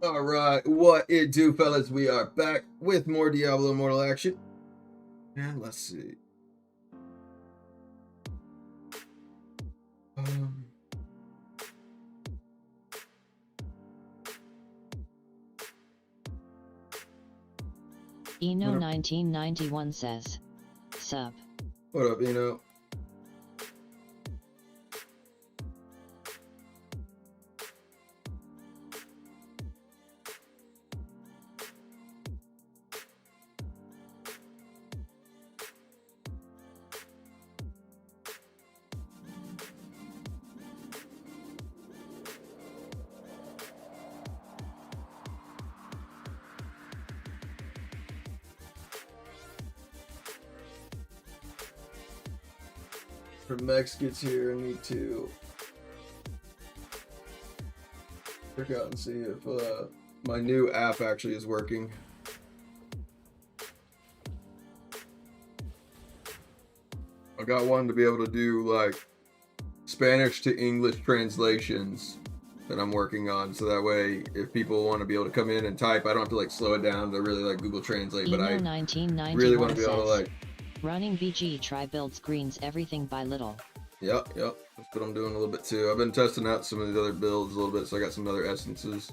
Alright, what it do, fellas? We are back with more Diablo Immortal action. And let's see. Eno1991 says, Sub. What up, Eno? When Max gets here, I need to check out and see if my new app actually is working. I got one to be able to do like Spanish to English translations that I'm working on, so that way if people want to be able to come in and type, I don't have to like slow it down to really like Google Translate, but I really want to be able to like running BG try build screens everything by little. Yep. That's what I'm doing a little bit too. I've been testing out some of the other builds a little bit, so I got some other essences.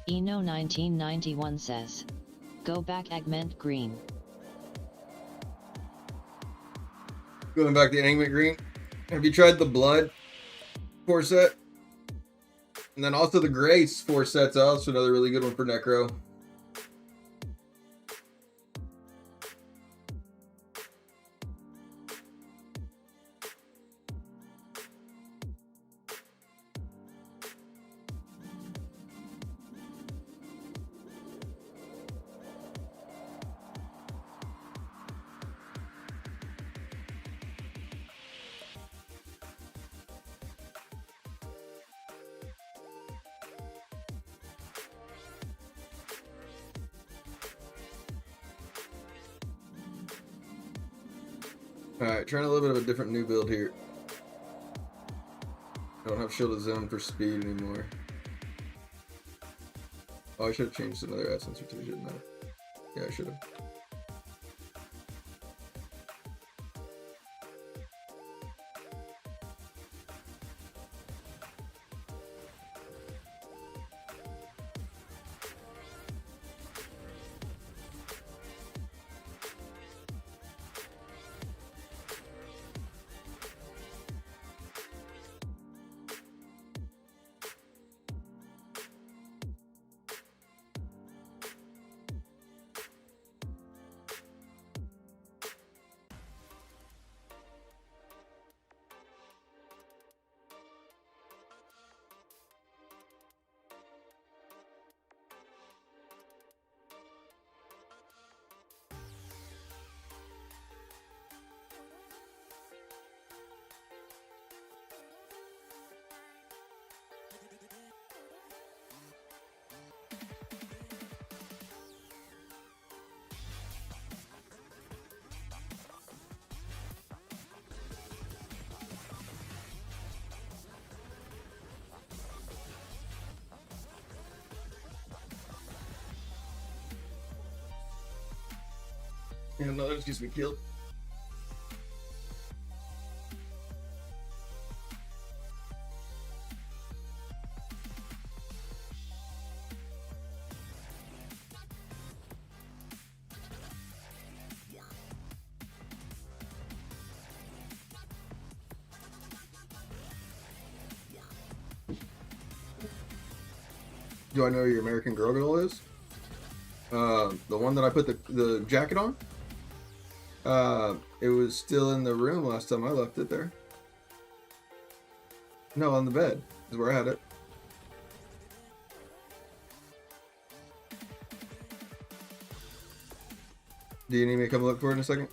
Eno1991 says, go back Augment Green. Going back to Augment Green. Have you tried the Blood 4-set? And then also the Grace 4-set's also another really good one for Necro. Alright, trying a little bit of a different new build here. I don't have Shielded Zone for speed anymore. Oh, I should have changed another essence or two, shouldn't I? Yeah, I should have. And no, that just gets me killed. Do I know who your American Girl doll is? The one that I put the jacket on? It was still in the room last time I left it there. No, on the bed is where I had it. Do you need me to come look for it in a second?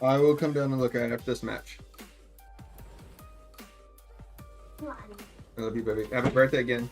I will come down and look at it after this match. I love you, baby. Happy birthday again.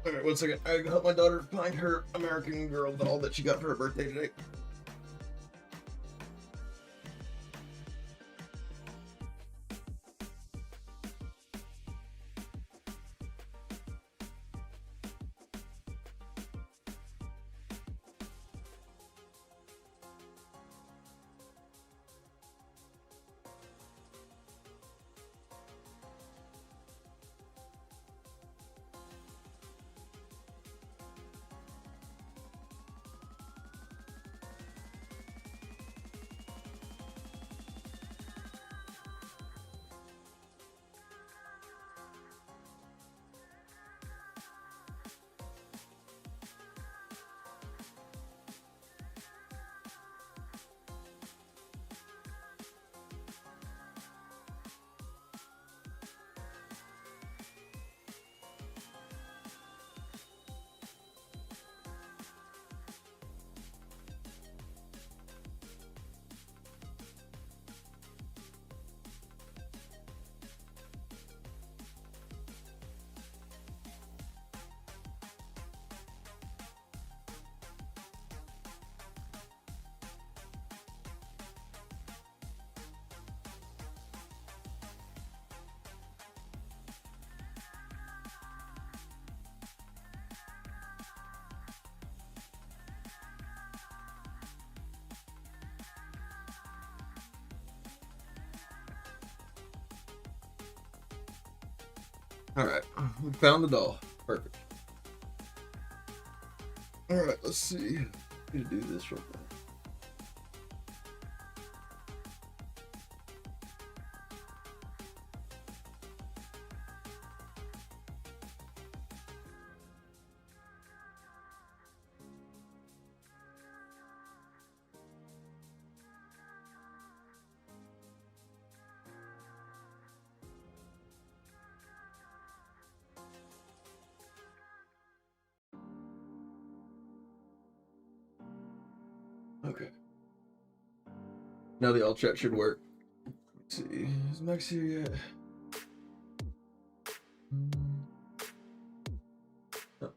Alright, 1 second. I help my daughter find her American Girl doll that she got for her birthday today. Alright, we found the doll. Perfect. Alright, let's see. Need to do this real quick. Okay. Now the alt chat should work. Let's see. Is Max here yet? Oh.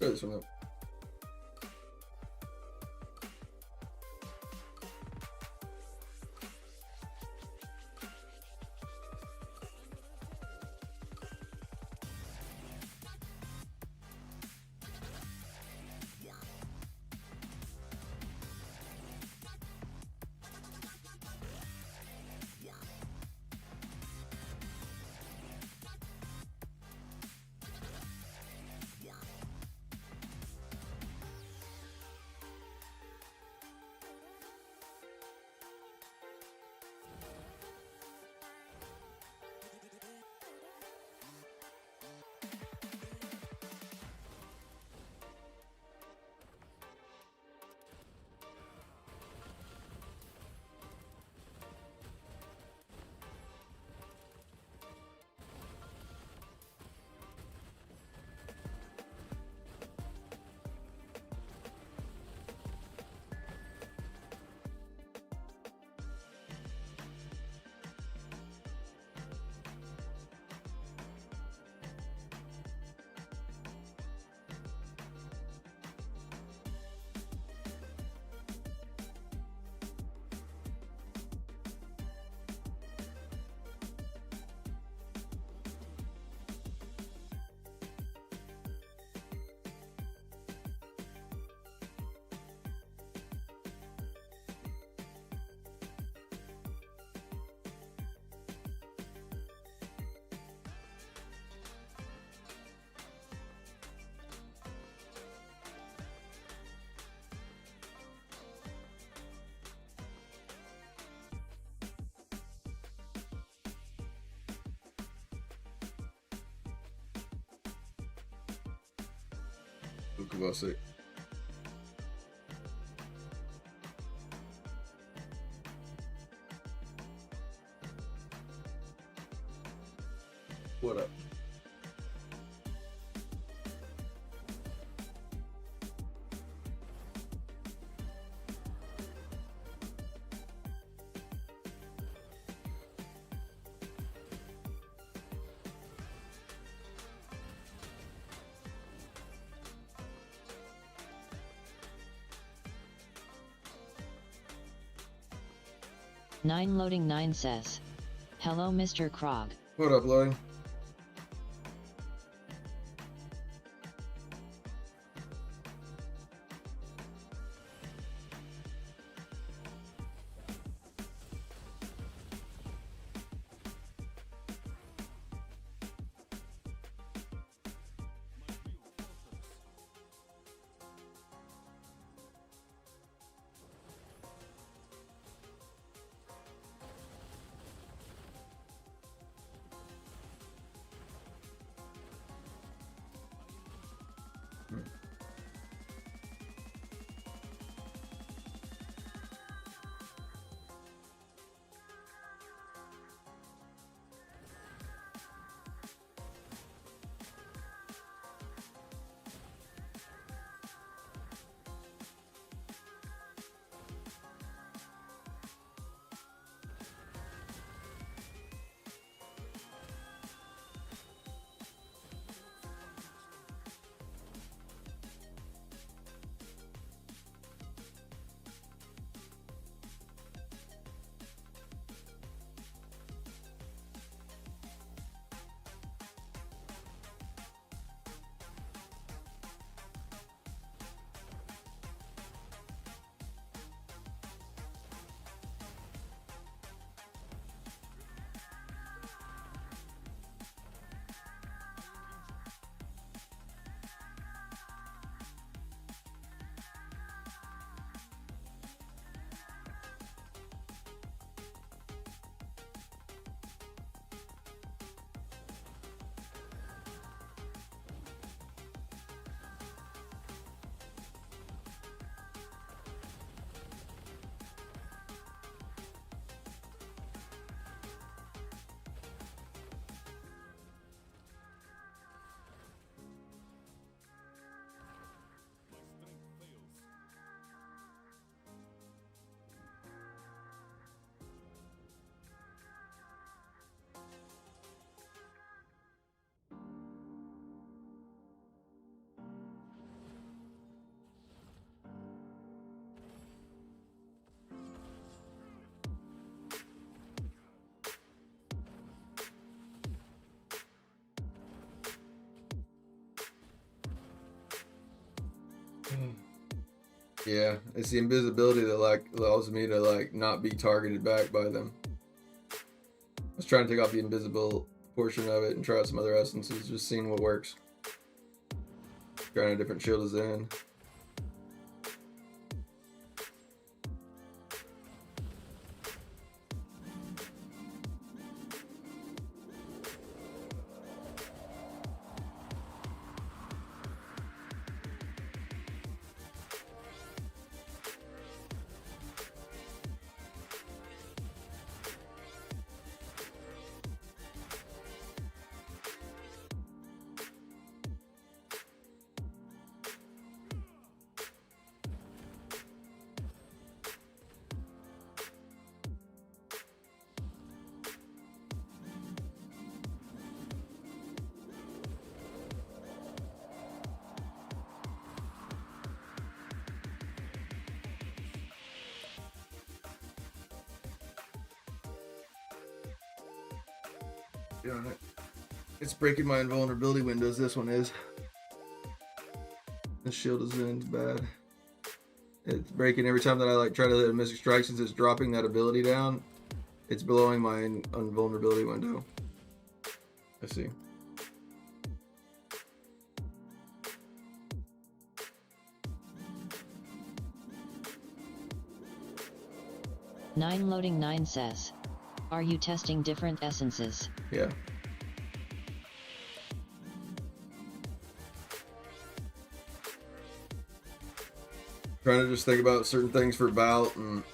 Try this one out. Look at us. What up? Nine loading 9 says, "Hello Mr. Krog. What up, Lloyd? Yeah, it's the invisibility that like allows me to like not be targeted back by them. I was trying to take off the invisible portion of it and try out some other essences, just seeing what works. Trying a different shield as in. Darn it. It's breaking my invulnerability windows, this one is. The shield is in, it's bad. It's breaking every time that I like try to hit a Mystic Strike. Since it's dropping that ability down, it's blowing my invulnerability window. I see. Nine loading 9 says, are you testing different essences? Yeah. Trying to just think about certain things for bout and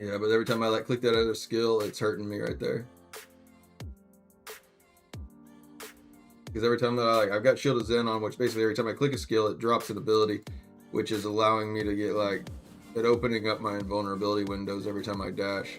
yeah, but every time I like click that other skill, it's hurting me right there. Because every time that I've got Shield of Zen on, which basically every time I click a skill, it drops an ability, which is allowing me to get like it opening up my invulnerability windows every time I dash.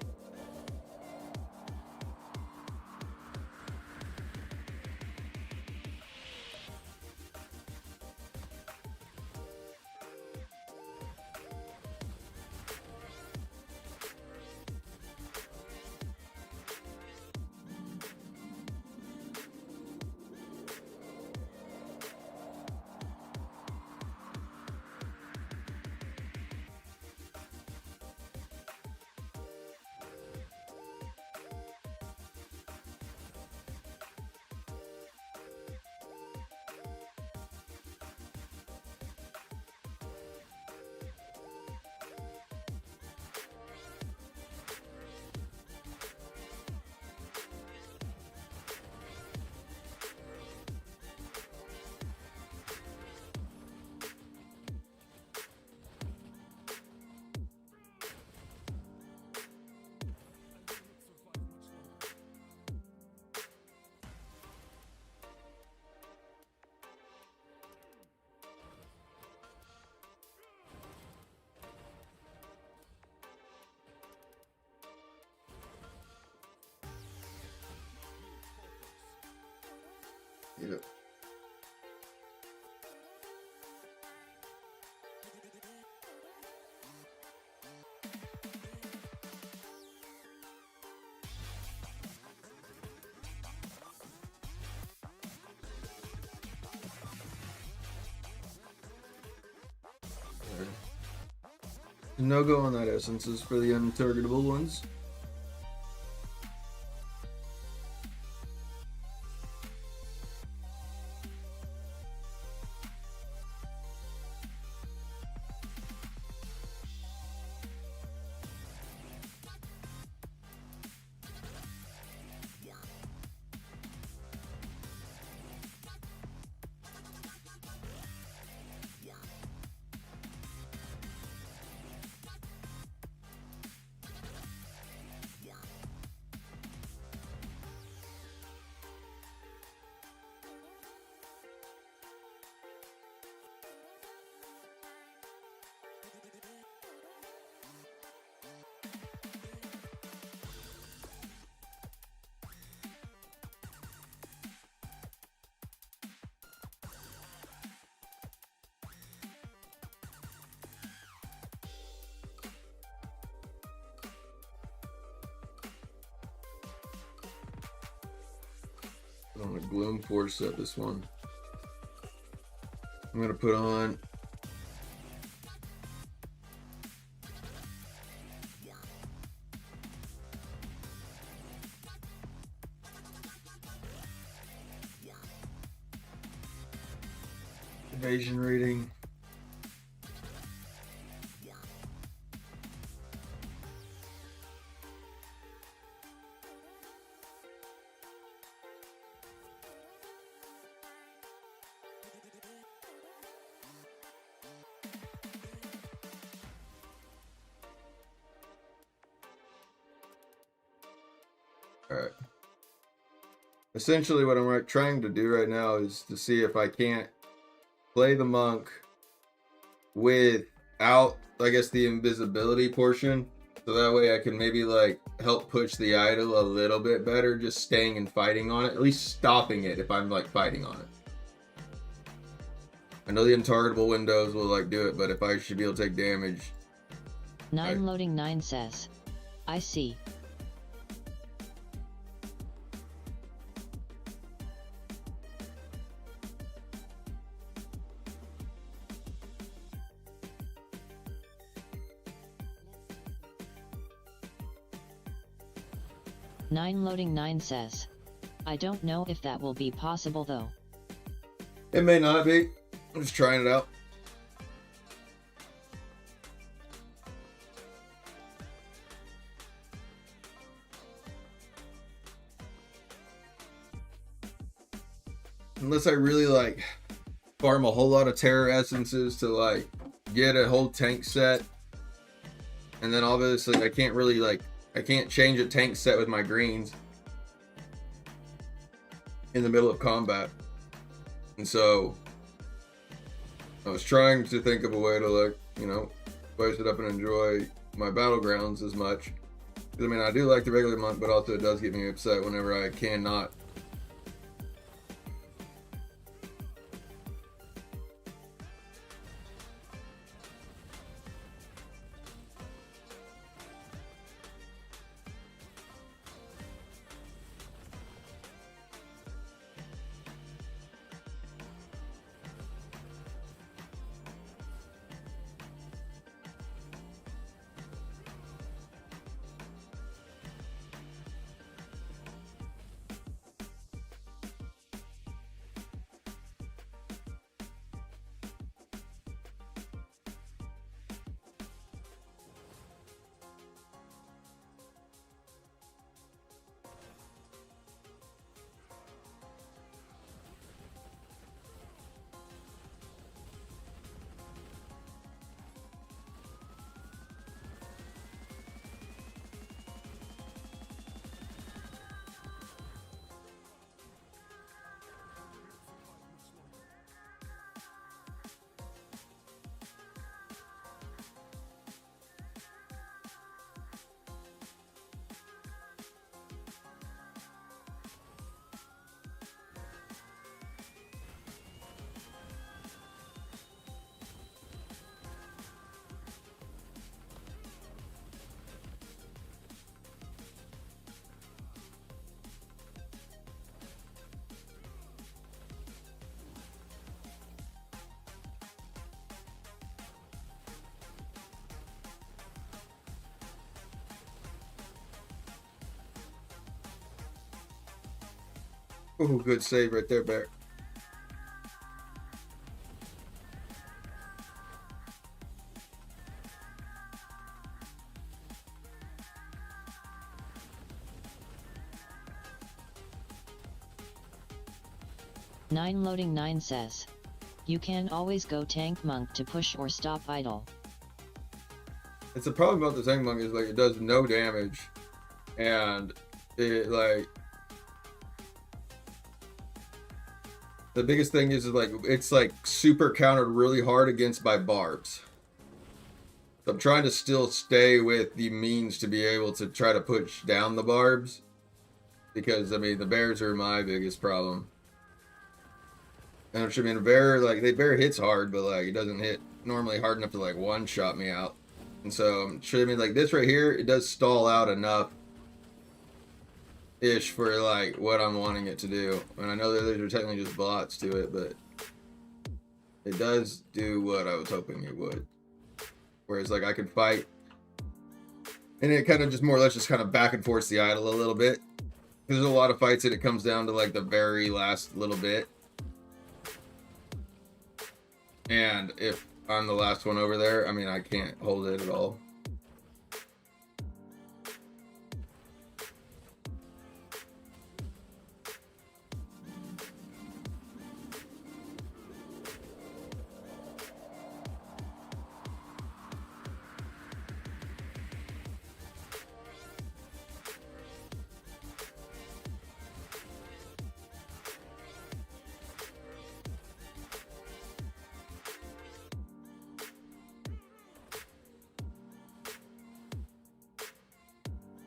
Yep. No go on that essences for the untargetable ones. On a Gloom Force set, this one. I'm gonna put on evasion rating. Alright. Essentially what I'm trying to do right now is to see if I can't play the monk without, I guess, the invisibility portion. So that way I can maybe like help push the idol a little bit better, just staying and fighting on it. At least stopping it if I'm like fighting on it. I know the untargetable windows will like do it, but if I should be able to take damage. 9 loading 9 says. I see. Nine loading 9 says. I don't know if that will be possible though. It may not be. I'm just trying it out. Unless I really like farm a whole lot of terror essences to like get a whole tank set. And then obviously I can't really like, I can't change a tank set with my greens in the middle of combat. And so I was trying to think of a way to like, you know, spice it up and enjoy my battlegrounds as much. Because I mean, I do like the regular monk, but also it does get me upset whenever I cannot. Oh, good save right there, Bear. Nine loading 9 says. You can always go tank monk to push or stop idol. It's the problem about the tank monk is like it does no damage, and it like the biggest thing is like it's like super countered really hard against by barbs. So I'm trying to still stay with the means to be able to try to push down the barbs, because I mean the bears are my biggest problem. And I mean, the bear hits hard, but like it doesn't hit normally hard enough to like one shot me out. And so I mean, like this right here, it does stall out enough ish for like what I'm wanting it to do. And I know that those are technically just bots to it, but it does do what I was hoping it would. Whereas like I could fight, and it kind of just more or less just kind of back and forth the idle a little bit. There's a lot of fights that it comes down to like the very last little bit. And if I'm the last one over there, I mean, I can't hold it at all.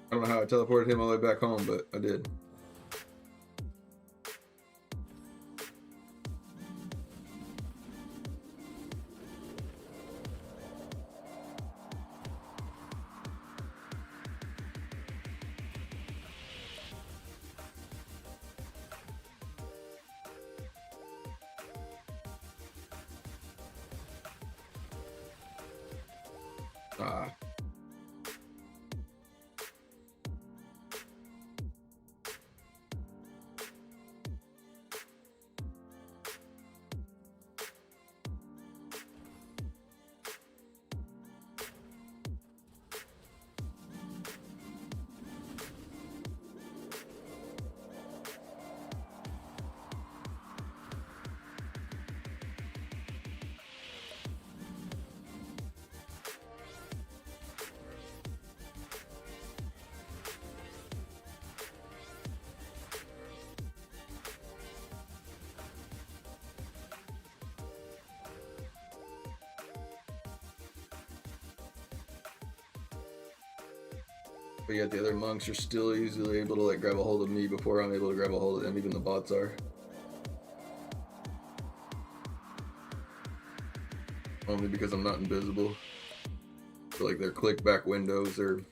I don't know how I teleported him all the way back home, but I did. Ah. But yet the other monks are still easily able to like grab a hold of me before I'm able to grab a hold of them, even the bots are. Only because I'm not invisible. So like their click back windows are...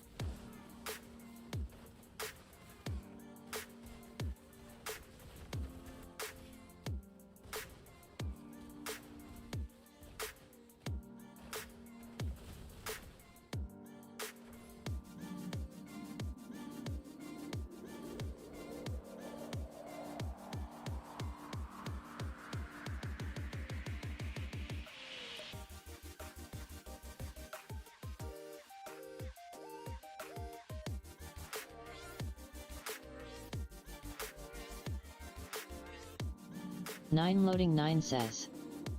Loading 9 says,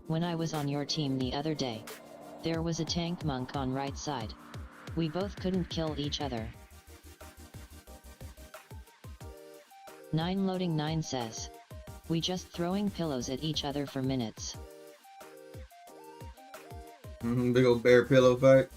when I was on your team the other day, there was a tank monk on right side. We both couldn't kill each other. Loading 9 says, we just throwing pillows at each other for minutes. Big old bear pillow fight.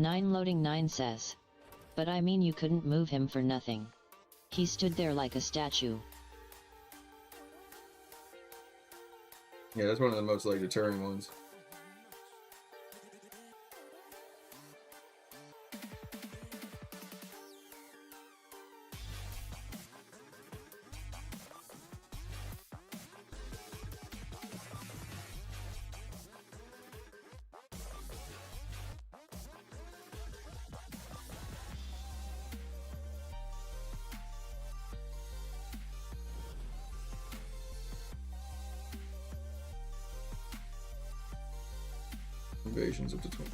Loading 9 says, but I mean you couldn't move him for nothing. He stood there like a statue. Yeah, that's one of the most like deterring ones. Invasions up to 20.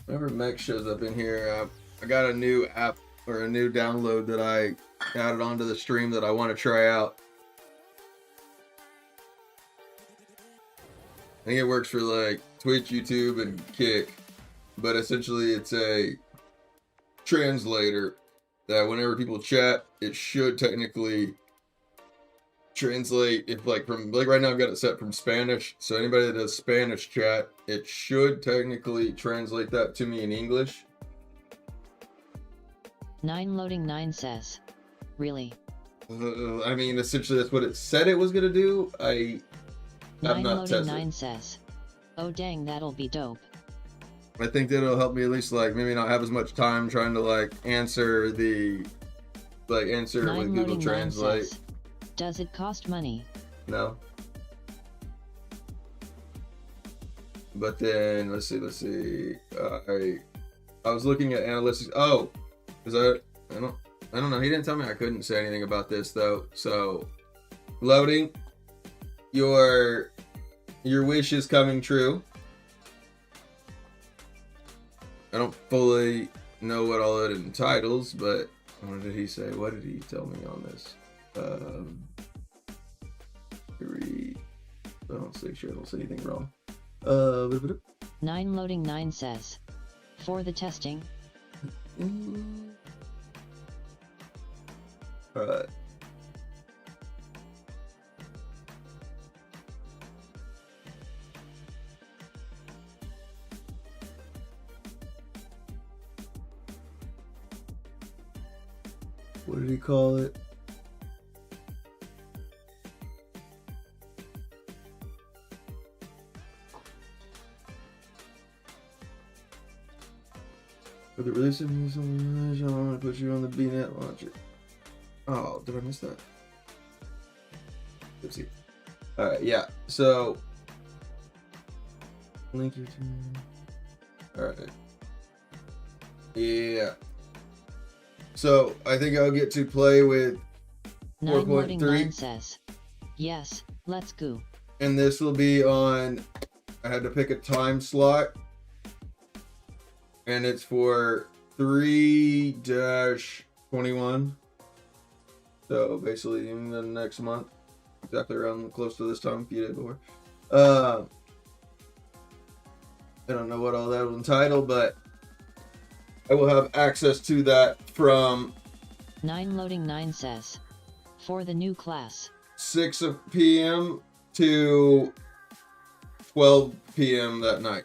Whenever mech shows up in here, I got a new app or a new download that I added onto the stream that I want to try out. I think it works for like Twitch, YouTube, and Kick, but essentially it's a translator that whenever people chat, it should technically translate. If like from like right now I've got it set from Spanish, so anybody that does Spanish chat, it should technically translate that to me in English. 9 loading 9 says, really? I mean, essentially that's what it said it was gonna do. I have 9 not loading tested. 9 says, oh dang, that'll be dope. I think that'll help me at least like maybe not have as much time trying to like answer the answer 9 with Google loading 9 Translate. says, does it cost money? No. But then let's see. I was looking at analytics. Oh, is that I don't know. He didn't tell me I couldn't say anything about this though. So loading, your wish is coming true. I don't fully know what all that entitles, but what did he say? What did he tell me on this? 3. I don't say sure. I don't say anything wrong. 9 loading 9 says, for the testing. All right. What did he call it? For the release of something, I want to put you on the BNet launcher. Oh, did I miss that? Let's see. Alright, yeah. So link your team. Alright. Yeah. So I think I'll get to play with 9 loading 9 4.3. says, yes, let's go. And this will be on, I had to pick a time slot. And it's for 3-21. So basically in the next month. Exactly around close to this time, a few days before. I don't know what all that will entitle, but I will have access to that from 9 loading 9 says, for the new class. 6 p.m. to 12 p.m. that night.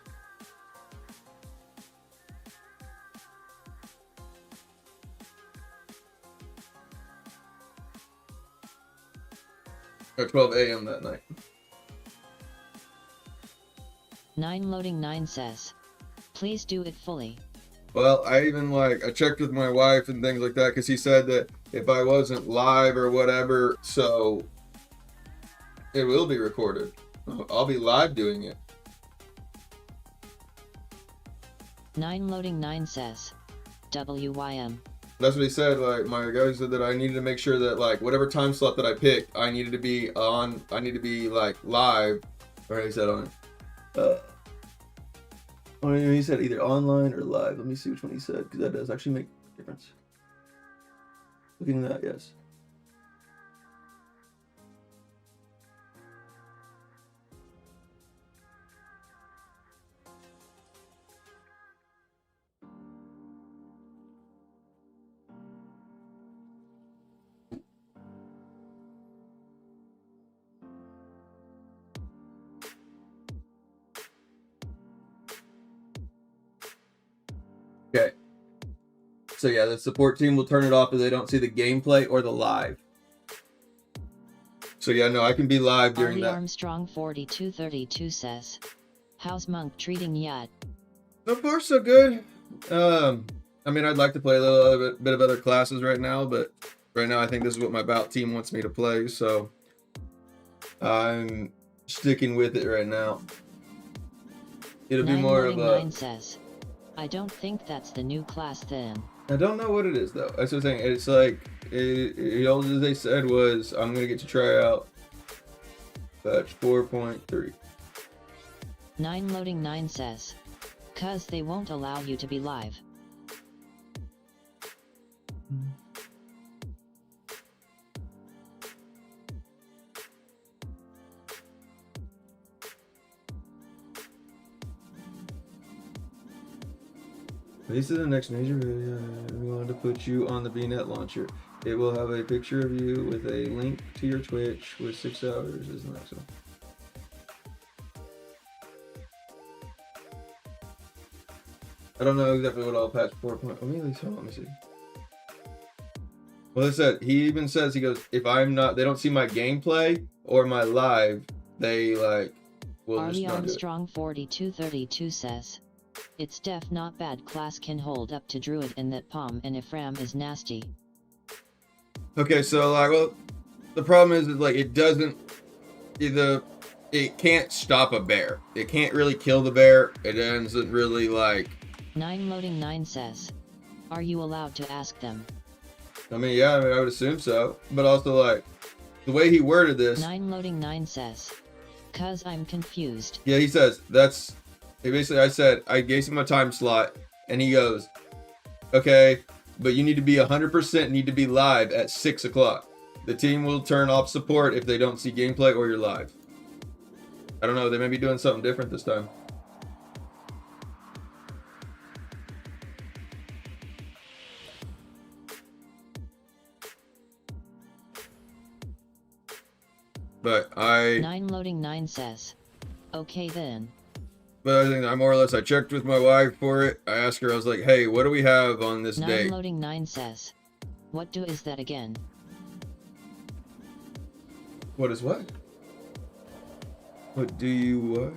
Or 12 a.m. that night. 9 loading 9 says, please do it fully. Well, I checked with my wife and things like that because he said that if I wasn't live or whatever, so it will be recorded. I'll be live doing it. 9 loading 9 says, WYM. That's what he said. Like, my guy said that I needed to make sure that like whatever time slot that I picked, I needed to be on. I need to be like live. Or he said on. He said either online or live. Let me see which one he said because that does actually make a difference. Looking at that, yes. Okay. So yeah, the support team will turn it off if they don't see the gameplay or the live. So yeah, no, I can be live during Arlie that. Armstrong 4232 says, how's Monk treating yet? So far, so good. I mean, I'd like to play a little bit of other classes right now, but right now I think this is what my bout team wants me to play, so I'm sticking with it right now. It'll be 9 more of loading a... 9 says, I don't think that's the new class then. I don't know what it is though. That's what I'm saying. It's like all they said was, I'm gonna get to try out patch 4.3. 9 loading 9 says, "'Cause they won't allow you to be live." This is the next major video. We wanted to put you on the VNet launcher. It will have a picture of you with a link to your Twitch with 6 hours is the next one. I don't know exactly what all patch 4. Let me see. Well, he even says, he goes, if I'm not, they don't see my gameplay or my live, they like will just Arlie not Armstrong 4232 says, "It's def not bad class can hold up to Druid and that Palm and Ephraim is nasty." Okay, so like, well, the problem is like it doesn't it can't stop a bear. It can't really kill the bear. It doesn't really like. 9 loading 9 says, "Are you allowed to ask them?" I mean, yeah, I would assume so, but also like the way he worded this. 9 loading 9 says, "'Cause I'm confused." Yeah, he says that's. Basically, I said I gave him a time slot, and he goes, "Okay, but you need to be 100% need to be live at 6 o'clock. The team will turn off support if they don't see gameplay or you're live." I don't know. They may be doing something different this time. But 9 loading 9 says, "Okay then." But I think I more or less I checked with my wife for it. I asked her, I was like, "Hey, what do we have on this 9 date?" loading 9 says, "What do is that again?" What is what? What do you what?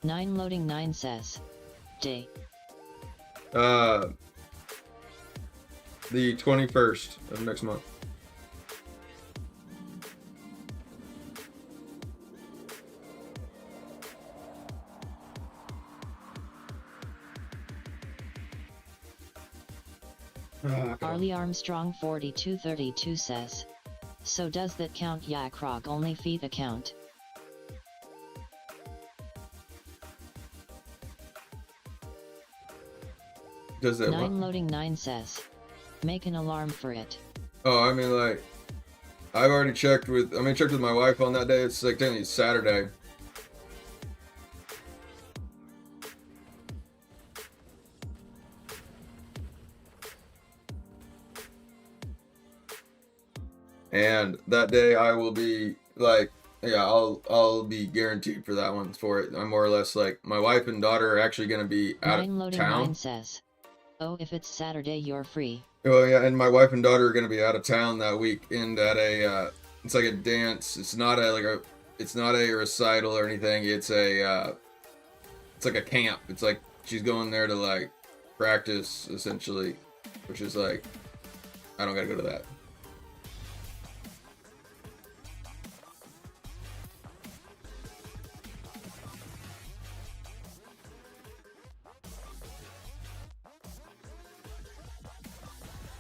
Nine loading 9 says, "Day." The 21st of next month. Arlie Armstrong 4232 says, "So does that count? Yakrog only feed account." Does that 9 what? loading 9 says, "Make an alarm for it." Oh, I mean, like, I've already checked with my wife on that day. It's like technically Saturday. And that day I will be like, yeah, I'll be guaranteed for that one for it. I'm more or less like, my wife and daughter are actually going to be out 9 of loading town. 9 says, "Oh, if it's Saturday you're free." Oh yeah, and my wife and daughter are going to be out of town that week, and at a it's like a dance. It's not a recital or anything. It's like a camp. It's like she's going there to like practice essentially, which is like, I don't got to go to that.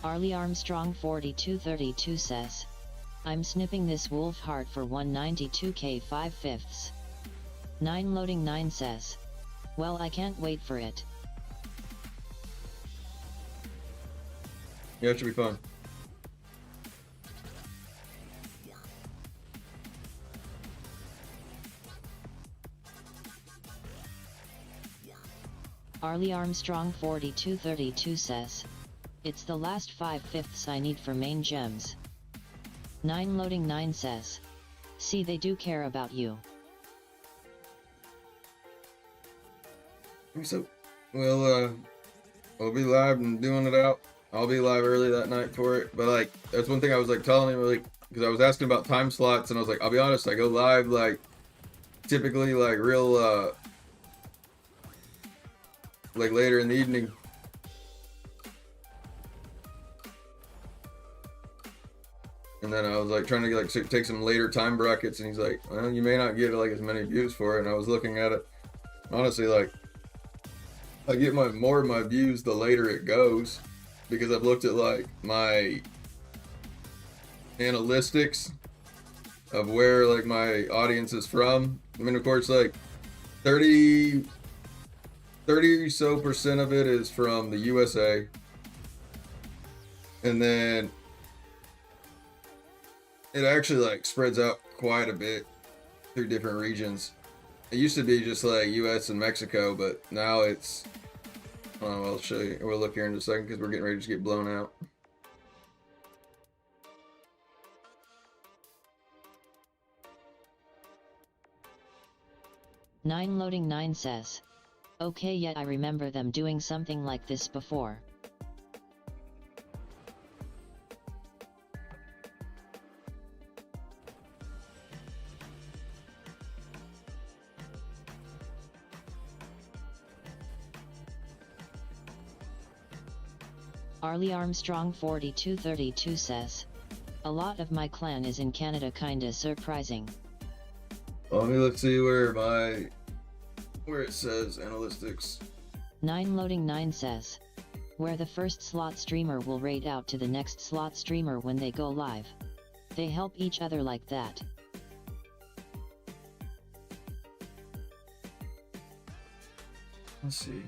Arlie Armstrong 4232 says, "I'm snipping this wolf heart for 192k 5/5." 9 loading 9 says, "Well, I can't wait for it." Yeah, it should be fun. Arlie Armstrong 4232 says, "It's the last 5/5 I need for main gems." 9 loading 9 says, "See, they do care about you." So, we'll be live and doing it out. I'll be live early that night for it. But like, that's one thing I was like telling him, like, because I was asking about time slots, and I was like, I'll be honest, I go live like typically like real like later in the evening. And then I was like trying to like take some later time brackets, and he's like, "Well, you may not get like as many views for it." And I was looking at it, honestly, like I get more of my views the later it goes, because I've looked at like my analytics of where like my audience is from. I mean, of course, like 30 so percent of it is from the USA, and then it actually like spreads out quite a bit through different regions. It used to be just like US and Mexico, but now it's, oh, I'll show you. We'll look here in a second because we're getting ready to get blown out. Nine loading 9 says. Okay, yeah, I remember them doing something like this before. Arlie Armstrong 4232 says. A lot of my clan is in Canada, kinda surprising. Let me let's see where it says analytics. 9 loading 9 says. Where the first slot streamer will raid out to the next slot streamer when they go live. They help each other like that. Let's see.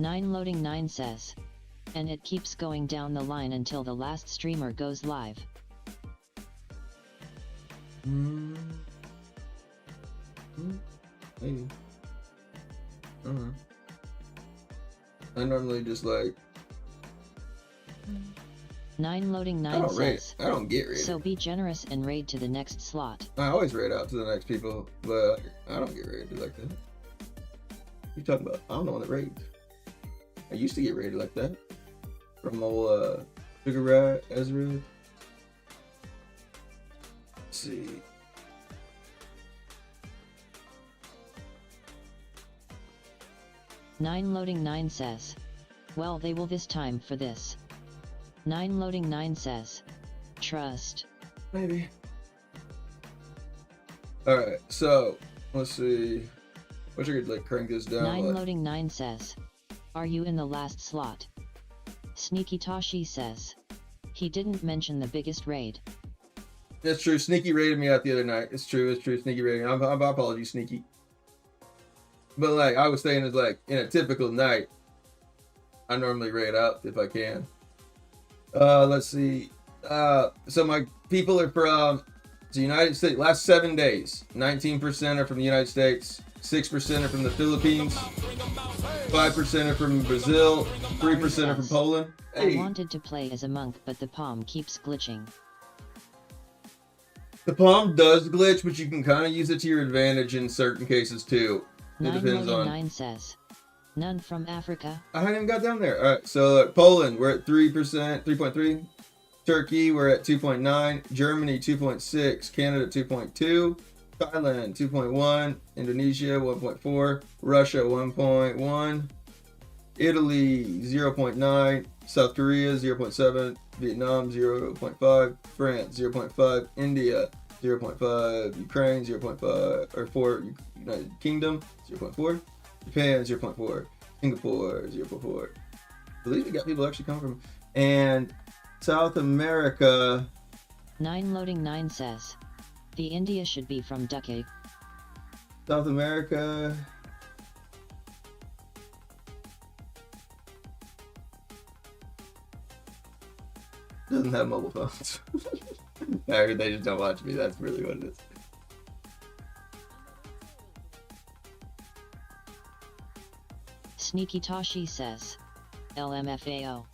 Nine loading 9 says. And it keeps going down the line until the last streamer goes live. Maybe. I don't know. I normally just like. 9 loading 9 says. I don't get raided. So be generous and raid to the next slot. I always raid out to the next people, but I don't get raided like that. What you talking about? I'm the one that raids. I used to get raided like that. From old Sugar Rat, Ezra. Let's see. Nine loading 9 says. Well, they will this time for this. 9 loading 9 says. Trust. Maybe. Alright, so let's see. Wish I could like crank this down. 9 loading 9 says. Are you in the last slot? Sneaky Tashi says. He didn't mention the biggest raid. That's true. Sneaky raided me out the other night. It's true. Sneaky raided me. I'm apologies, Sneaky. But like I was saying, is like in a typical night, I normally raid out if I can. Let's see. So my people are from the United States. Last 7 days, 19% are from the United States. 6% are from the Philippines. 5% are from Brazil. 3% are from Poland. Hey. I wanted to play as a monk, but the palm keeps glitching. The palm does glitch, but you can kind of use it to your advantage in certain cases too. It depends on. 9 says. None from Africa. I haven't even got down there. All right, so Poland, we're at 3%, 3.3. Turkey, we're at 2.9. Germany, 2.6. Canada, 2.2. Thailand, 2.1. Indonesia, 1.4. Russia, 1.1. Italy, 0.9. South Korea, 0.7. Vietnam, 0.5. France, 0.5. India, 0.5. Ukraine, 0.5. Or 4. United Kingdom, 0.4. Japan, 0.4. Singapore, 0.4. At least we got people actually coming from. And South America. 9 loading 9 says. The India should be from Ducky. South America. Doesn't have mobile phones. Or they just don't watch me. That's really what it is. Sneaky Tashi says. LMFAO.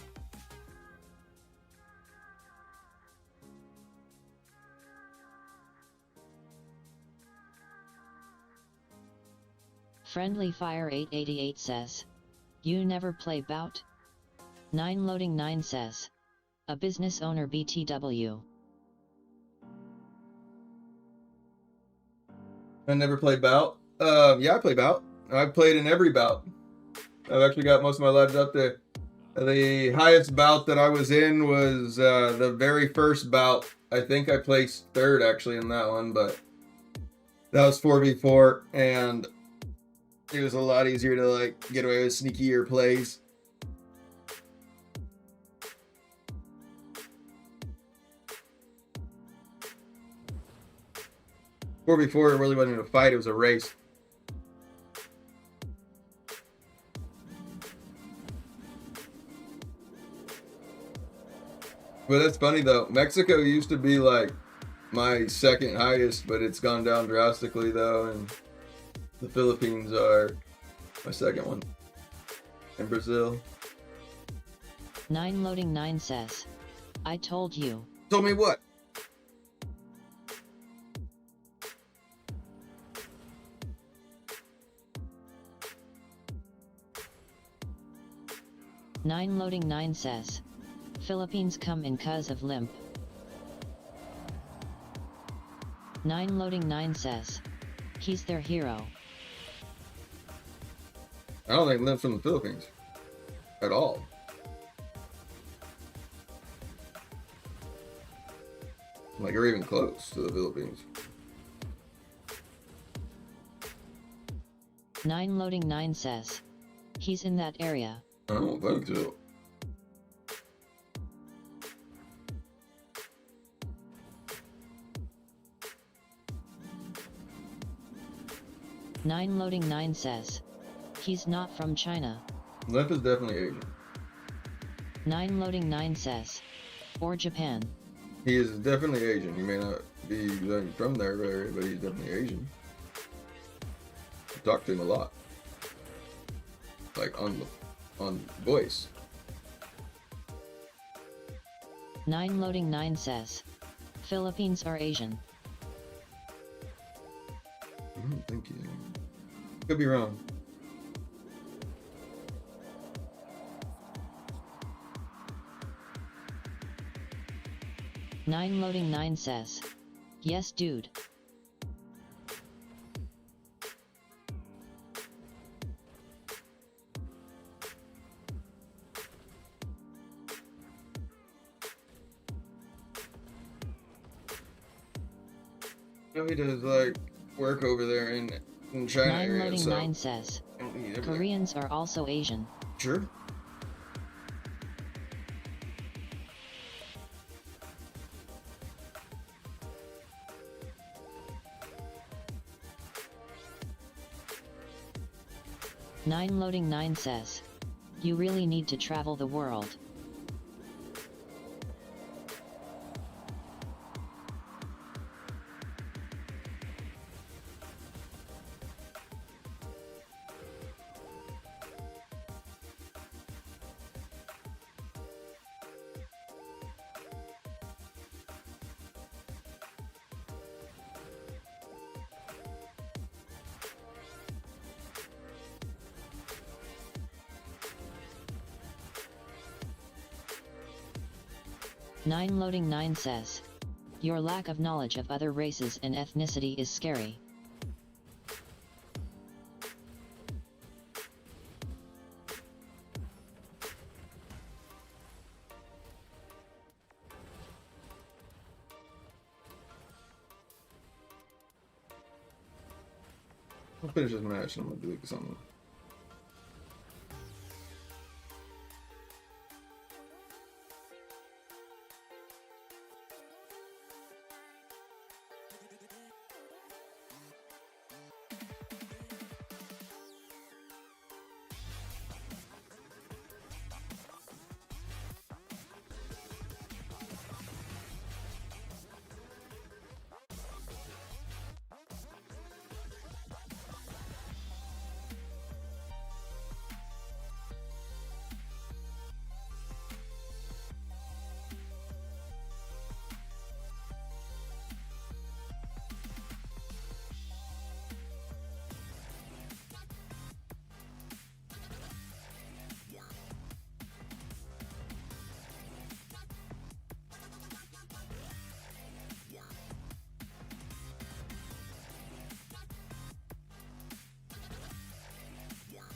Friendly Fire 888 says. You never play bout? 9 loading 9 says. A business owner BTW. I never played bout. Yeah, I play bout. I've played in every bout. I've actually got most of my lads up there. The highest bout that I was in was the very first bout. I think I placed third actually in that one, but that was 4v4, and it was a lot easier to like get away with sneakier plays. Four before it really wasn't a fight; it was a race. But that's funny though. Mexico used to be like my second highest, but it's gone down drastically though, and the Philippines are my second one. And Brazil. 9 loading 9 says, I told you. Told me what? Nine loading 9 says, Philippines come in cause of limp. 9 loading 9 says, he's their hero. I don't think Limp's from the Philippines at all. Like, or even close to the Philippines. 9 loading 9 says, he's in that area. I don't think so. Nine loading 9 says, he's not from China. Limp is definitely Asian. 9 loading 9 says, or Japan. He is definitely Asian. He may not be from there, but he's definitely Asian. I talk to him a lot, like on voice. 9 loading 9 says, Philippines are Asian. I don't think he is. Could be wrong. Nine loading 9 says, yes dude. No, he does like work over there in China 9 area. loading So 9 says, Koreans are also Asian. Sure. Nine loading 9 says, you really need to travel the world. Nine loading 9 says, your lack of knowledge of other races and ethnicity is scary. I'll finish this match and I'm gonna do something.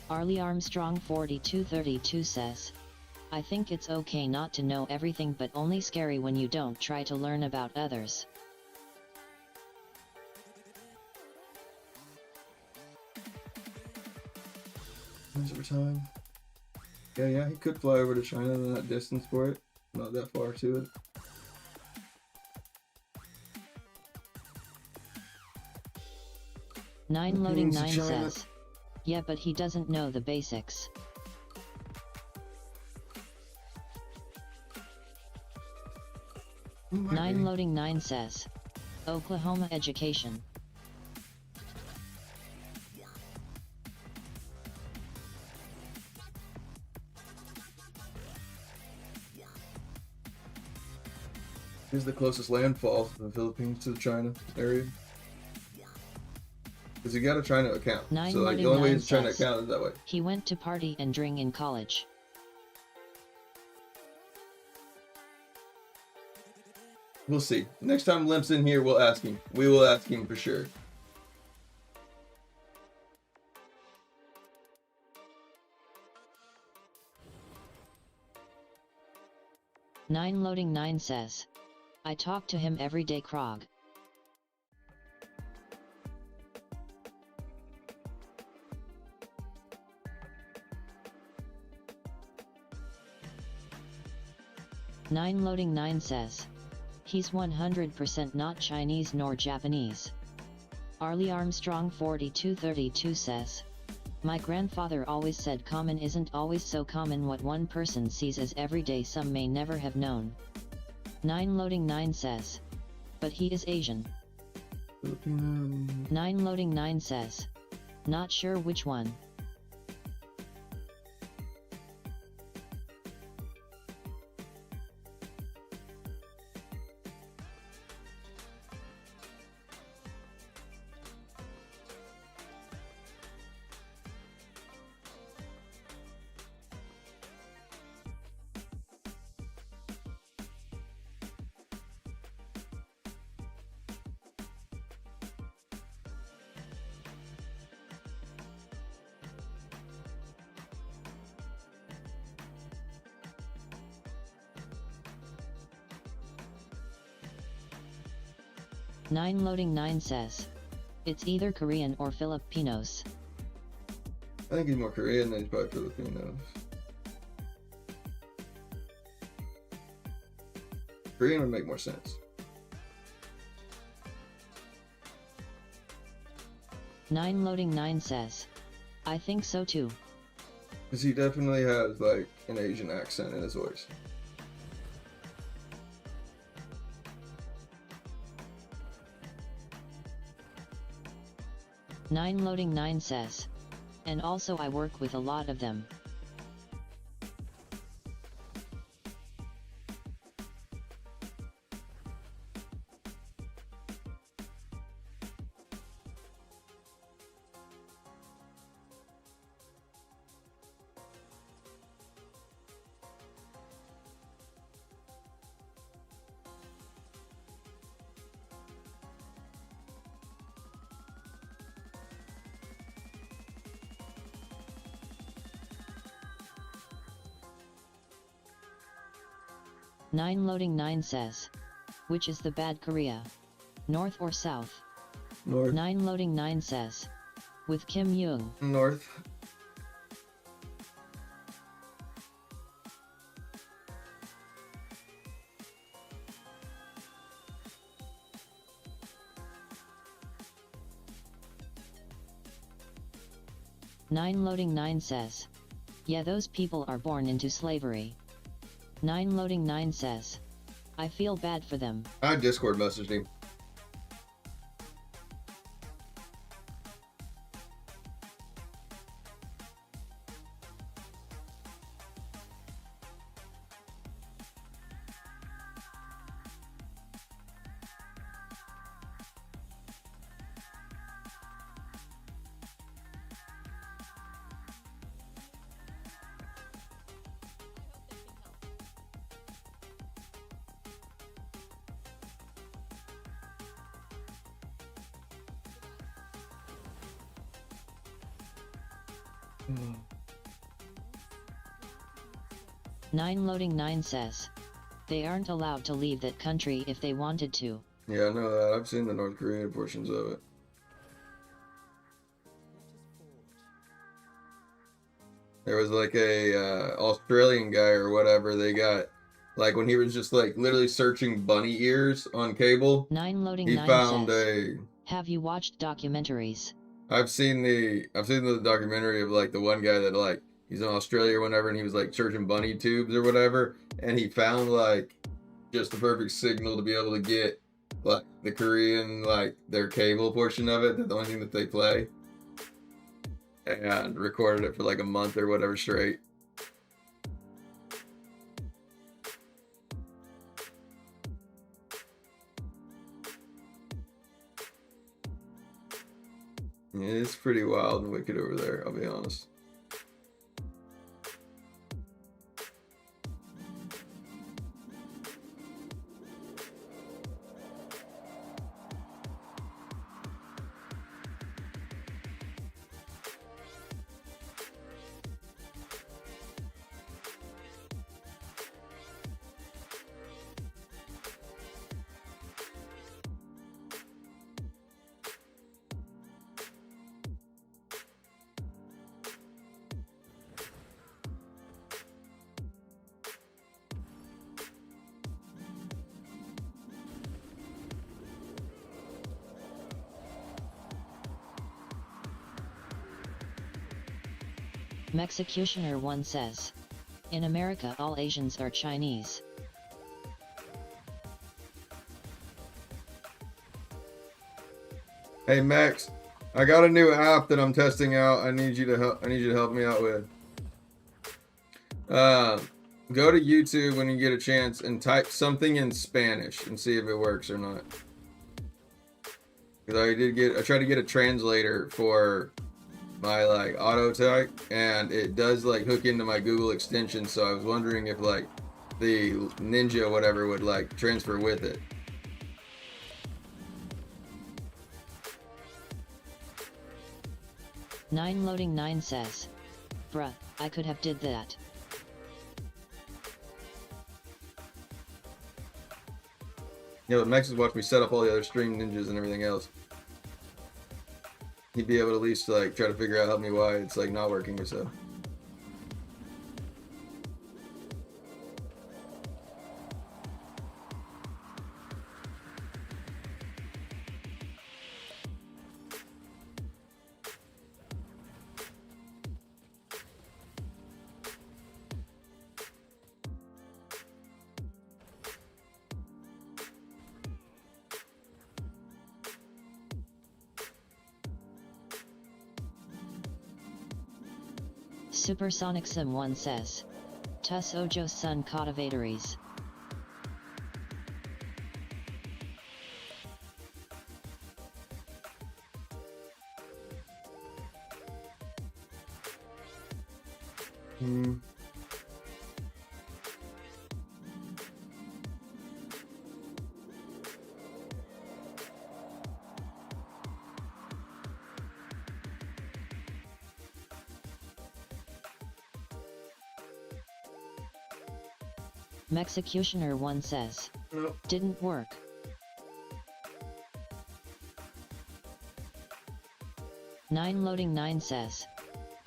Arlie Armstrong 4232 says, I think it's okay not to know everything, but only scary when you don't try to learn about others. Over time. Yeah, he could fly over to China in that distance for it. Not that far to it. Nine loading 9 says. Yeah, but he doesn't know the basics. Nine loading 9 says. Oklahoma education. Here's the closest landfall from the Philippines to the China area. Because you got a China account. So like the only way his China account is that way. He went to party and drink in college. We'll see. Next time Limp's in here, we'll ask him. We will ask him for sure. Nine loading 9 says. I talk to him every day, Krog. Nine loading 9 says. He's 100% not Chinese nor Japanese. Arlie Armstrong 4232 says. My grandfather always said common isn't always so common. What one person sees as everyday some may never have known. Nine loading 9 says. But he is Asian. Nine loading 9 says. Not sure which one. Nine loading 9 says. It's either Korean or Filipinos. I think he's more Korean than he's probably Filipino. Korean would make more sense. Nine loading 9 says. I think so too. Because he definitely has like an Asian accent in his voice. Nine loading 9 says. And also I work with a lot of them. Nine loading 9 says. Which is the bad Korea? North or South? North. Nine loading 9 says. With Kim Jong. North. Nine loading 9 says. Yeah, those people are born into slavery. Nine loading 9 says. I feel bad for them. I Discord messaged him. 9 loading 9 says, they aren't allowed to leave that country if they wanted to. Yeah, I know that. I've seen the North Korean portions of it. There was like a Australian guy or whatever. They got like when he was just like literally searching bunny ears on cable. 9 loading He 9 found says, have you watched documentaries? I've seen the documentary of like the one guy that like he's in Australia or whatever, and he was like searching bunny tubes or whatever, and he found like just the perfect signal to be able to get like the Korean like their cable portion of it, the only thing that they play, and recorded it for like a month or whatever straight. Yeah, it's pretty wild and wicked over there, I'll be honest. Mexicutioner 1 says, in America all Asians are Chinese. Hey Max, I got a new app that I'm testing out. I need you to help me out with. Go to YouTube when you get a chance and type something in Spanish and see if it works or not. Because I tried to get a translator for my like auto type, and it does like hook into my Google extension, so I was wondering if like the Ninja whatever would like transfer with it. Nine loading 9 says, bruh, I could have did that. Yeah, but Max has watched me set up all the other stream ninjas and everything else. He'd be able to at least like try to figure out, help me why it's like not working or so. Supersonic Sim 1 says, Tus Ojo Sun Cultivatories. Mexicutioner 1 says, Nope. Didn't work. Nine loading 9 says,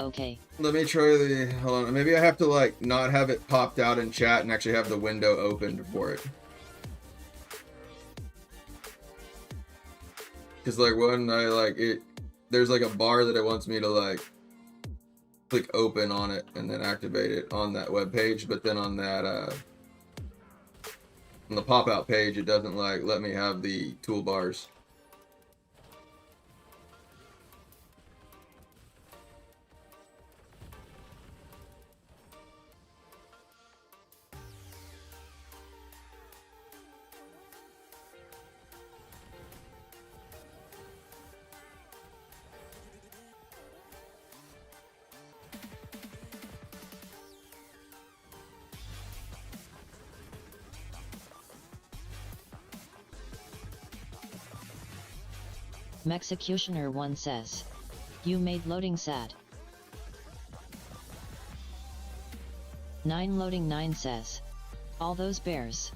okay. Let me try the, hold on, maybe I have to like not have it popped out in chat and actually have the window opened for it. Cause like when I like it, there's like a bar that it wants me to like click open on it and then activate it on that web page, but then on that on the pop-out page it doesn't like let me have the toolbars. Mexicutioner 1 says, you made loading sad. 9 loading 9 says. All those bears.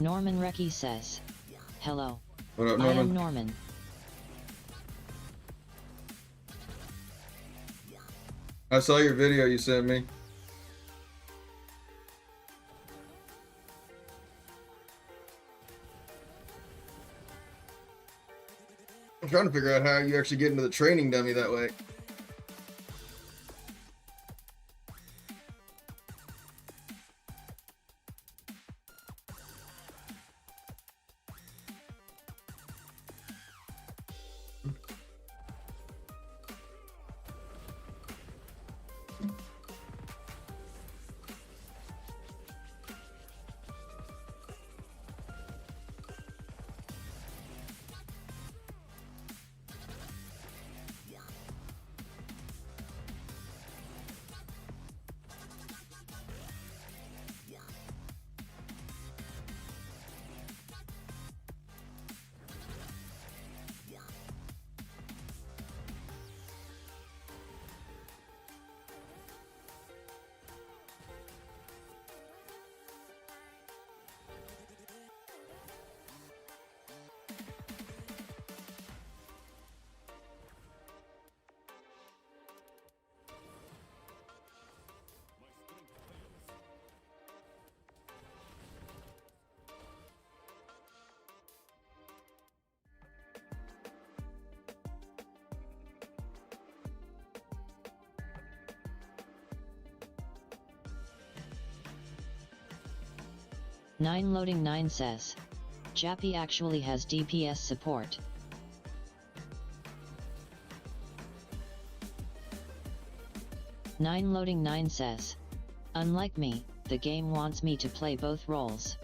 Norman Recky says. Hello. What up, I Norman? am Norman. I saw your video you sent me. I'm trying to figure out how you actually get into the training dummy that way. Nine loading 9 says. Jappy actually has DPS support. Nine loading 9 says. Unlike me, the game wants me to play both roles.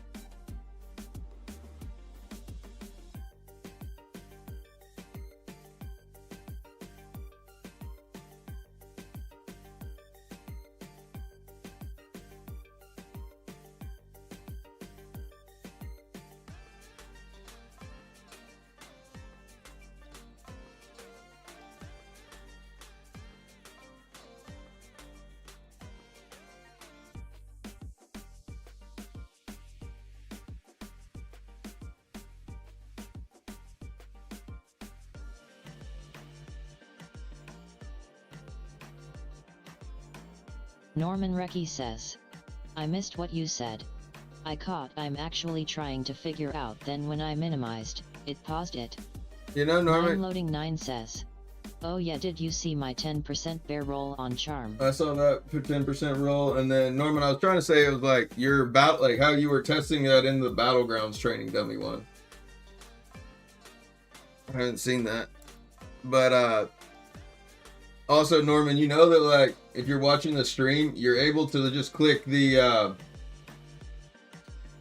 Norman Recky says. I missed what you said. I'm actually trying to figure out, then when I minimized, it paused it. You know, Norman. 9 loading 9 says. Oh yeah, did you see my 10% bear roll on charm? I saw that 10% roll, and then Norman, I was trying to say it was like your battle, like how you were testing that in the Battlegrounds training dummy one. I haven't seen that, but also Norman, you know that like if you're watching the stream, you're able to just click the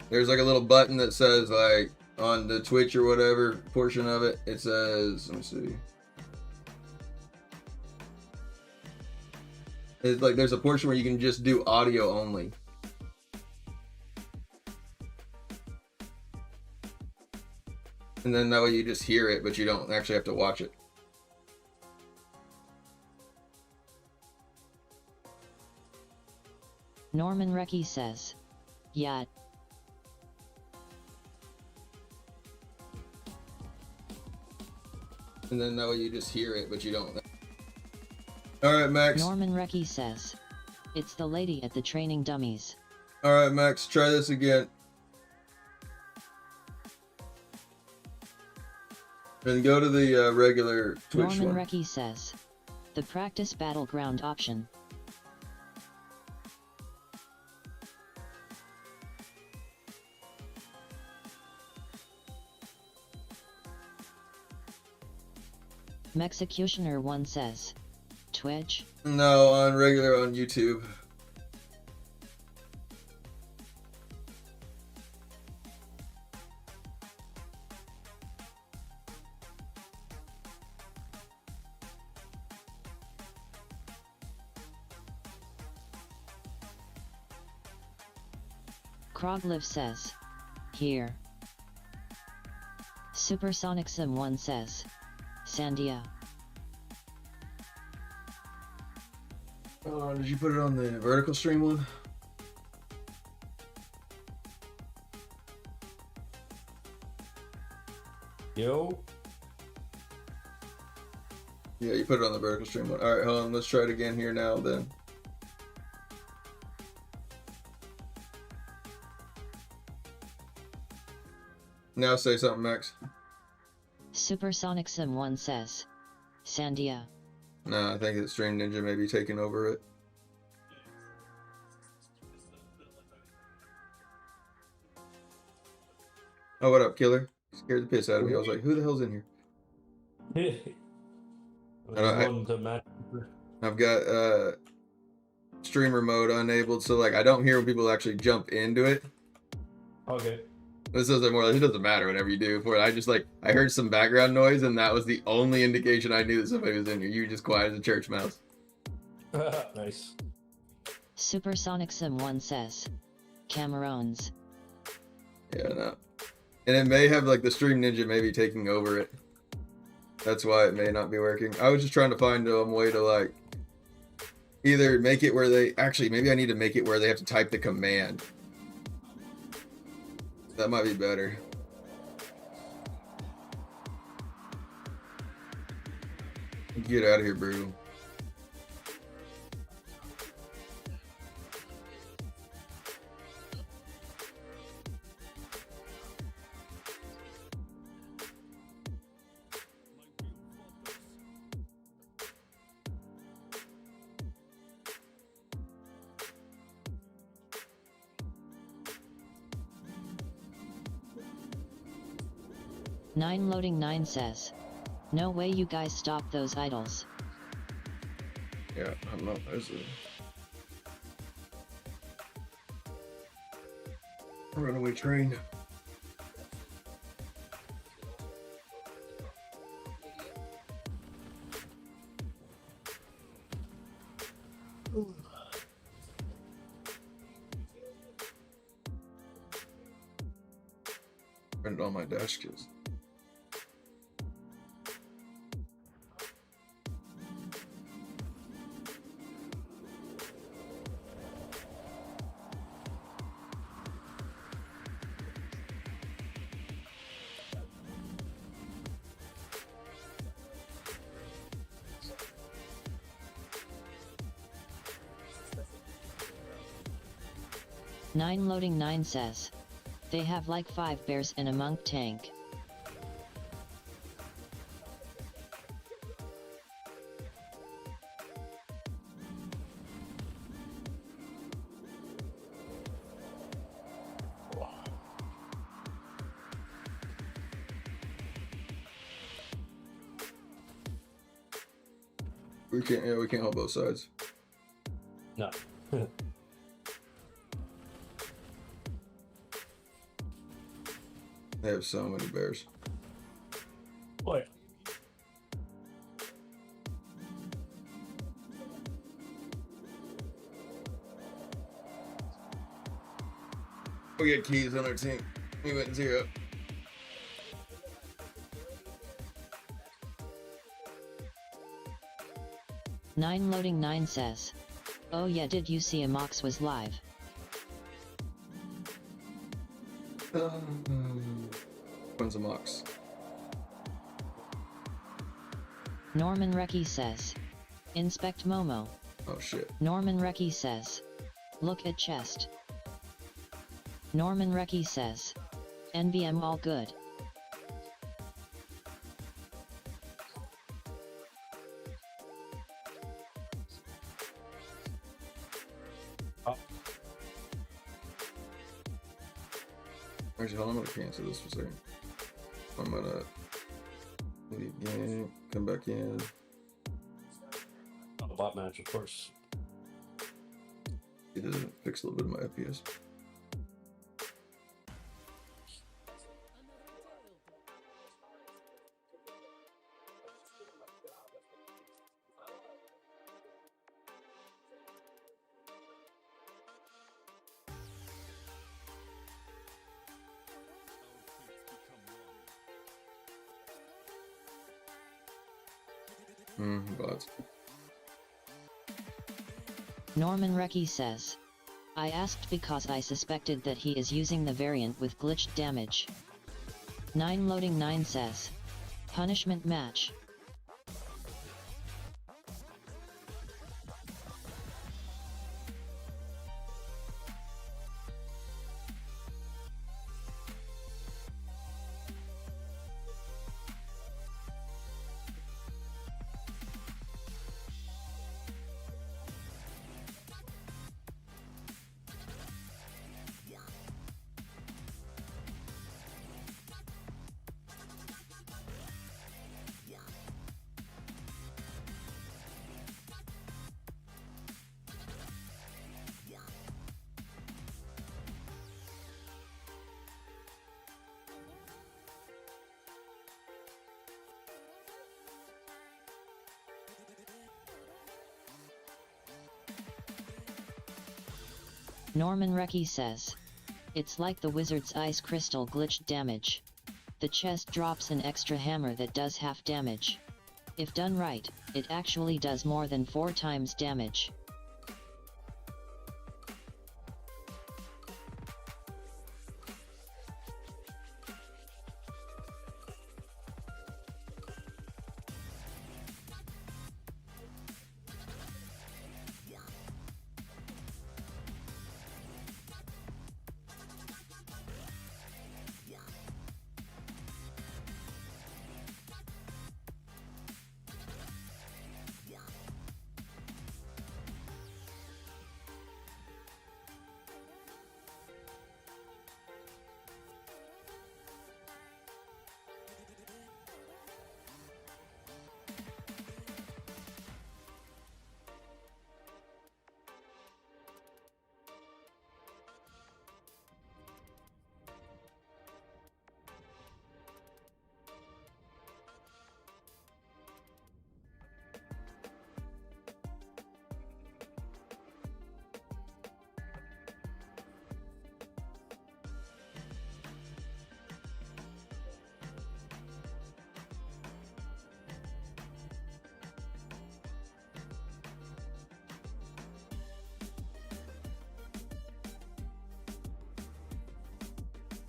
there's like a little button that says like on the Twitch or whatever portion of it, it says, let me see. It's like there's a portion where you can just do audio only. And then that way you just hear it, but you don't actually have to watch it. Norman Recky says. Yeah. And then that way you just hear it, but you don't. Alright, Max. Norman Recky says. It's the lady at the training dummies. Alright, Max, try this again. And go to the regular Twitch Norman one. Recky says. The practice battleground option. Mexicutioner 1 says. Twitch? No, on regular on YouTube. Krogliv says, here. Supersonic Sim 1 says, Sandia. Did you put it on the vertical stream one? Yo. Yeah, you put it on the vertical stream one. Alright, hold on, let's try it again here now then. Now say something, Max. Supersonic Sim 1 says, Sandia. Nah, I think that Stream Ninja may be taking over it. Oh, what up, killer? Scared the piss out of me. I was like, who the hell's in here? I've got streamer mode enabled, so like I don't hear when people actually jump into it. Okay. This doesn't more like it doesn't matter whatever you do for it. I just like I heard some background noise and that was the only indication I knew that somebody was in here. You were just quiet as a church mouse. Nice. Supersonic Sim 1 says, Camerons. Yeah, no. And it may have like the Stream Ninja maybe taking over it. That's why it may not be working. I was just trying to find a way to like either make it where they actually maybe I need to make it where they have to type the command. That might be better. Get out of here, Brutal. Nine loading 9 says, no way you guys stop those idols. Yeah, I'm not. There's a runaway train. And all my dash kills. Nine loading 9 says, they have like 5 bears in a monk tank. We can't hold both sides. No. They have so many bears. Boy. We get keys on our team. We went 0. Nine loading 9 says, oh yeah, did you see Amox was live? When's a Mox? Norman Recky says, inspect Momo. Oh shit. Norman Recky says, look at chest. Norman Recky says, NBM all good. Actually, hold on, I'm gonna cancel this for a second. I'm gonna leave game, come back in. A bot match, of course. It doesn't fix a little bit of my FPS. But Norman Recce says, I asked because I suspected that he is using the variant with glitched damage. 9 loading 9 says, punishment match. Norman Recce says, it's like the wizard's ice crystal glitched damage. The chest drops an extra hammer that does half damage. If done right, it actually does more than 4 times damage.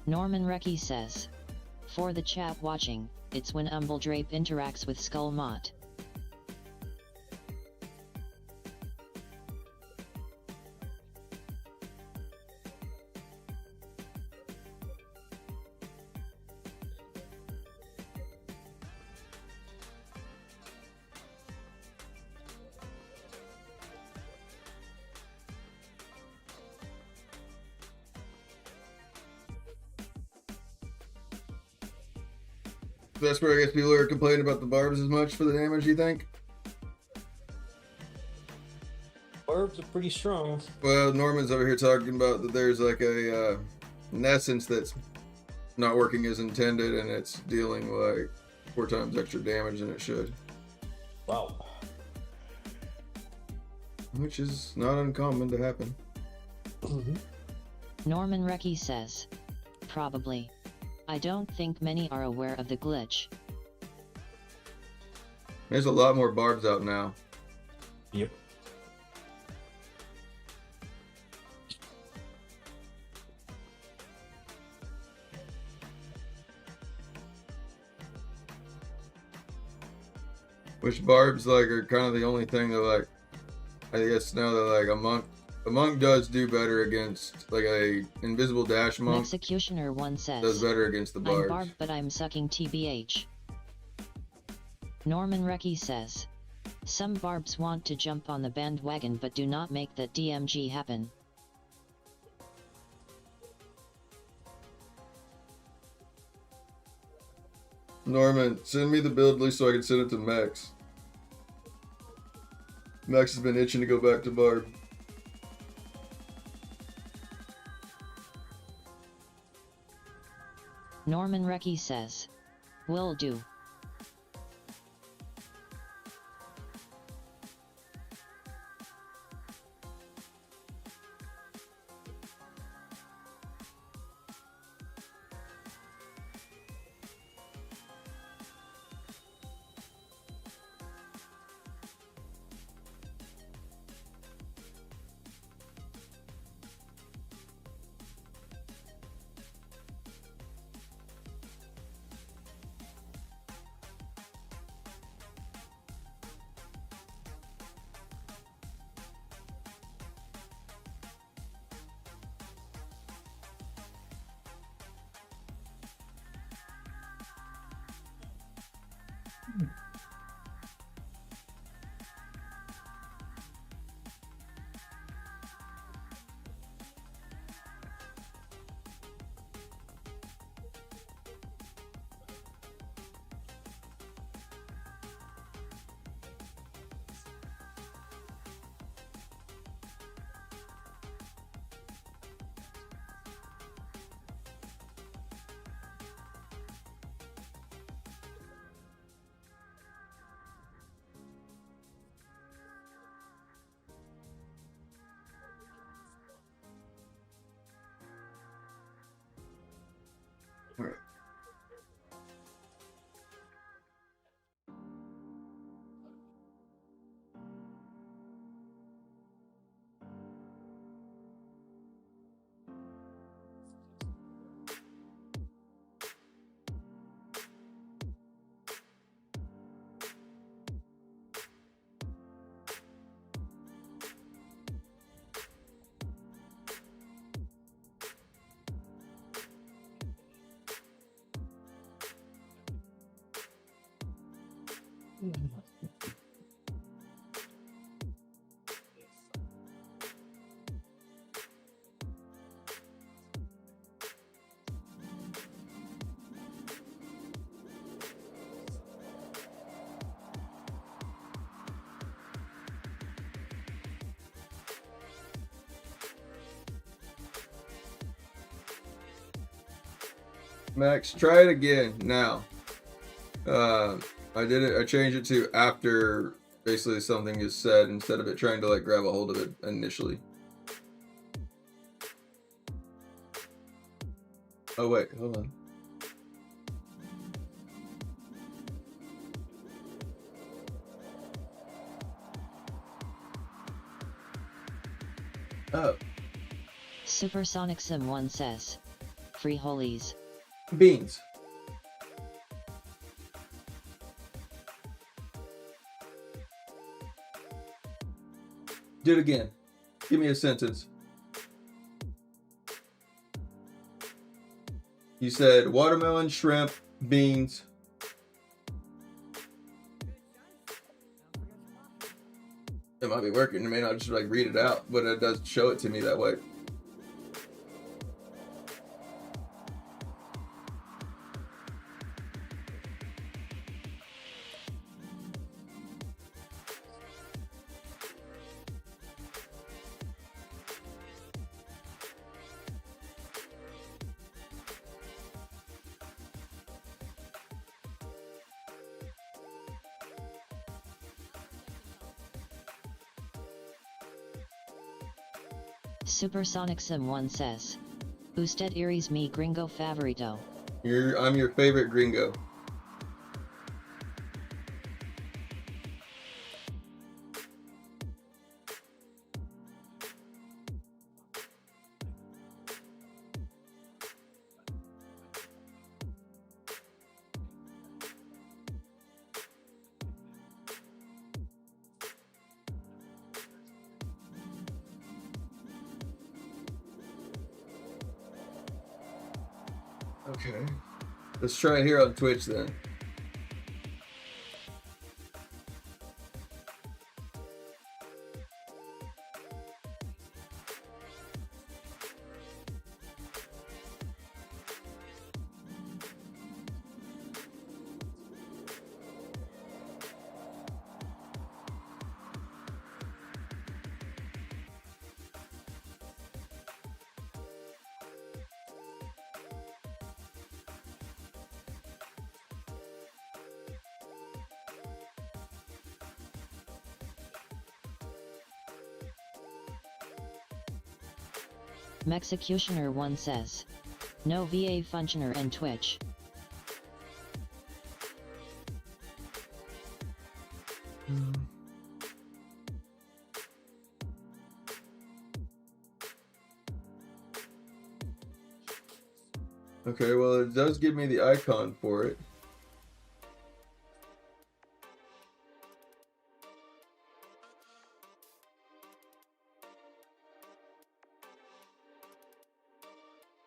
Norman Recce says, for the chat watching, it's when Umbledrape interacts with Skullmot. that's where I guess people are complaining about the barbs as much for the damage, you think? Barbs are pretty strong. Well, Norman's over here talking about that there's like an essence that's not working as intended, and it's dealing like 4 times extra damage than it should. Wow. Which is not uncommon to happen. Norman Recce says, probably. I don't think many are aware of the glitch. There's a lot more barbs out now. Yep. Which barbs like are kind of the only thing that like I guess now that like a monk does do better against like a invisible dash monk. Executioner 1 says, Does better against the barbs. I'm barbed but I'm sucking TBH. Norman Recce says, some barbs want to jump on the bandwagon but do not make that DMG happen. Norman, send me the build list so I can send it to Max. Max has been itching to go back to barb. Norman Recce says, will do. Max, try it again now. I did it. I changed it to after basically something is said instead of it trying to like grab a hold of it initially. Oh wait, hold on. Oh, Supersonic Sim 1 says, free holies. beans. Do it again. Give me a sentence. You said watermelon, shrimp, beans. It might be working. It may not just like read it out, but it does show it to me that way. Supersonic Sim 1 says, usted eres mi gringo favorito. I'm your favorite gringo. Okay. Let's try it here on Twitch then. Mexicutioner 1 says, no VA functioner and Twitch. Okay, well it does give me the icon for it.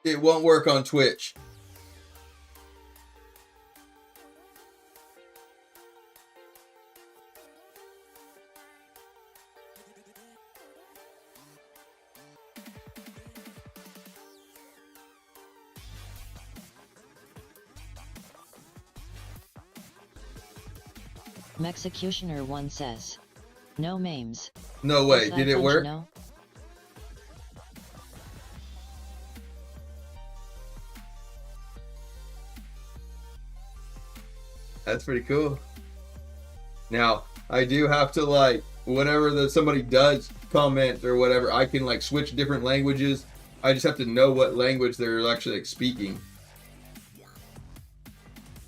It won't work on Twitch. Mexicutioner 1 says, no memes. No way. Is that Did it work? functional? That's pretty cool. Now, I do have to like, whenever somebody does comment or whatever, I can like switch different languages. I just have to know what language they're actually like, speaking.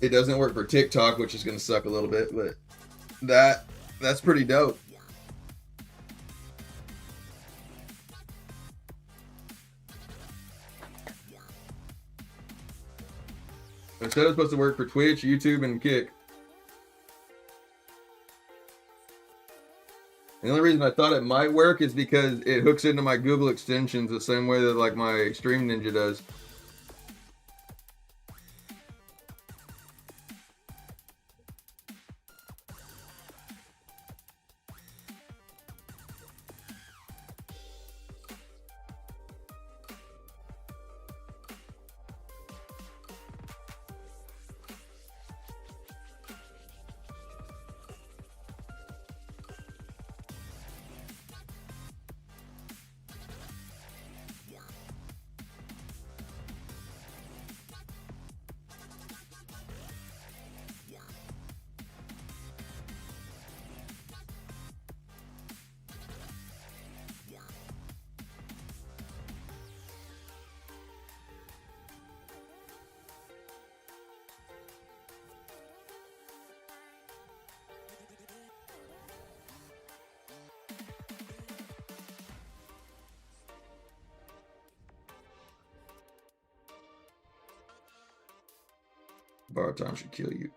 It doesn't work for TikTok, which is going to suck a little bit, but that's pretty dope. It said it was supposed to work for Twitch, YouTube, and Kick. The only reason I thought it might work is because it hooks into my Google extensions the same way that like my Stream Ninja does. Borrowed time should kill you.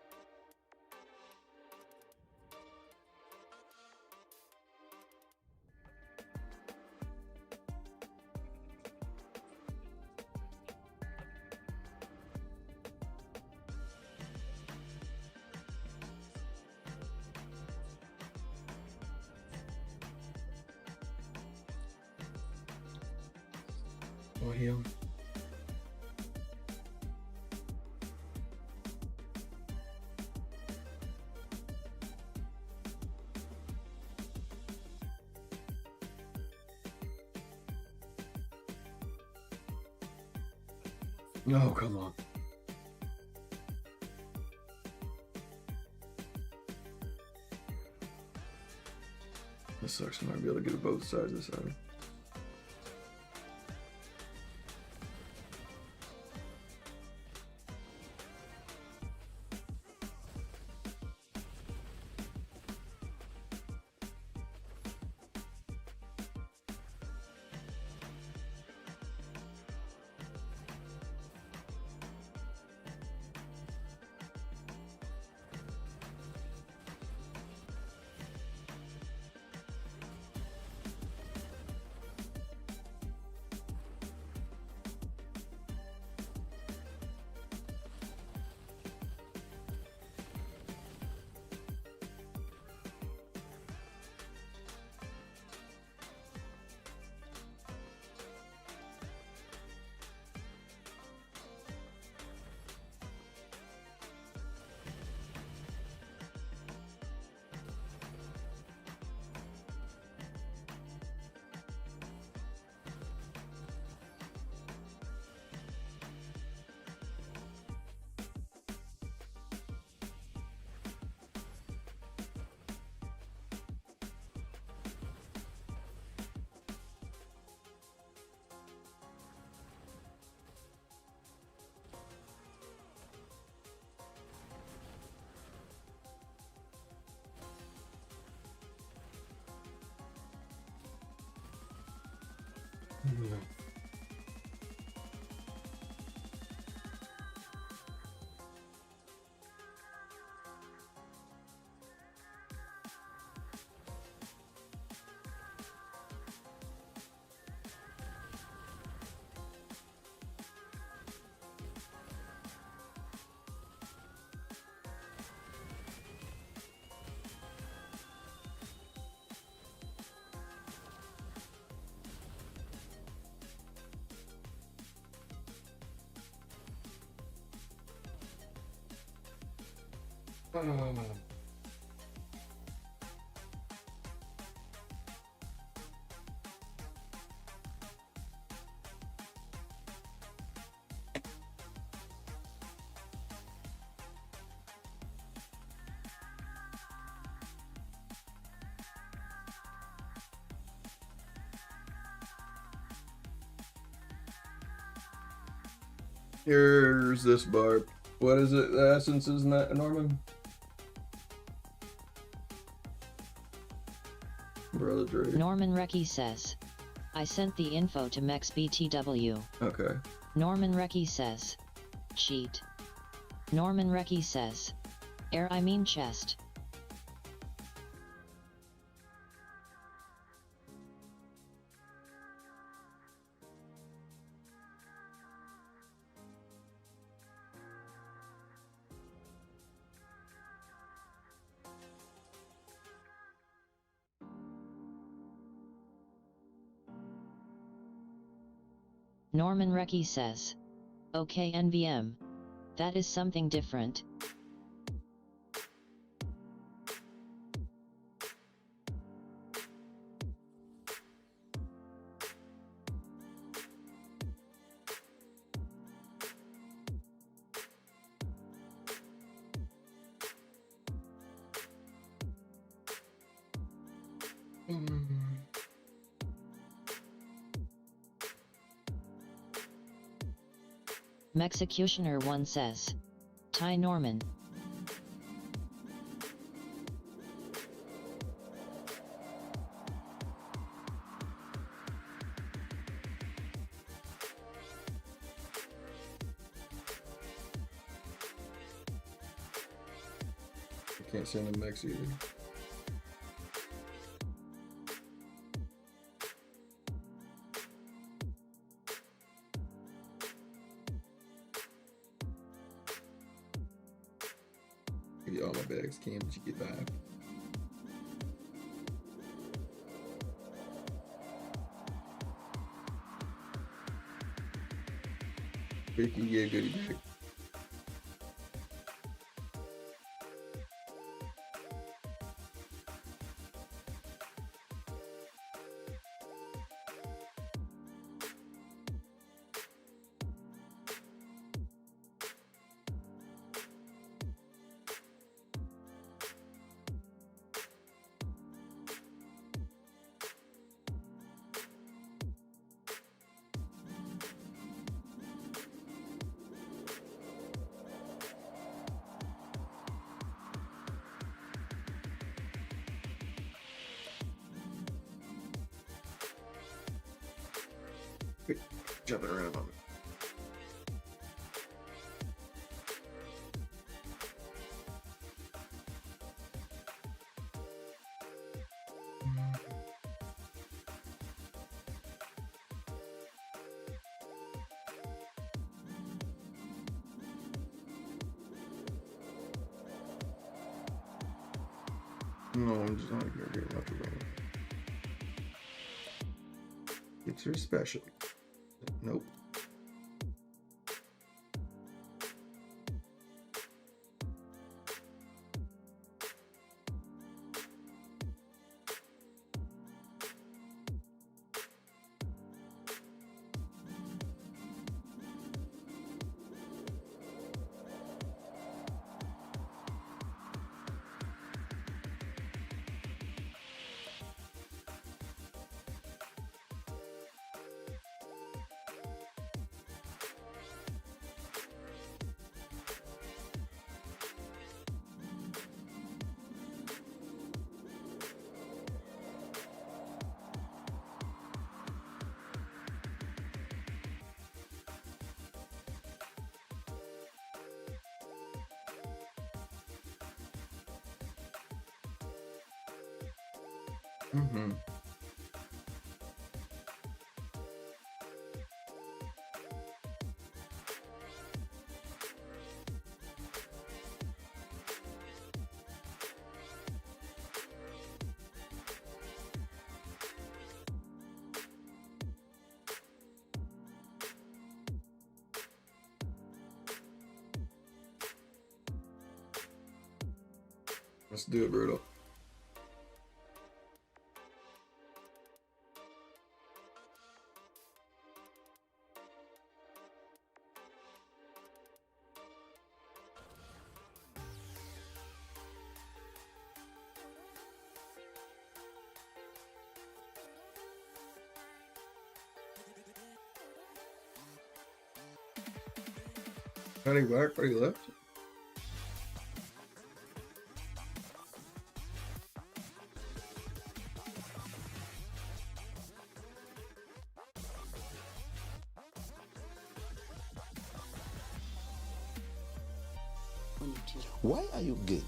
Oh, heal. Oh, come on. This sucks. I might be able to get both sides of this item. Here's this barb. What is it? The essence is not Norman? Brother Drake. Norman Recky says, I sent the info to Mex BTW. Okay. Norman Recky says, cheat. Norman Recky says, I mean chest. Norman Recky says, okay NVM. That is something different. Mexecutioner 1 says, Ty Norman. Can't send him mechs either. Give you all my bags, Cam, that you get back. Vicky, yeah, goodie bag. Jumping around on it. No, I'm just not gonna get enough of them. It's her special. Nope. Mm-hmm. Let's do it, Brutal. Cutting back, pretty left. Why are you gay?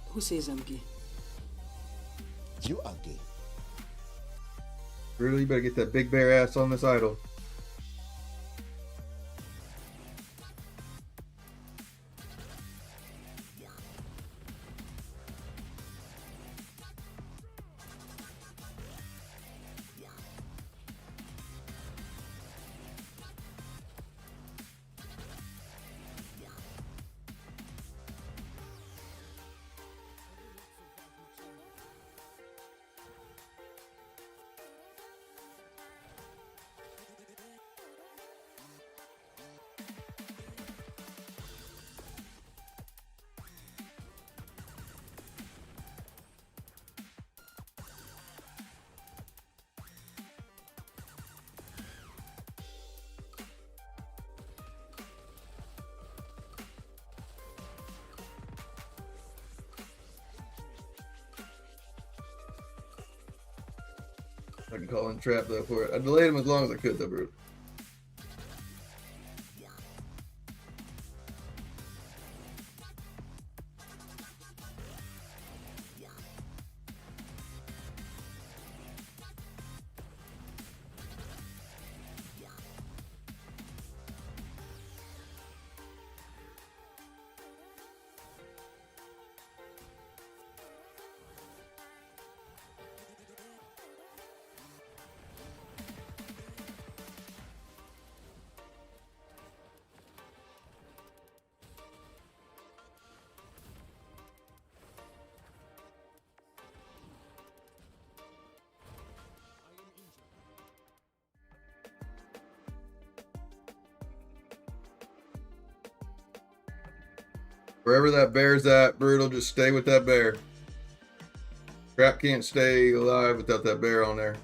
Who says I'm gay? You are gay. Really, you better get that big bear ass on this idol. I can call in trap though for it. I delayed him as long as I could though, bro. Wherever that bear's at, Brutal, just stay with that bear. Trap can't stay alive without that bear on there.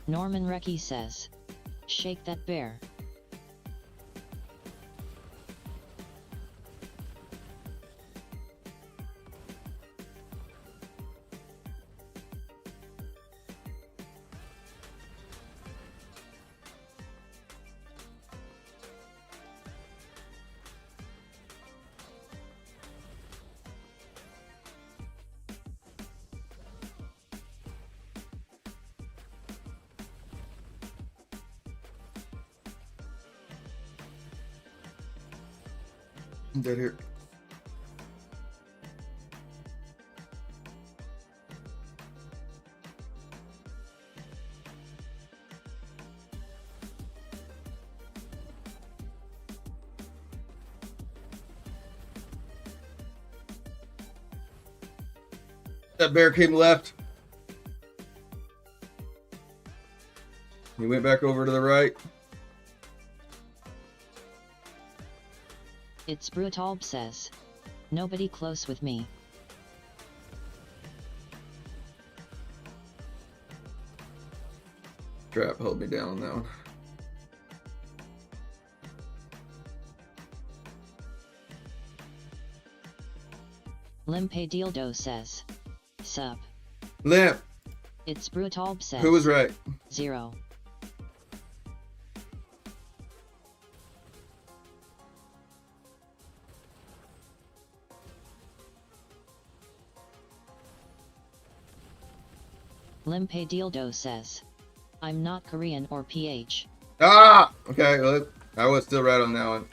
Norman Recky says, shake that bear. I'm dead here. That bear came left. He went back over to the right. It's Brutalb says, nobody close with me. Trap held me down on that one. Limpe Dildo says, sup. Limp. It's Brutalb says, Who was right? 0. Limpe Dildo says, I'm not Korean or PH. Ah! Okay, well, I was still right on that one.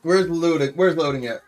Where's loading? Where's loading at?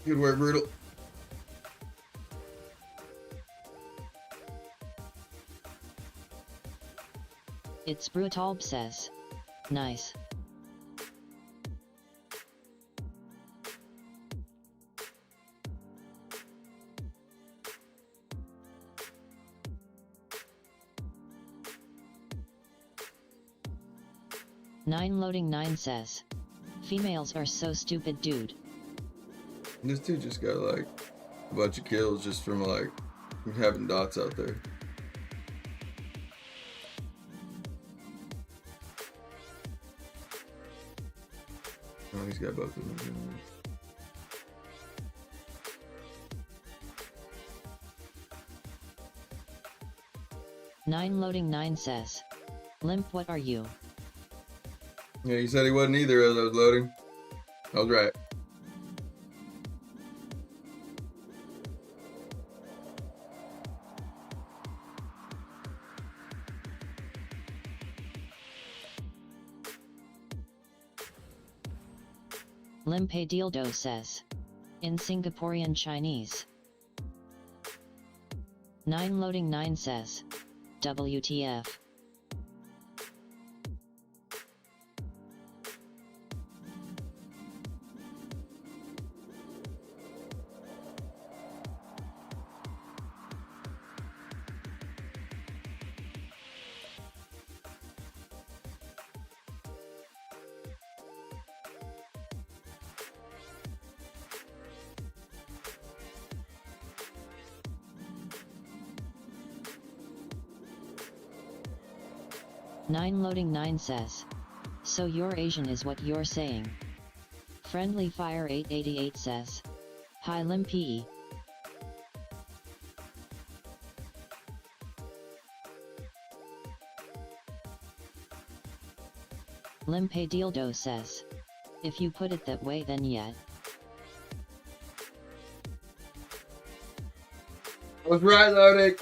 Good work, Brutal. It's Brutal says. Nice. Nine loading 9 says. Females are so stupid, dude. This dude just got like a bunch of kills just from like having dots out there. Oh, he's got both of them. Nine loading 9 says. Limp, what are you? Yeah, he said he wasn't either as I was loading. I was right. Limpe Dildo says. In Singaporean Chinese. 9 loading 9 says. WTF. Nine loading 9 says. So you're Asian is what you're saying. Friendly Fire 888 says. Hi Limpy. Limpe Dildo says. If you put it that way then yet. I was right, loading.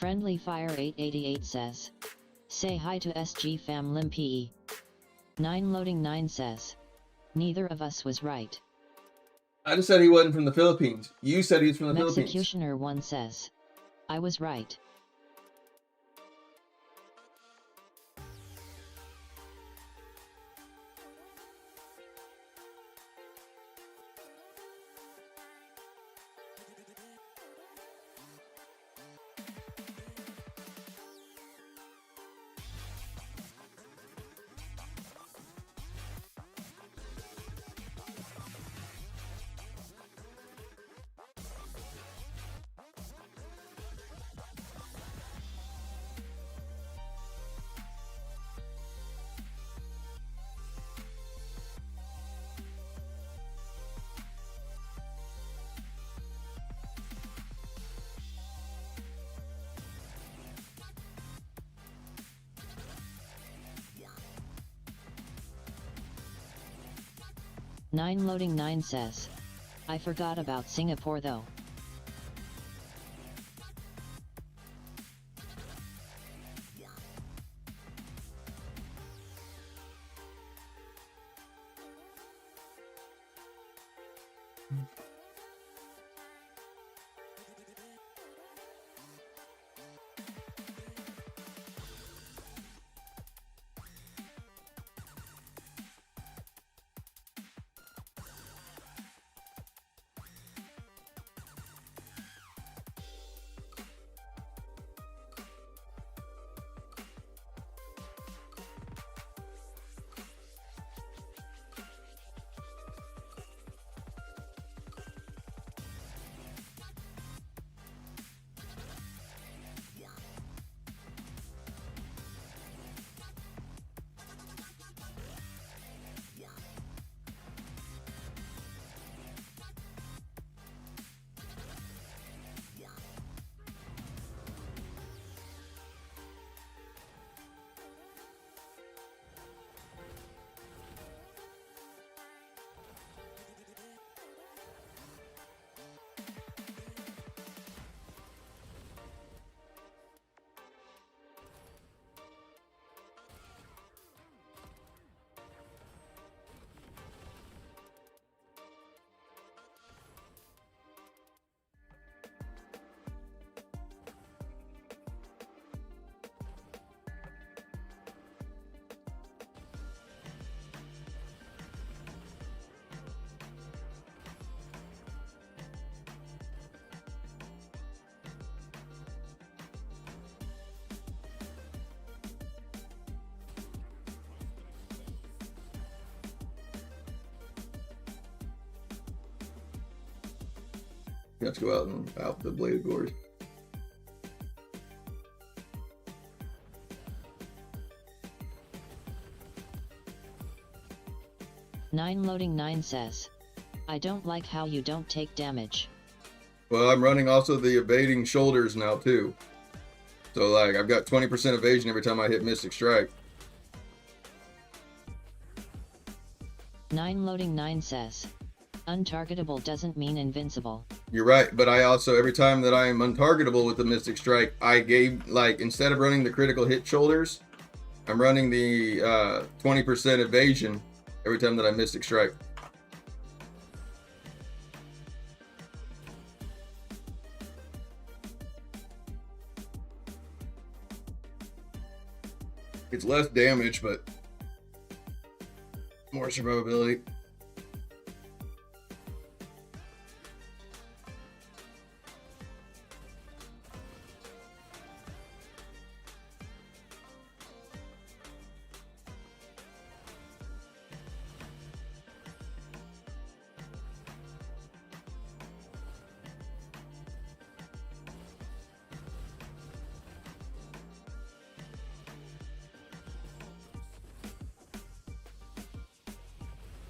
Friendly Fire 888 says. Say hi to SG fam Limpy. 9 loading 9 says. Neither of us was right. I just said he wasn't from the Philippines. You said he was from the Philippines. Executioner 1 says. I was right. Nine loading 9 says. I forgot about Singapore though. You have to go out and out the Blade of Glory. Nine loading 9 says, I don't like how you don't take damage. Well, I'm running also the evading shoulders now too. So like I've got 20% evasion every time I hit Mystic Strike. 9 loading 9 says, untargetable doesn't mean invincible. You're right, but I also, every time that I am untargetable with the Mystic Strike, I gave, like, instead of running the critical hit shoulders, I'm running the 20% evasion every time that I Mystic Strike. It's less damage, but more survivability.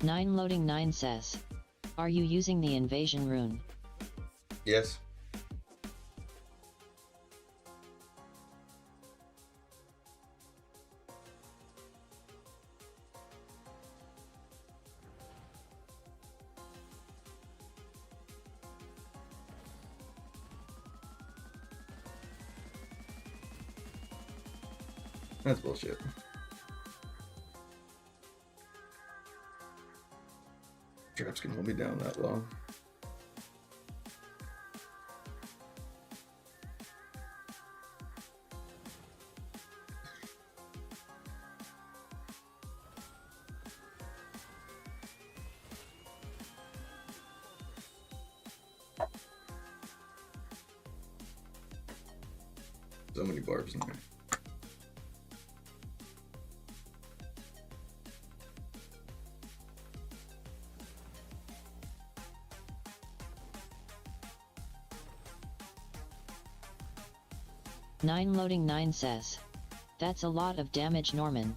Nine loading 9 says, are you using the invasion rune? Yes. That's bullshit. Traps can hold me down that long. So many barbs in there. Nine loading 9 says, that's a lot of damage, Norman.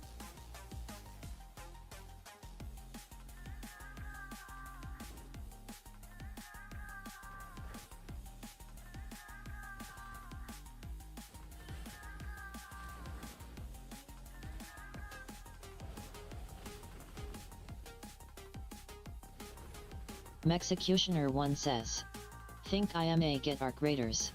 Executioner 1 says, think I am a get arc raiders.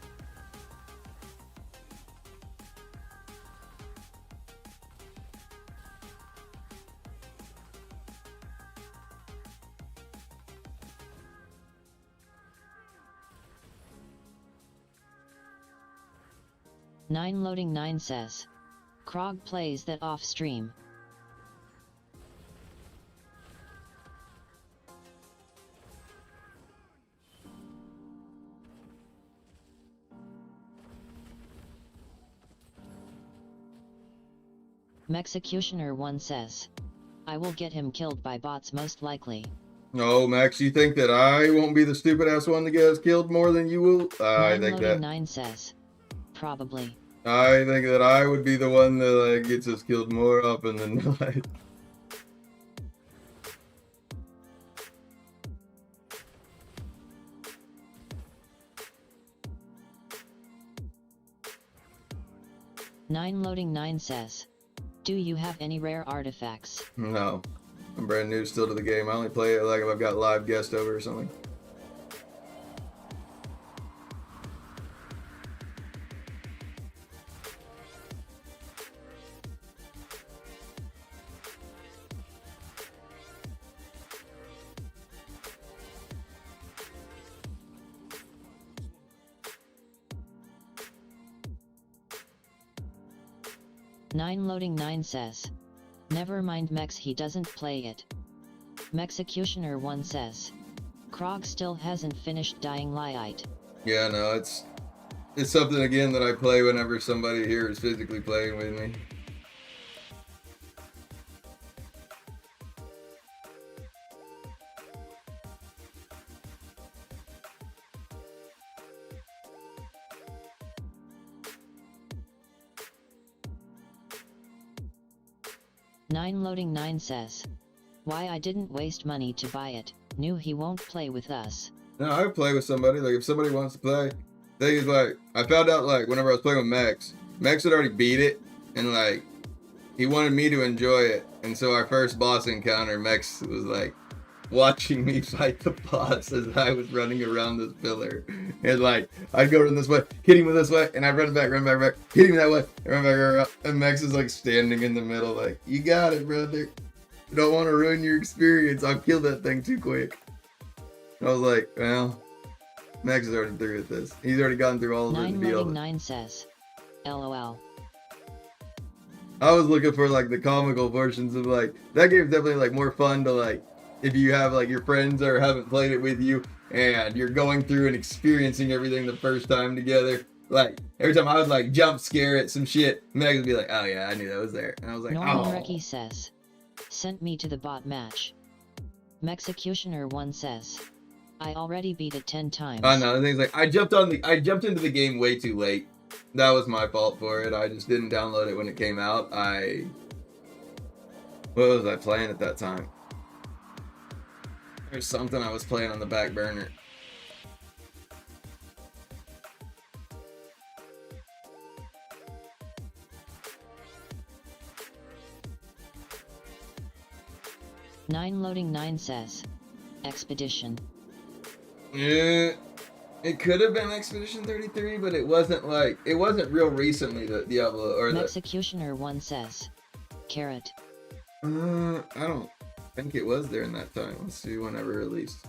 Nine loading 9 says, Krog plays that off stream. Executioner 1 says, I will get him killed by bots most likely. No, Max, you think that I won't be the stupid ass one to get us killed more than you will? I think that 9 says, probably. I think that I would be the one that gets us killed more often than not. Nine loading 9 says, do you have any rare artifacts? No, I'm brand new still to the game. I only play it like if I've got live guest over or something. Nine loading 9 says, never mind Mex, he doesn't play it. Executioner 1 says, Krog still hasn't finished Dying Light. Yeah, no, it's something again that I play whenever somebody here is physically playing with me. 9 loading 9 says, why I didn't waste money to buy it, knew he won't play with us. No, I would play with somebody. Like, if somebody wants to play, thing is, like, I found out, like, whenever I was playing with Max had already beat it, and, like, he wanted me to enjoy it. And so our first boss encounter, Max was, like, watching me fight the boss as I was running around this pillar. And, like, I'd go run this way, hit him with this way, and I'd run back, hit him that way, and run back around. And Max is, like, standing in the middle, like, you got it, brother. I don't want to ruin your experience. I'll kill that thing too quick. I was like, well, Max is already through with this. He's already gone through all of it. 9 loading 9 says, LOL. I was looking for, like, the comical portions of, like, that game's definitely, like, more fun to, like, if you have, like, your friends or haven't played it with you and you're going through and experiencing everything the first time together. Like, every time I would, like, jump scare at some shit, Max would be like, oh yeah, I knew that was there. And I was like, Norman oh. Recky says, sent me to the bot match. Mexecutioner 1 says, I already beat it 10 times. I know, the thing's like, I jumped into the game way too late. That was my fault for it. I just didn't download it when it came out. What was I playing at that time? There's something I was playing on the back burner. Nine loading 9 says, Expedition. Yeah, it could have been Expedition 33, but it wasn't real recently that Diablo or the Mexecutioner 1 says, Carrot. I don't think it was during that time. Let's see whenever released.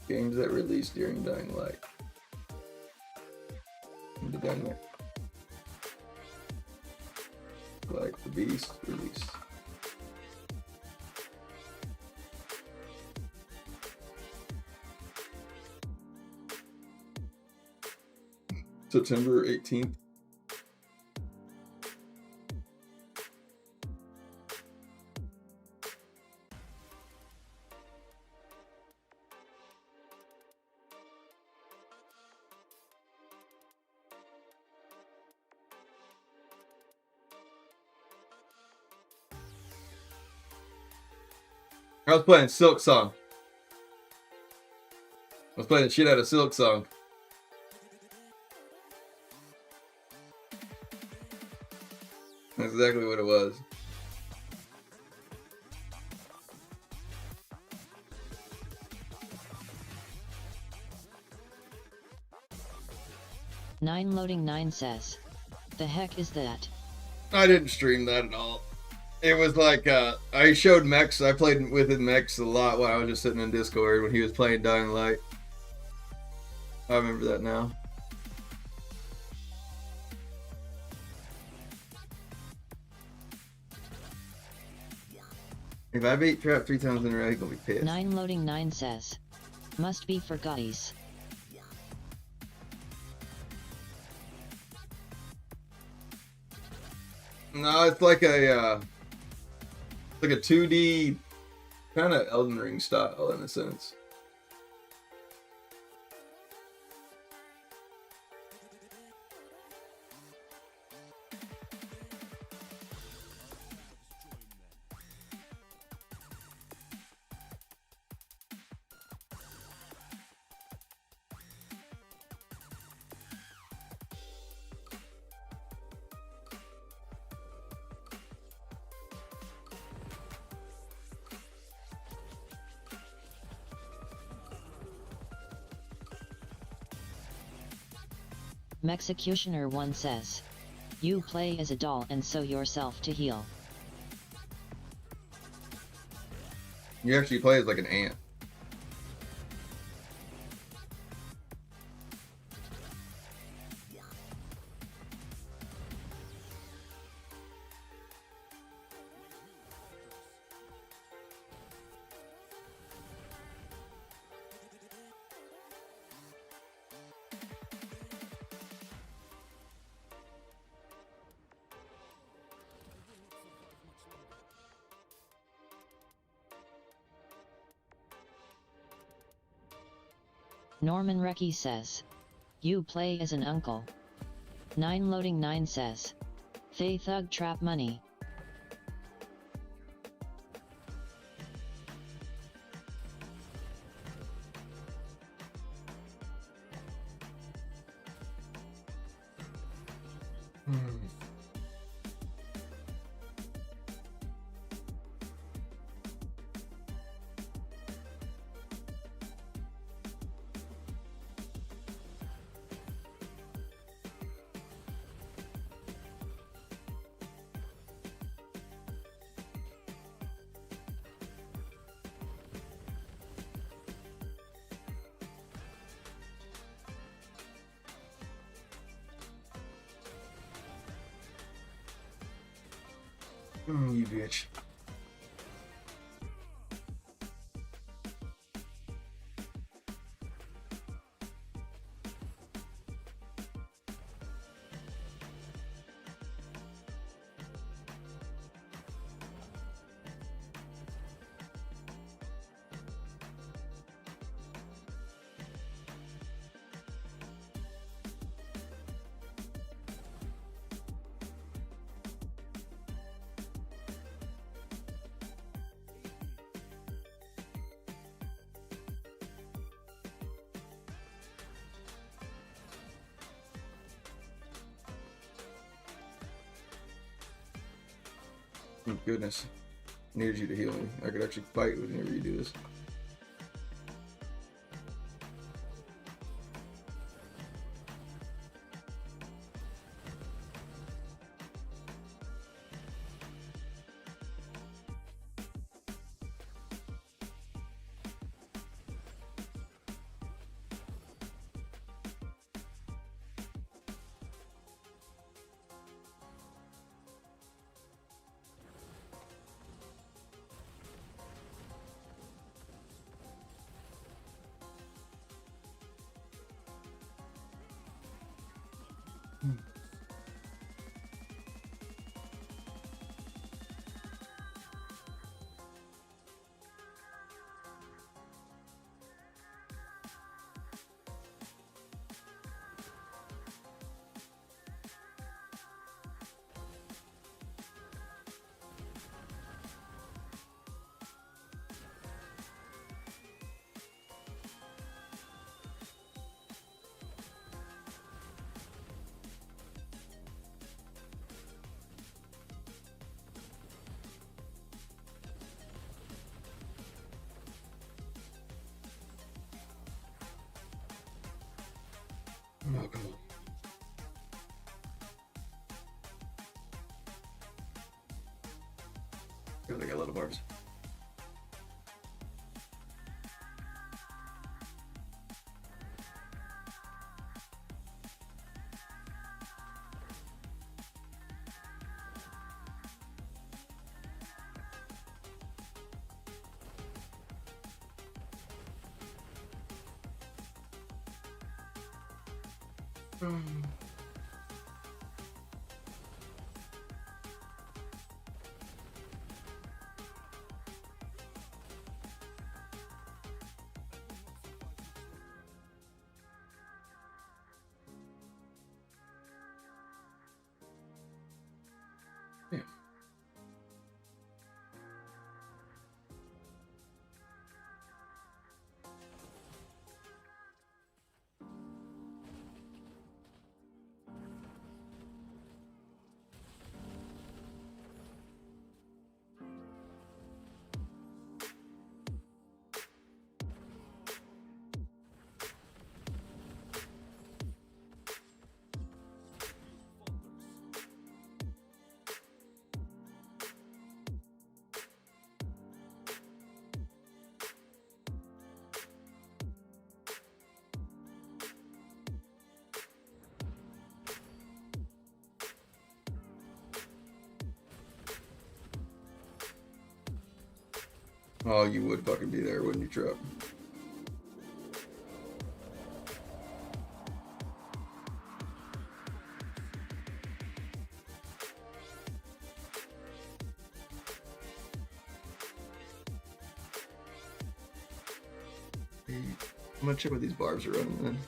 Games that released during Dying Light. When did Dying Light? Like the Beast release. September 18th. I was playing Silk Song. I was playing the shit out of Silk Song. That's exactly what it was. Nine loading 9 says, the heck is that? I didn't stream that at all. It was like, I showed Mex, I played with Mex a lot while I was just sitting in Discord when he was playing Dying Light. I remember that now. If I beat Trap 3 times in a row, he's gonna be pissed. 9 loading 9 says, must be for gutties. No, it's like a 2D kind of Elden Ring style in a sense. Mexecutioner 1 says, you play as a doll and sew yourself to heal. You actually play as like an ant. Norman Recky says, you play as an uncle. 9 loading 9 says, They thug trap money. You bitch. Oh, goodness. I needed you to heal me. I could actually fight whenever you do this. Oh, come on. God, I got a lot of barbs. Yeah. Oh, you would fucking be there, wouldn't you, Trap? I'm gonna check what these barbs are running then.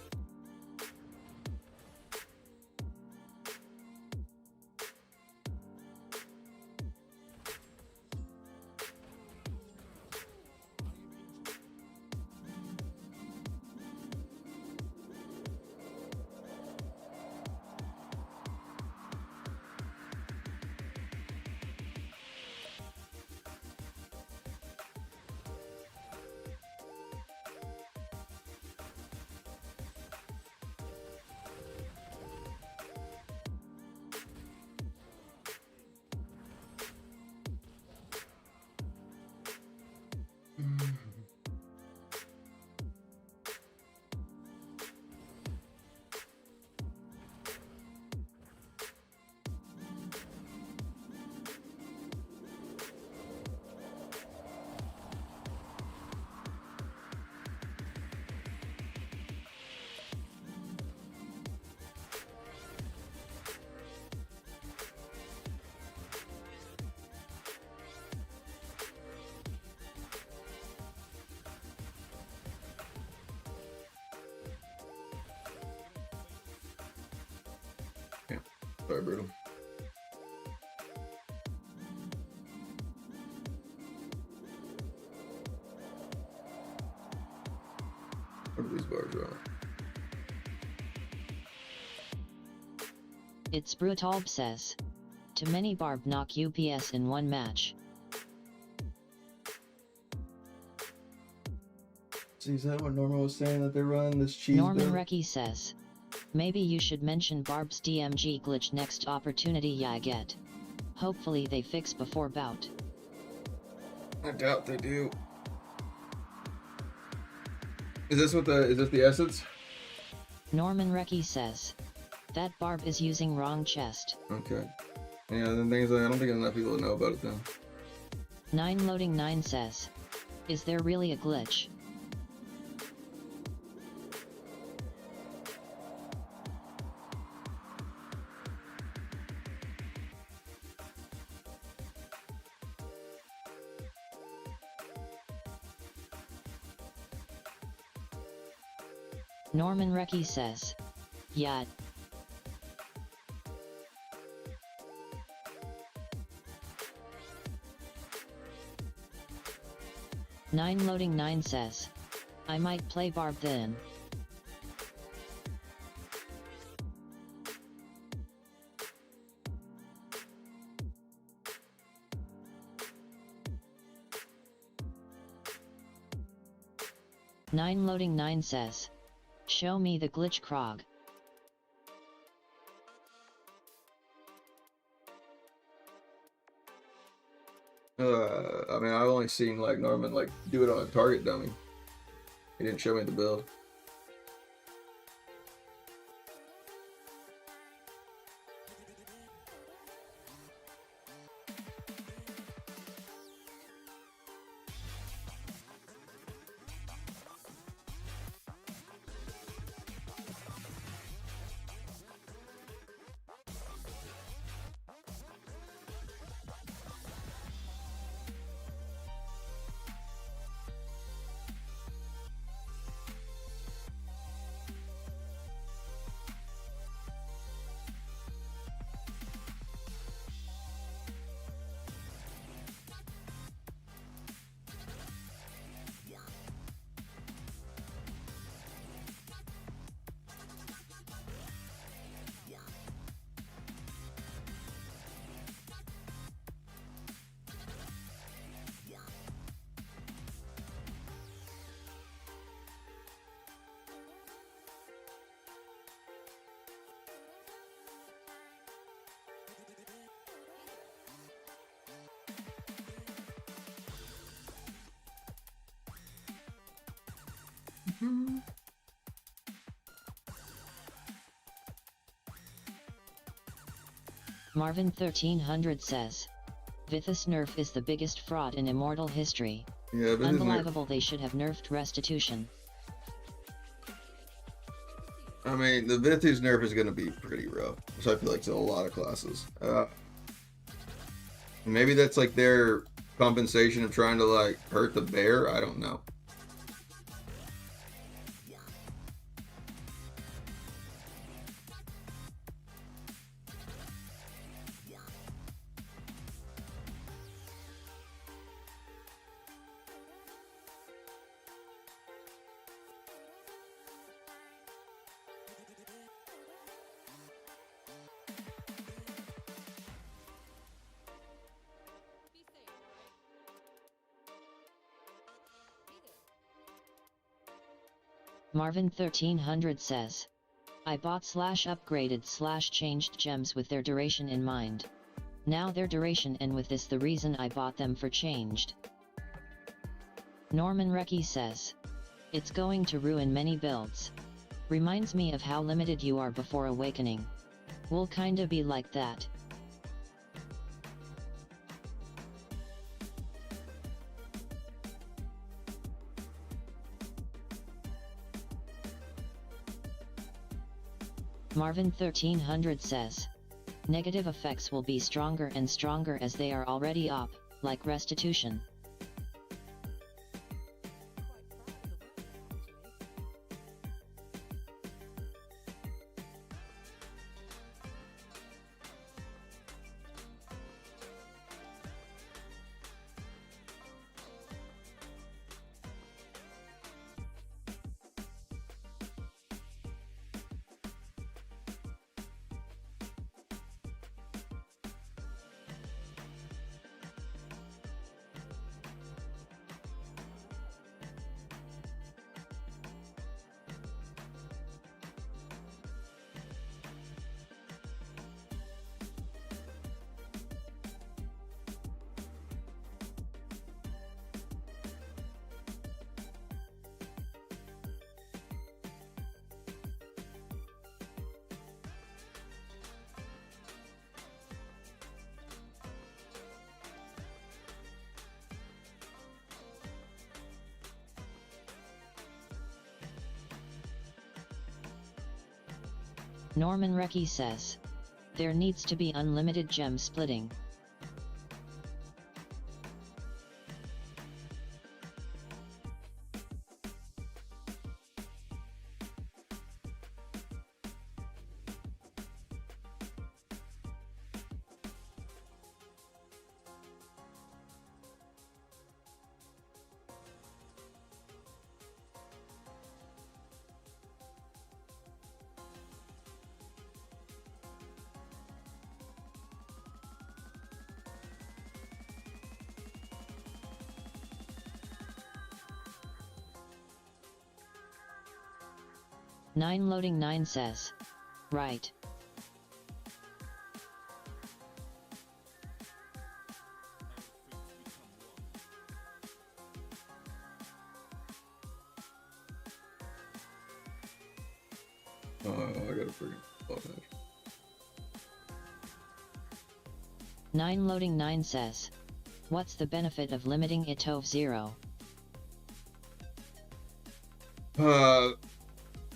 Sorry, Brutal. What are these bars on? It's Brutalb says. Too many Barb knock UPS in one match. See, is that what Norma was saying that they're running this cheese Norman build? Recky says. Maybe you should mention Barb's DMG glitch next opportunity ya get. Hopefully they fix before bout. I doubt they do. Is this the essence? Norman Recky says. That Barb is using wrong chest. Okay. Yeah, the thing is, I don't think enough people know about it then. 9 loading 9 says. Is there really a glitch? Norman Recky says. Yeah. Nine loading 9 says. I might play Barb then. Nine loading 9 says. Show me the glitch, Krog. I mean, I've only seen like Norman like do it on a target dummy. He didn't show me the build. Marvin 1300 says. Vithus nerf is the biggest fraud in Immortal history. Yeah, but Unbelievable, they should have nerfed Restitution. I mean, the Vithus nerf is going to be pretty rough. So I feel like it's in a lot of classes. Maybe that's like their compensation of trying to like hurt the bear. I don't know. Marvin 1300 says. I bought /upgraded /changed gems with their duration in mind. Now their duration and with this the reason I bought them for changed. Norman Recky says. It's going to ruin many builds. Reminds me of how limited you are before awakening. Will kinda be like that. Marvin 1300 says. Negative effects will be stronger and stronger as they are already up, like Restitution. Norman Recchi says, there needs to be unlimited gem splitting. Nine loading 9 says, right. I gotta freaking love that. 9 loading 9 says, what's the benefit of limiting it to 0?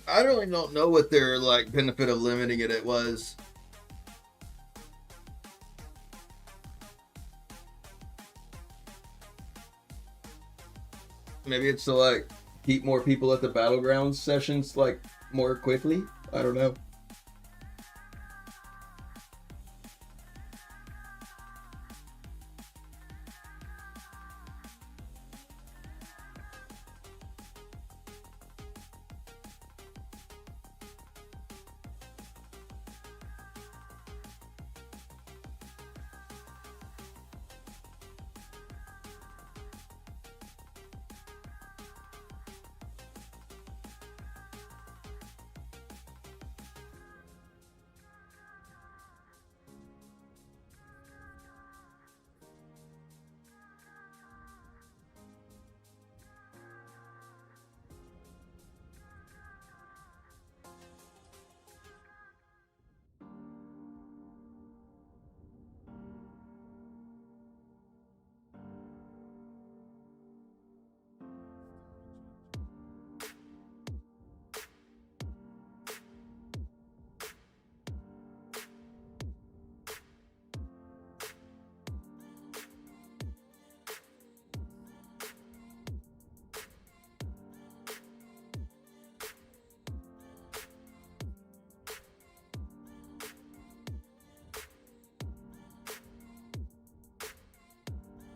I really don't know what their like benefit of limiting it was. Maybe it's to like keep more people at the battlegrounds sessions like more quickly. I don't know.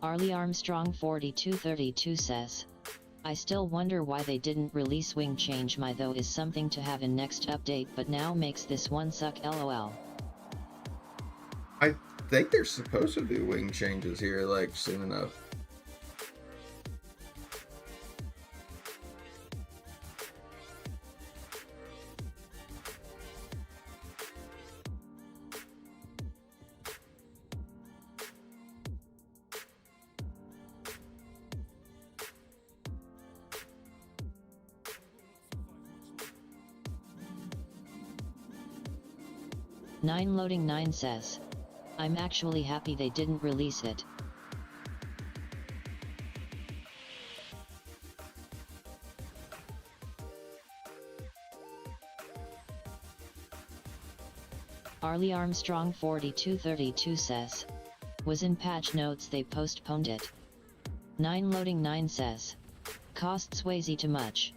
Arlie Armstrong 4232 says, I still wonder why they didn't release Wing Change. My though is something to have in next update, but now makes this one suck lol. I think they're supposed to do wing changes here like soon enough. Nine loading 9 says, I'm actually happy they didn't release it. Arlie Armstrong 4232 says, was in patch notes they postponed it. 9 loading 9 says, costs way too much.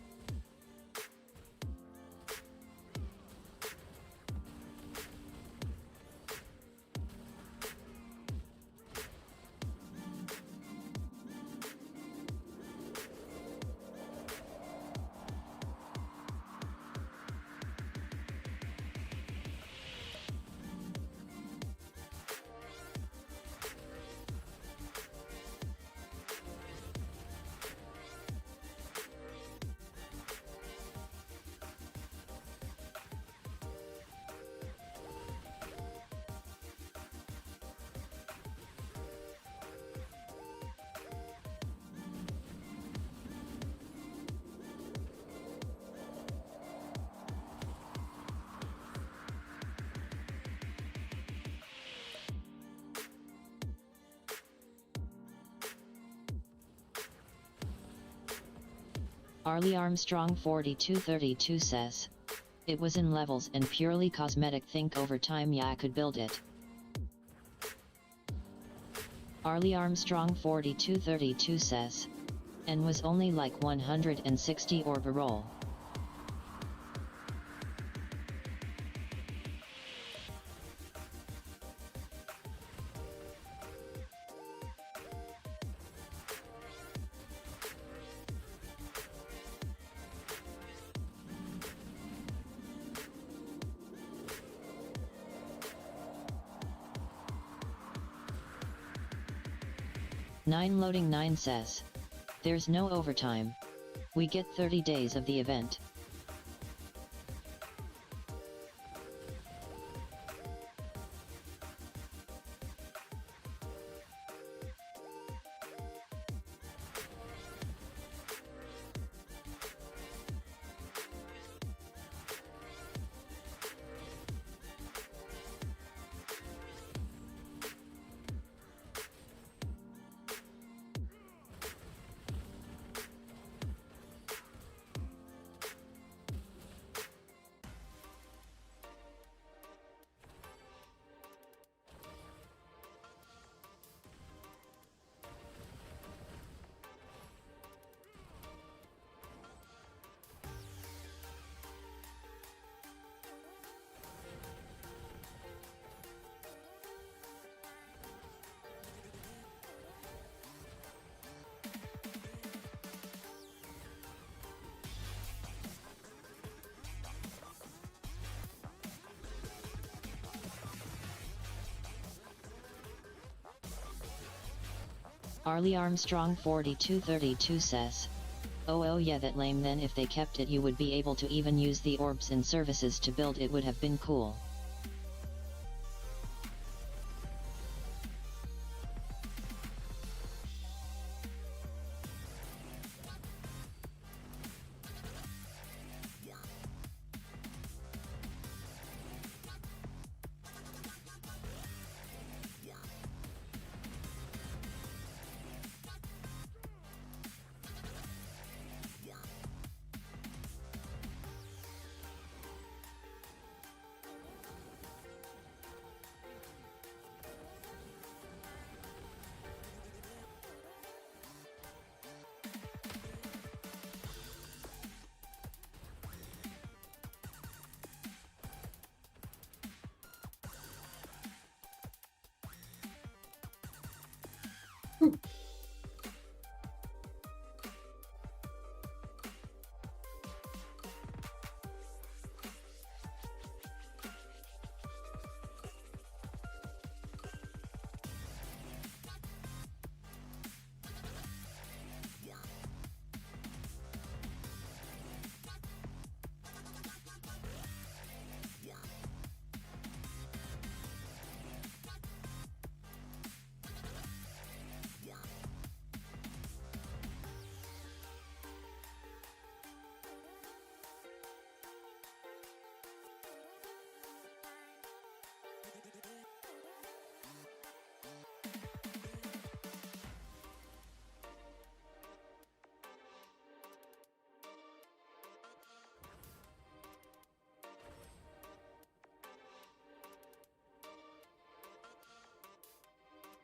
Arlie Armstrong 4232 says, It was in levels and purely cosmetic. Think over time, yeah, I could build it. Arlie Armstrong 4232 says. And was only like 160 orb a roll. Nine loading 9 says. There's no overtime. We get 30 days of the event. Arlie Armstrong 4232 says. Oh yeah, that lame. Then if they kept it, you would be able to even use the orbs and services to build. It would have been cool.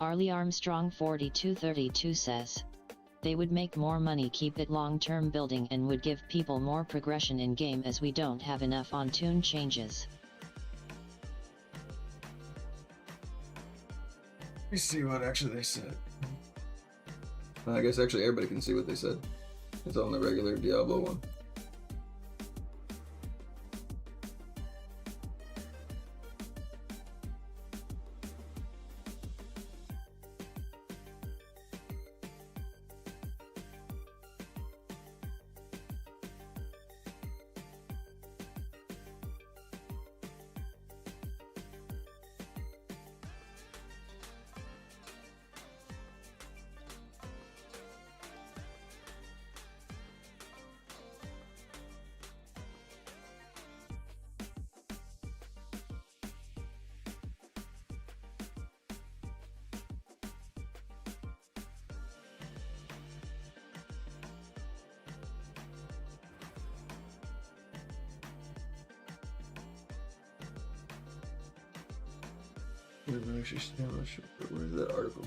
Arlie Armstrong 4232 says. They would make more money, keep it long-term building, and would give people more progression in game, as we don't have enough on tune changes. Let me see what actually they said. I guess actually everybody can see what they said. It's on the regular Diablo one. Where's that article?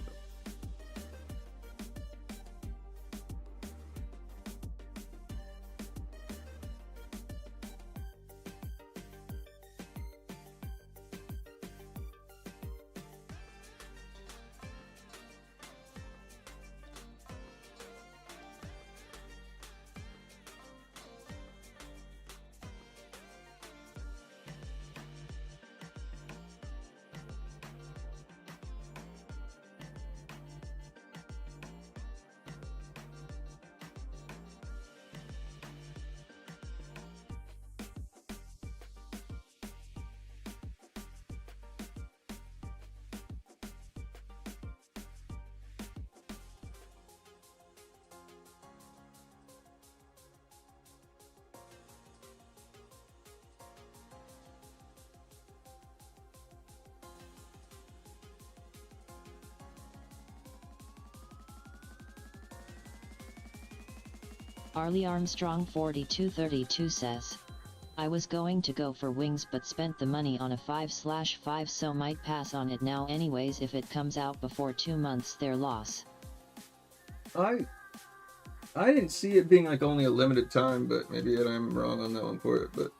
Arlie Armstrong 4232 says, I was going to go for wings but spent the money on a 5/5 so might pass on it now anyways if it comes out before 2 months their loss. I didn't see it being like only a limited time, but maybe I'm wrong on that one for it. But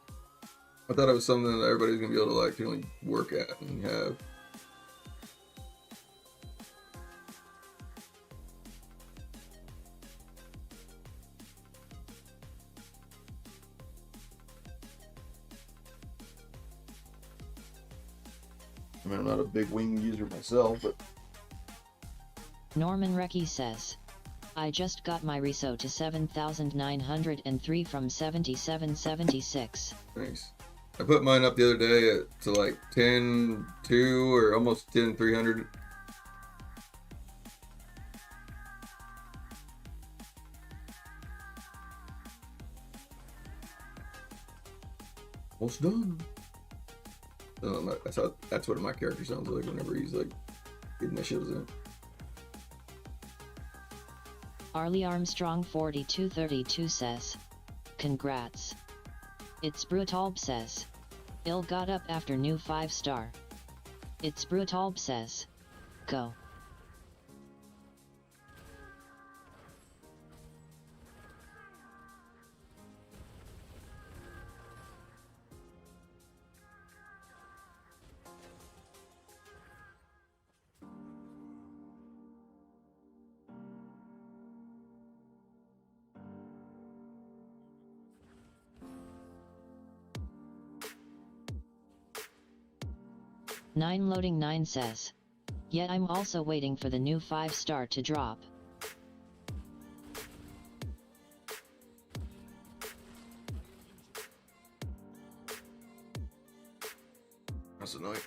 I thought it was something that everybody's gonna be able to like really work at and have. I mean, I'm not a big wing user myself, but Norman Recky says, I just got my reso to 7,903 from 7776. thanks. I put mine up the other day to like 10.2 or almost 10.300. Almost done. That's what my character sounds like whenever he's like getting that shit in. Arlie Armstrong 4232 says, congrats. It's Brutalb says, Il got up after new 5-star. It's Brutalb says, go. Nine loading 9 says, yet I'm also waiting for the new 5-star to drop. That's annoying.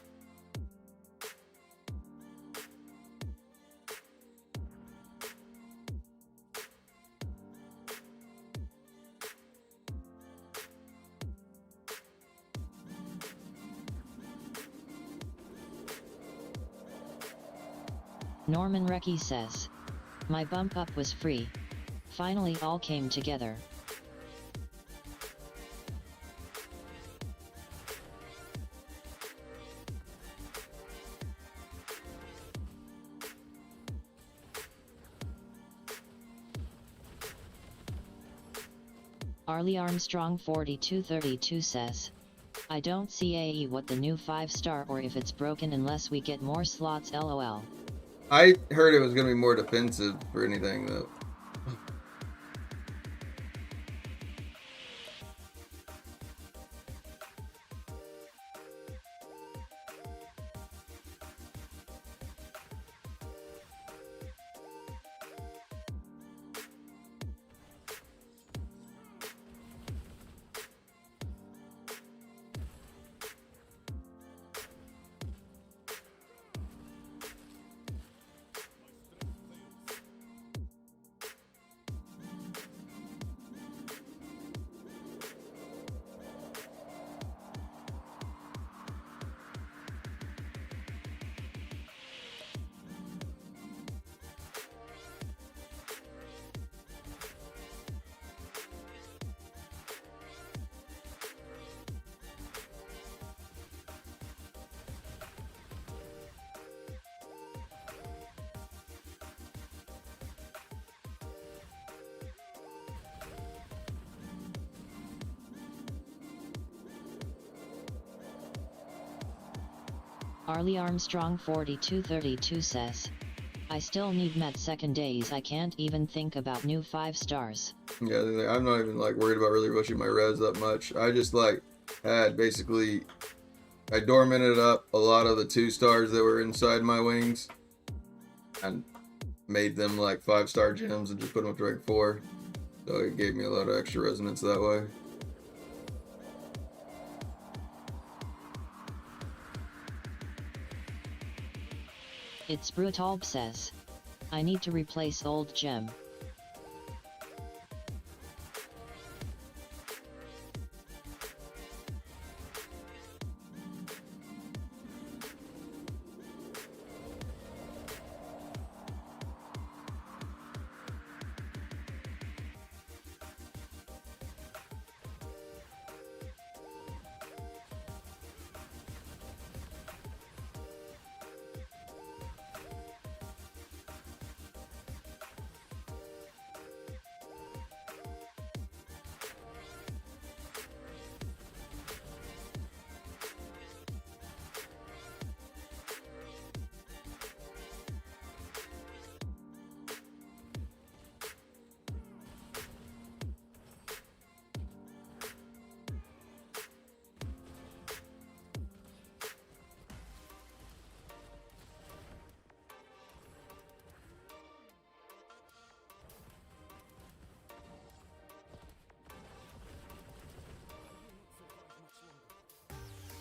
Norman Recky says, my bump up was free. Finally all came together. Arlie Armstrong 4232 says, I don't see AE what the new 5-star or if it's broken unless we get more slots lol. I heard it was gonna be more defensive for anything though. Arlie Armstrong 4232 says, I still need met second days. I can't even think about new 5 stars. Yeah, I'm not even like worried about really rushing my res that much. I just like had basically, I dormanted up a lot of the 2 stars that were inside my wings and made them like 5-star gems and just put them up to rank 4. So it gave me a lot of extra resonance that way. It's Brutalb says, I need to replace old gem.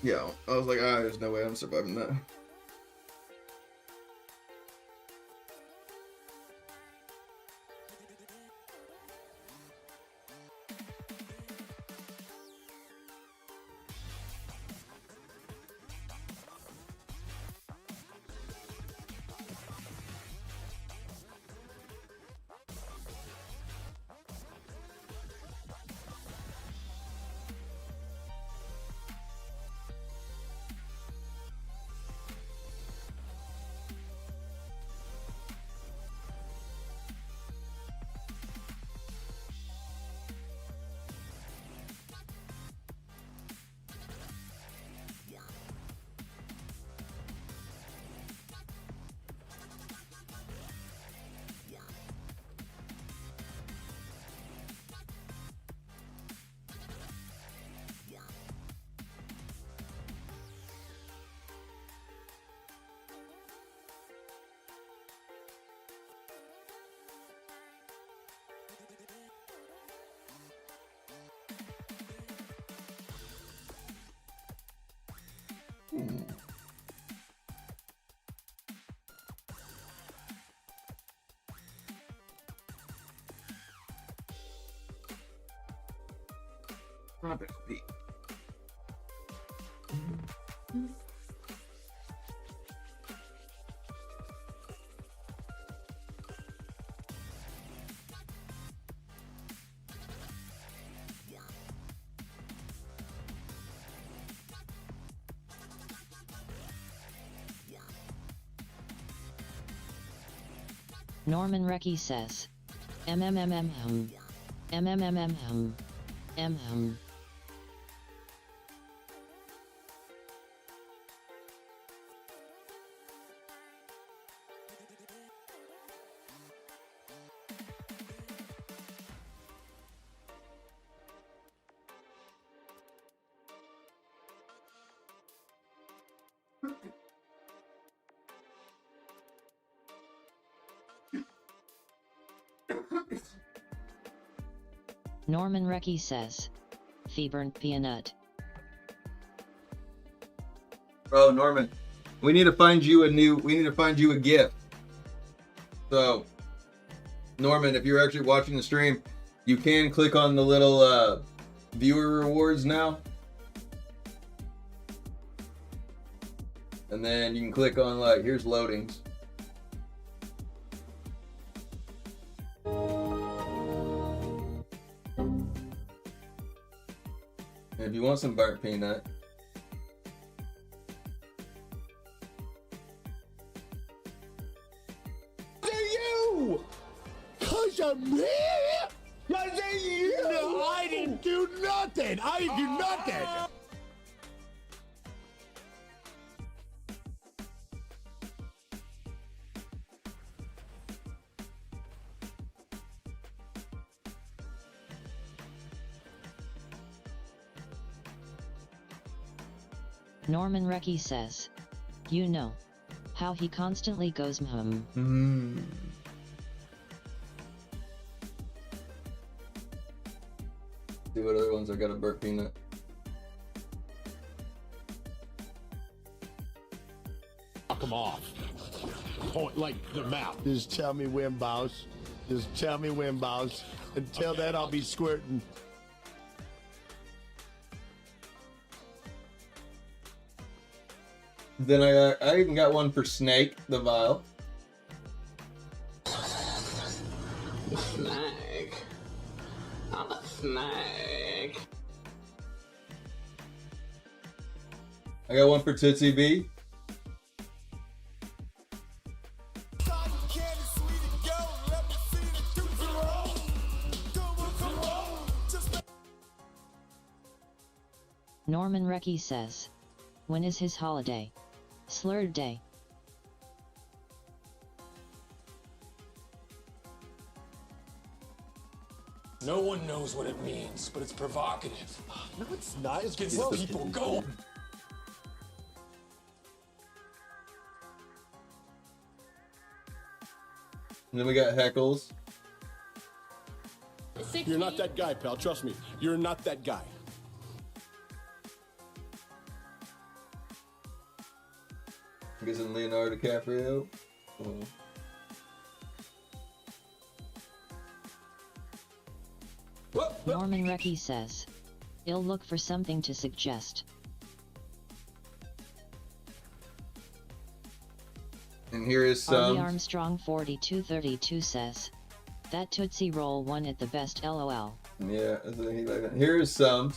Yeah, I was like, there's no way I'm surviving that. Rabbit feet. Norman Recky says, MMMMM. MMMMM. MM. Norman Recky says, Feburnt peanut. Oh, Norman, we need to find you a gift. So, Norman, if you're actually watching the stream, you can click on the little viewer rewards now. And then you can click on like, here's loadings. If you want some burnt peanut. You! Cause of me? Cause of you! No, I didn't do nothing! I did nothing! Norman Recky says, you know, how he constantly goes See what other ones I got a burnt peanut. Knock him off. Point like the mouth. Just tell me when, boss. Just tell me when, boss. Until then, I'll be squirting. Then I even got one for Snake, the vial. Snake. I'm a snake. I got one for Tootsie B. Norman Recky says, when is his holiday? Slurred day. No one knows what it means, but it's provocative. No, it's not. It's Gets gross. people going. And then we got Heckles. You're not that guy, pal. Trust me. You're not that guy. I guess in Leonardo DiCaprio. Norman Recky says, I'll look for something to suggest. And here is Arlie some. Armstrong 4232 says, that Tootsie Roll won at the best LOL. Yeah, here is some.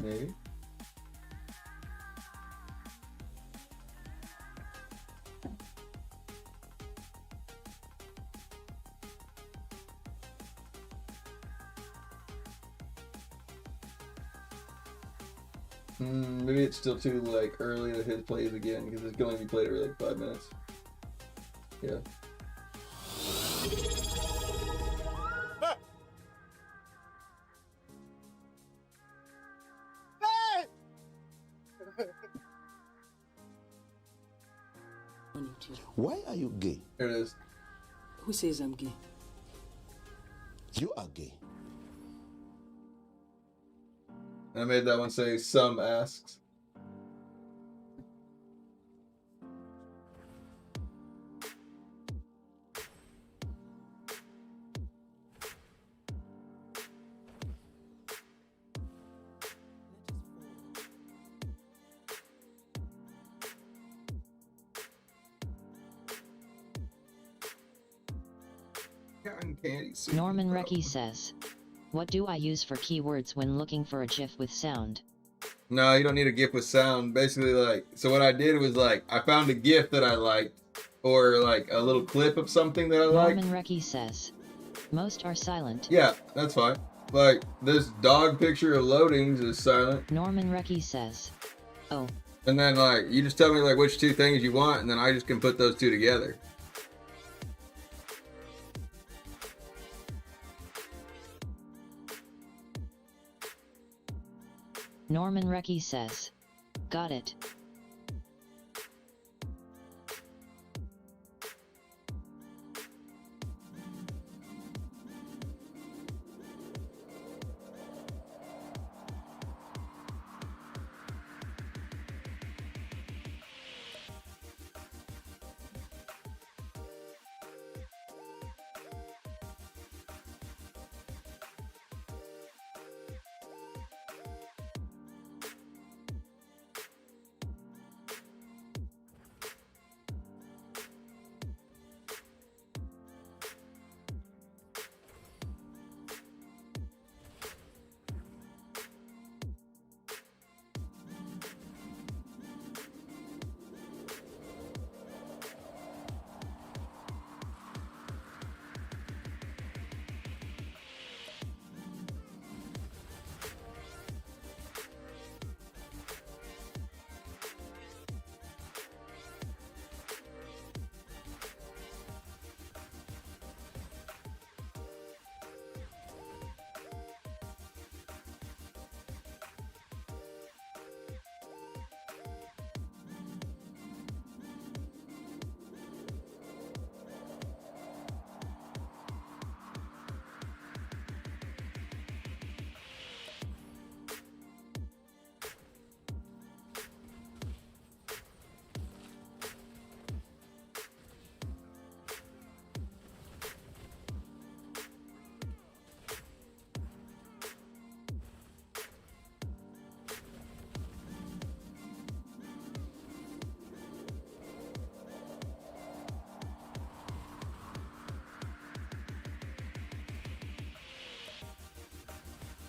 Maybe. Maybe it's still too early to hit plays again because it's going to be played every 5 minutes. Yeah. Why are you gay? There it is. Who says I'm gay? You are gay. I made that one say some asks. Cotton candy soup. Norman Recky says, what do I use for keywords when looking for a GIF with sound? No, you don't need a GIF with sound. Basically, so what I did was I found a GIF that I liked, or a little clip of something that I liked. Norman Recky says, most are silent. Yeah, that's fine. This dog picture of loadings is silent. Norman Recky says, oh. And then you just tell me which two things you want, and then I just can put those two together. Norman Recky says, got it.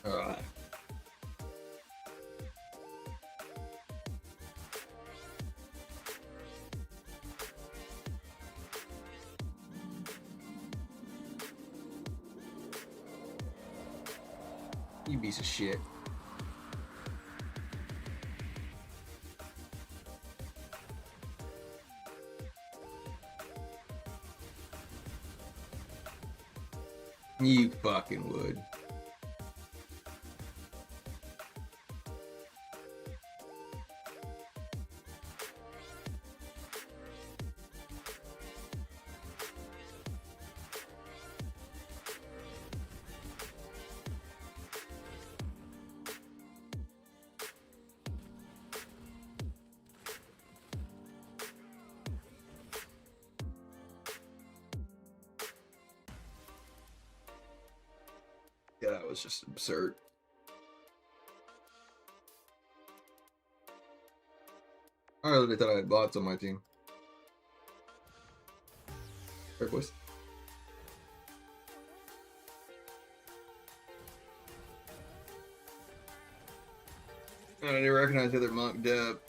Ugh. You piece of shit. You fucking would. Yeah, that was just absurd. I really thought I had bots on my team. Fair boys. I didn't recognize the other monk, Deb.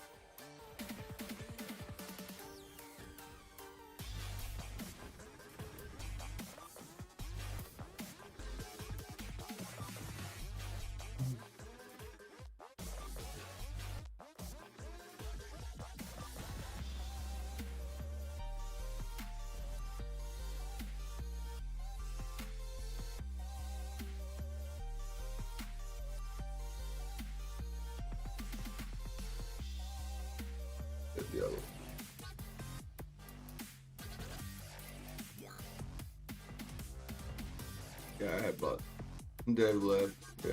Diablo. Yeah, I had bot. Deb left. Yeah.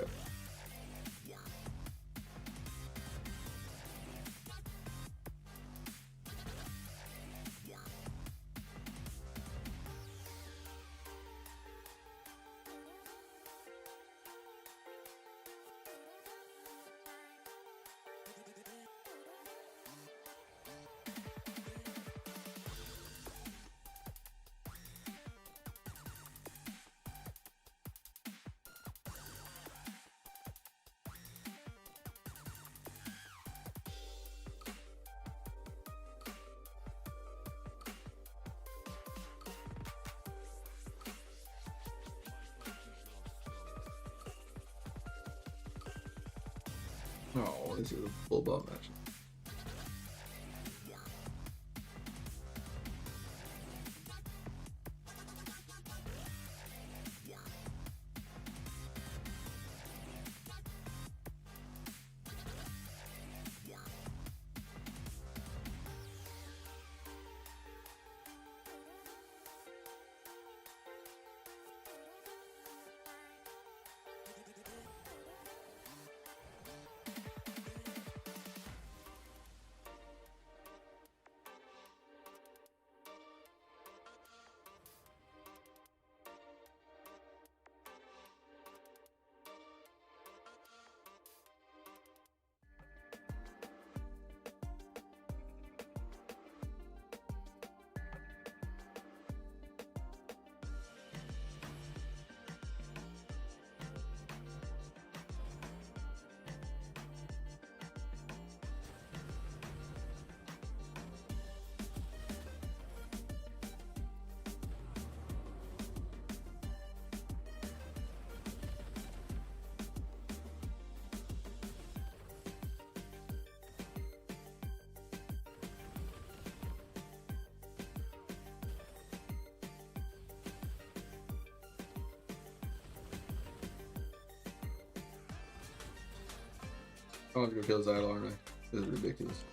Oh, this is a full bot match. I want to go kill Zylo, aren't I? This is ridiculous.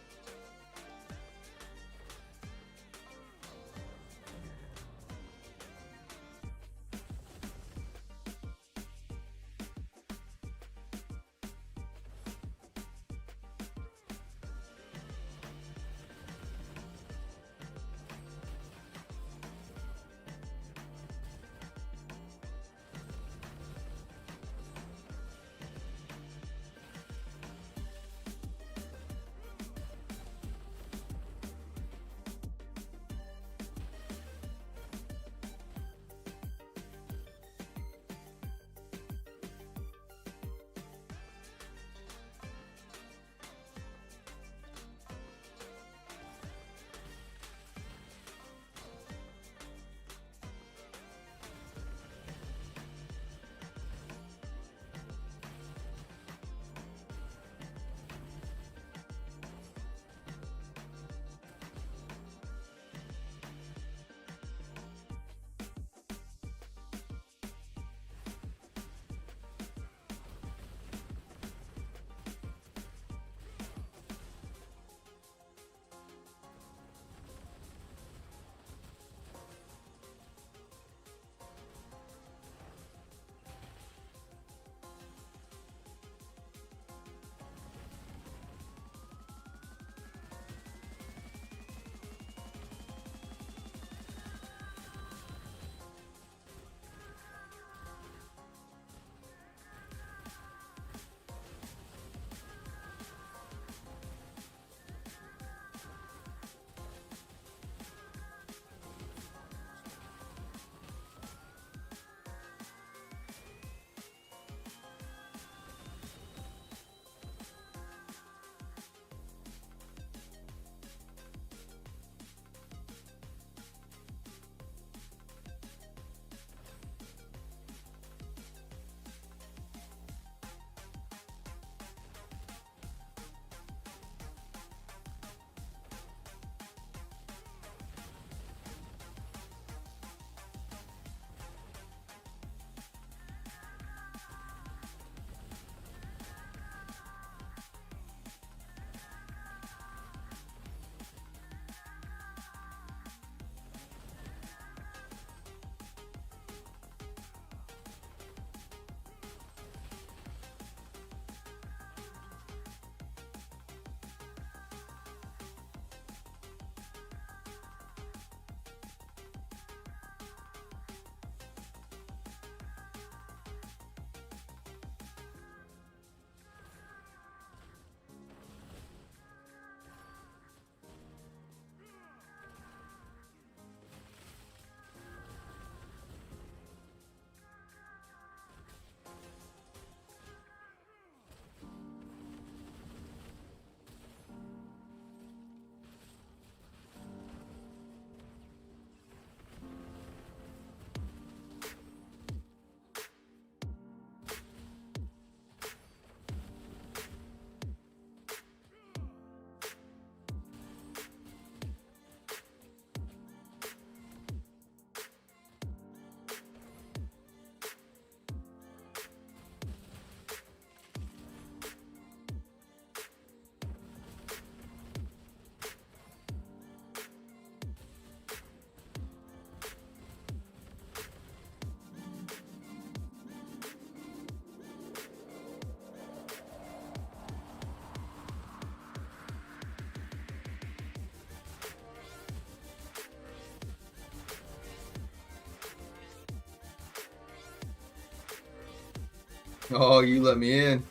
Oh, you let me in.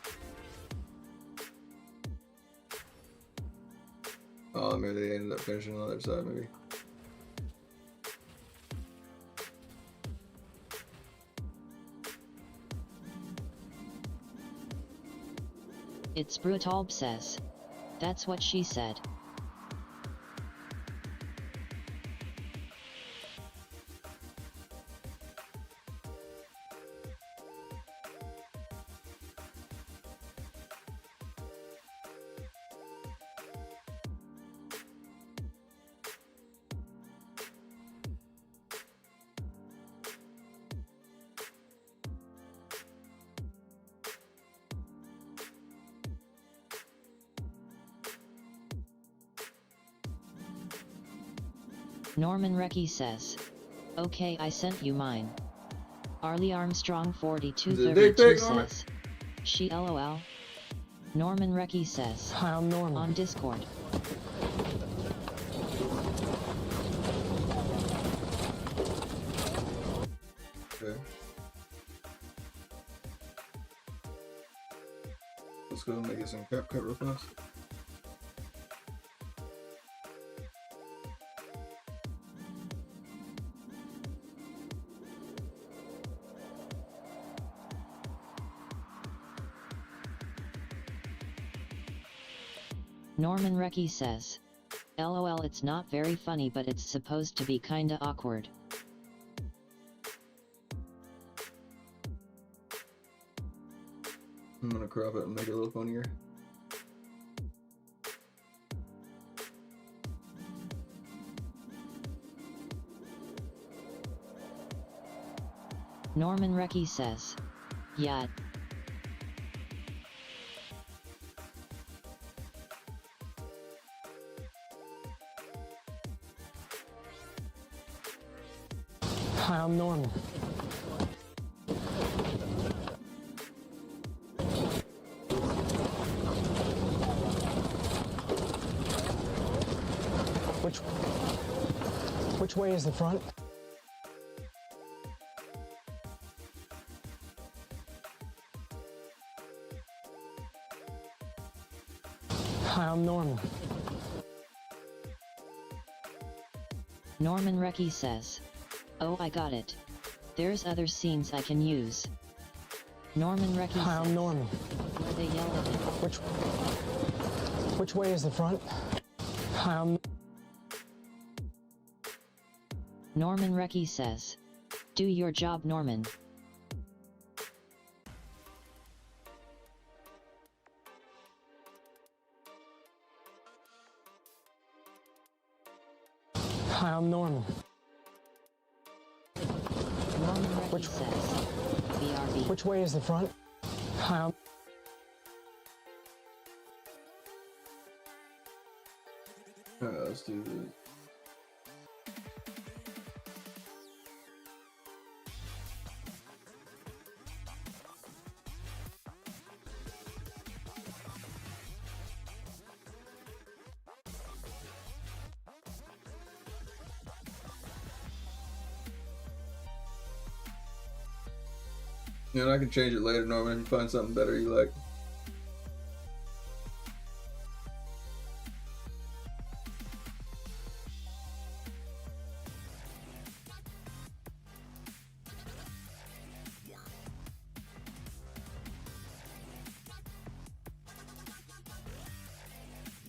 Oh, maybe they ended up finishing on the other side, maybe. It's brutal says. That's what she said. Norman Recky says. Okay, I sent you mine. Arlie Armstrong Is it a dick 4232 pic, Norman? says. She lol. Norman Recky says. Hi, I'm Norman. On Discord. Okay. Let's go and make it some cap cut real fast. Norman Recky says. LOL, it's not very funny, but it's supposed to be kinda awkward. I'm gonna crop it and make it a little funnier. Norman Recky says. Yeah. Hi, I'm Norman. Which way is the front? Hi, I'm Norman. Norman Recky says. Oh, I got it. There's other scenes I can use. Norman Recky Hi, says. I'm Norman. Where they yell at him. Which way is the front? Hi, I'm... Norman Recky says. Do your job, Norman. Hi, I'm Norman. Norman Recky says. BRB. Which way is the front? Hi, I'm... Alright, let's do this. And I can change it later, Norman, if you find something better you like.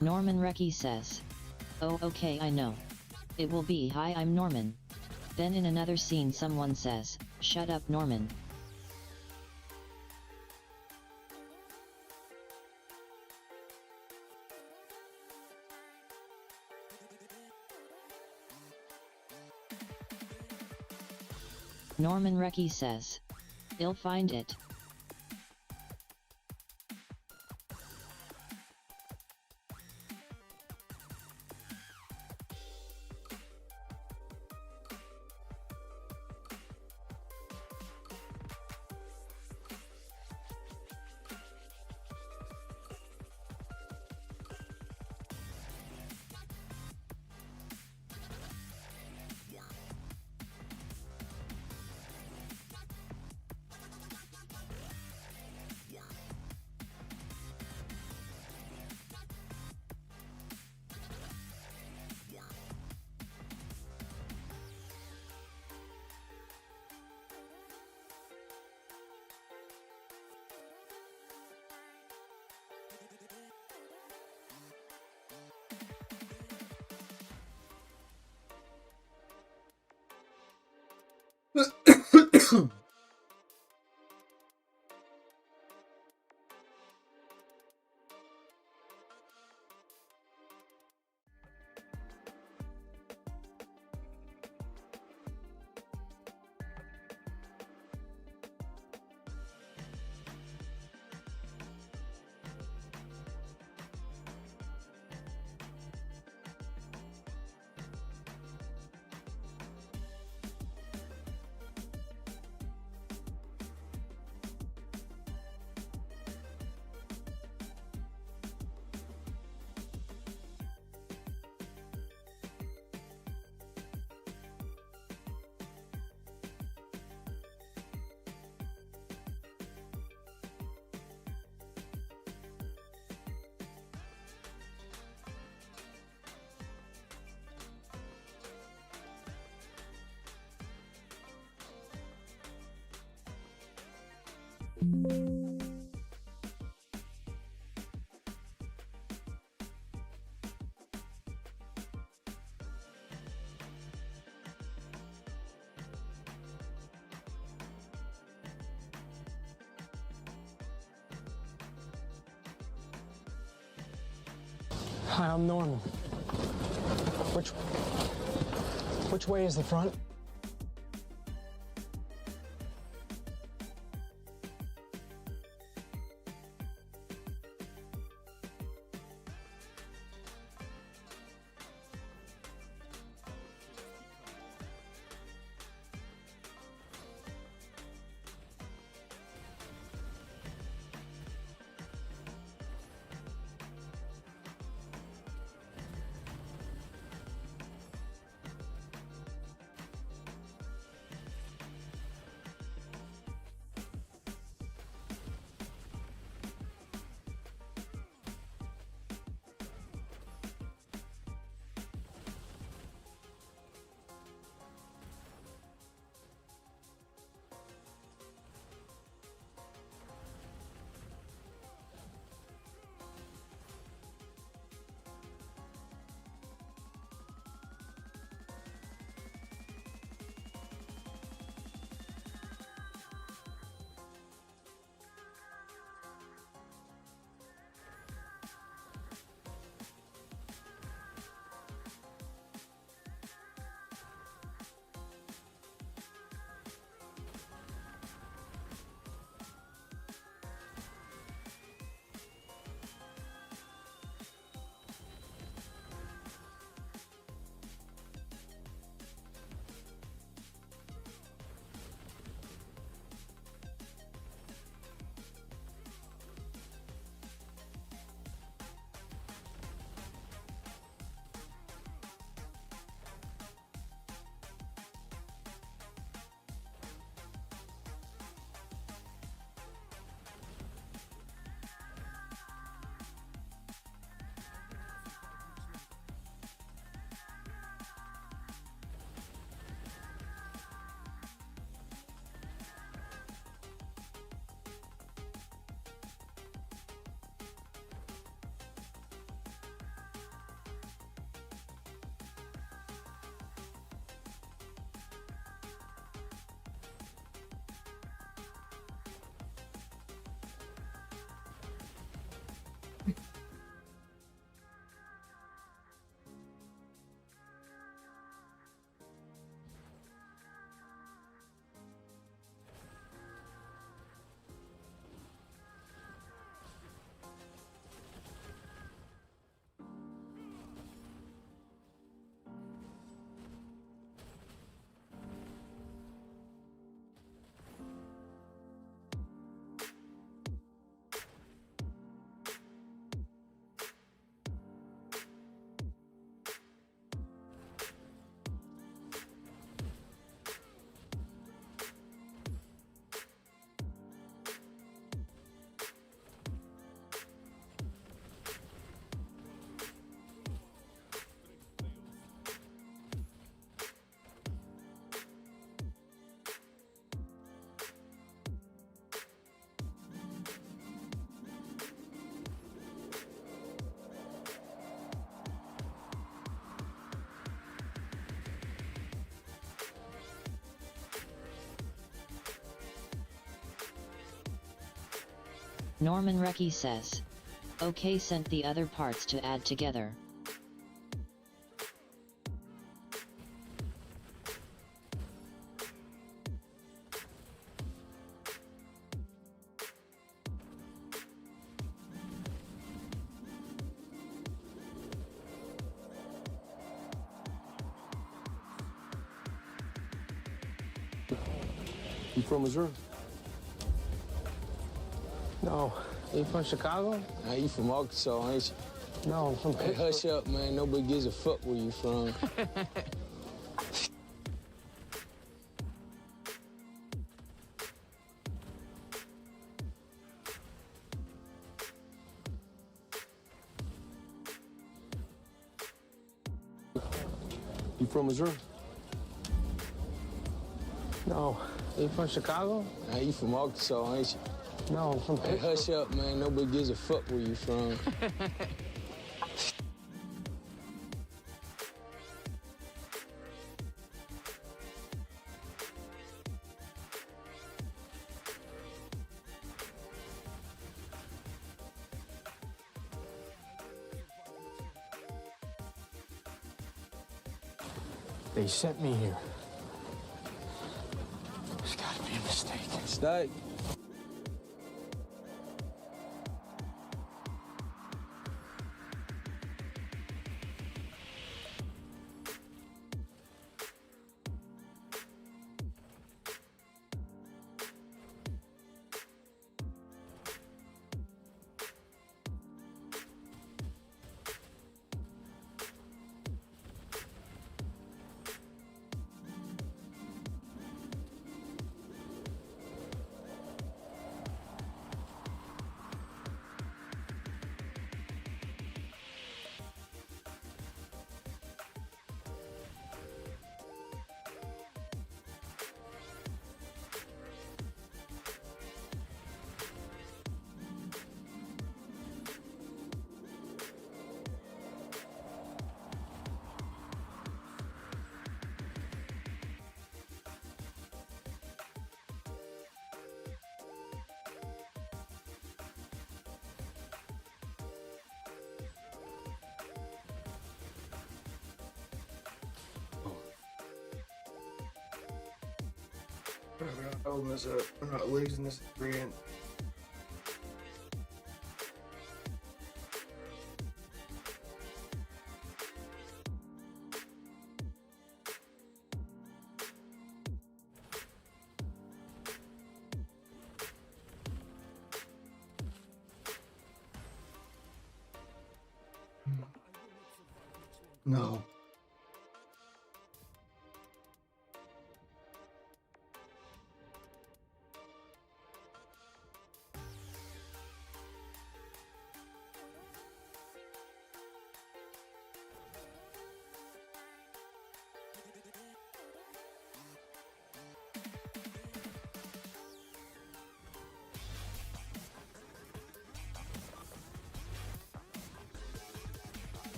Norman Recky says. Oh, okay, I know. It will be hi, I'm Norman. Then in another scene someone says, shut up, Norman. Norman Recky says. I'll find it. Hi, I'm Norman. Which way is the front? Norman Recchi says. Okay, sent the other parts to add together. You from Missouri? No. You from Chicago? Nah, you from Arkansas, ain't you? No, I'm from Hey, hush up, man. Nobody gives a fuck where you from. You from Missouri? No. You from Chicago? Nah, you from Arkansas, ain't you? No, I'm from Hey, hush up, man. Nobody gives a fuck where you from. They sent me here. There's gotta be a mistake. Mistake? I'm not open this up. I'm not losing this again. No.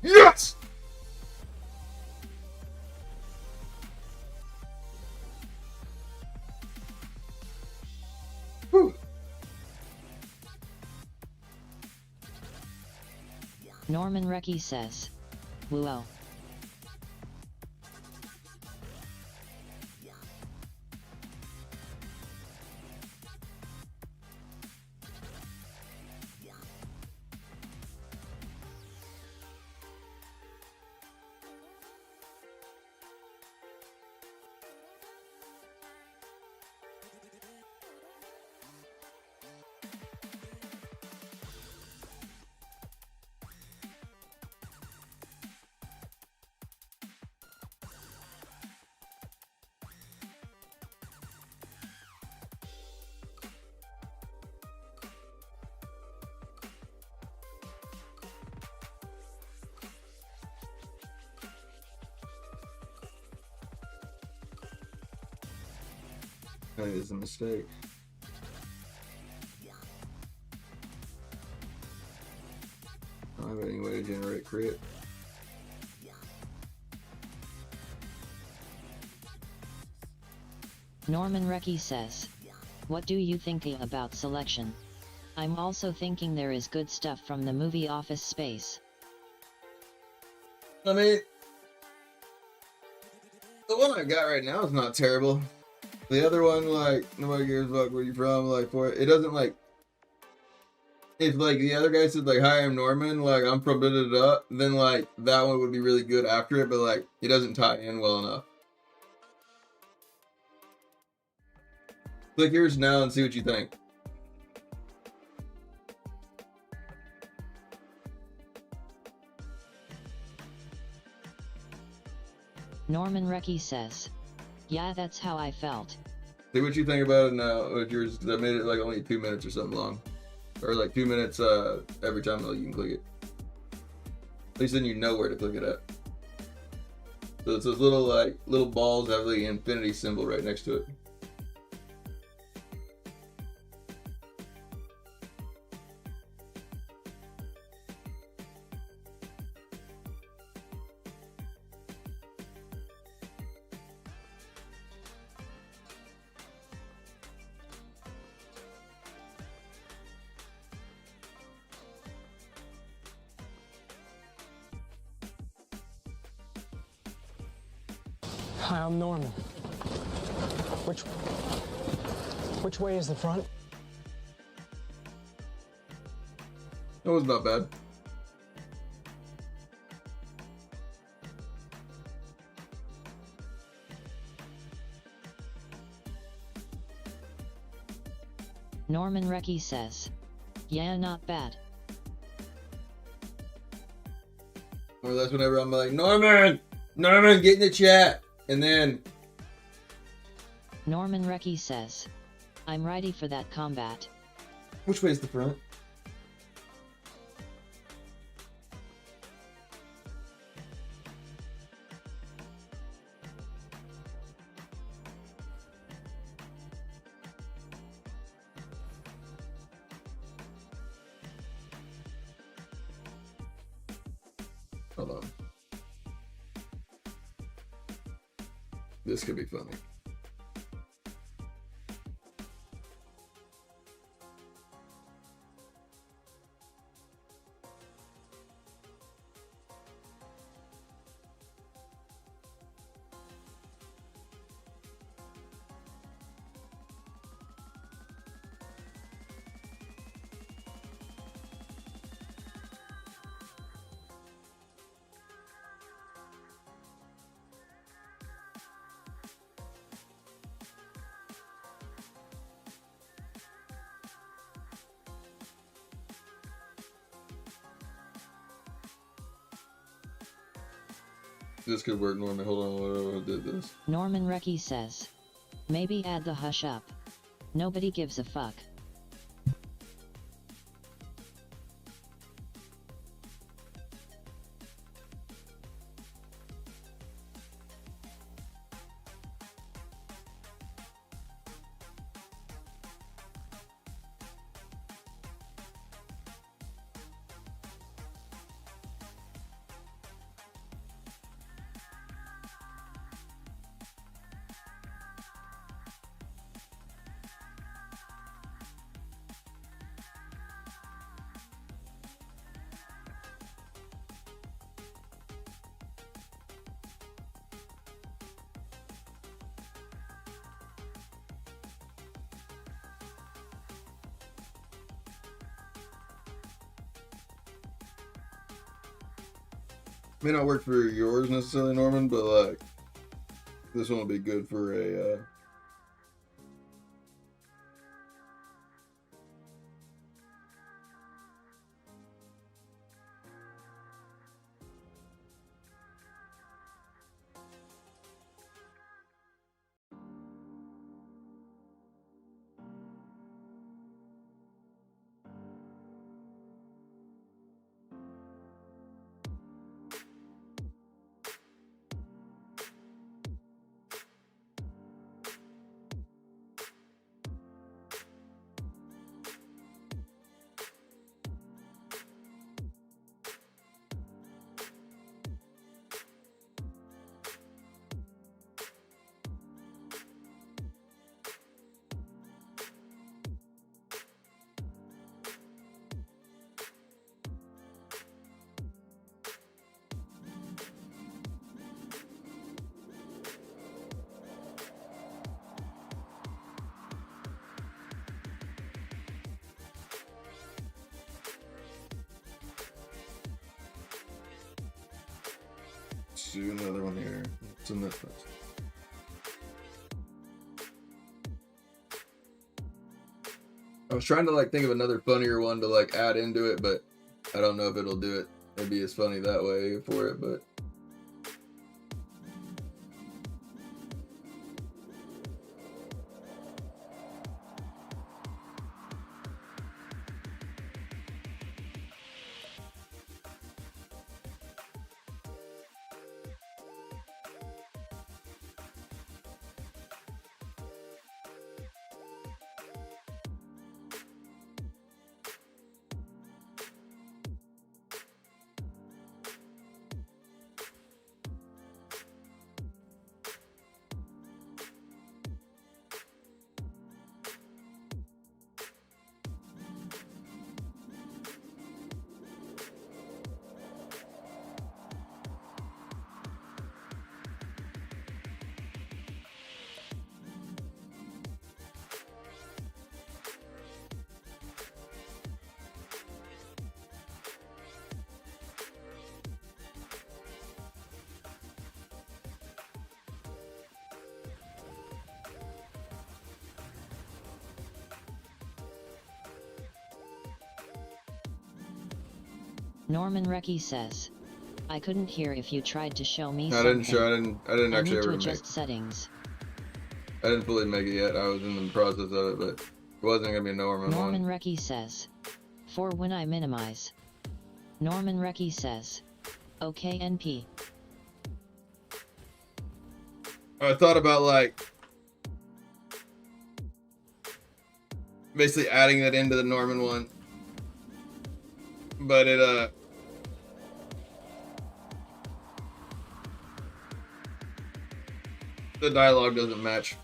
Yes! Whew. Norman Recchi says. Whoa. That is a mistake. don't have any way to generate crit. Norman Recchi says, what do you think about selection? I'm also thinking there is good stuff from the movie Office Space. I mean, the one I got right now is not terrible. The other one, like, nobody cares about where you're from, like, for it doesn't, like, if, like, the other guy said, like, hi, I'm Norman, like, I'm from da-da-da, then, like, that one would be really good after it, but, like, it doesn't tie in well enough. Click yours now and see what you think. Norman Recchi says, yeah, that's how I felt. See what you think about it now with yours. I made it like only 2 minutes or something long. Or like 2 minutes every time you can click it. At least then you know where to click it at. So it's those little balls that have the infinity symbol right next to it. Hi, I'm Norman. Which way is the front? That was not bad. Norman Recchi says, yeah, not bad. Or that's whenever I'm like, Norman, get in the chat. And then Norman Recchi says, I'm ready for that combat. which way is the front? Hold on. This could be funny. This could work, Norman. Hold on, I did this. Norman Recchi says, maybe add the hush up. Nobody gives a fuck. May not work for yours necessarily, Norman, but like this one will be good for a do another one here. It's in this one. I was trying to like think of another funnier one to like add into it, but I don't know if it'll do it. It'd be as funny that way for it, but. Norman Recky says, I couldn't hear if you tried to show me I something. didn't actually I need to ever adjust settings. I didn't fully make it yet. I was in the process of it, but it wasn't gonna be a Norman Norman one. Recky says, for when I minimize. Norman Recky says, okay NP. I thought about like basically adding that into the Norman one, but it the dialogue doesn't match.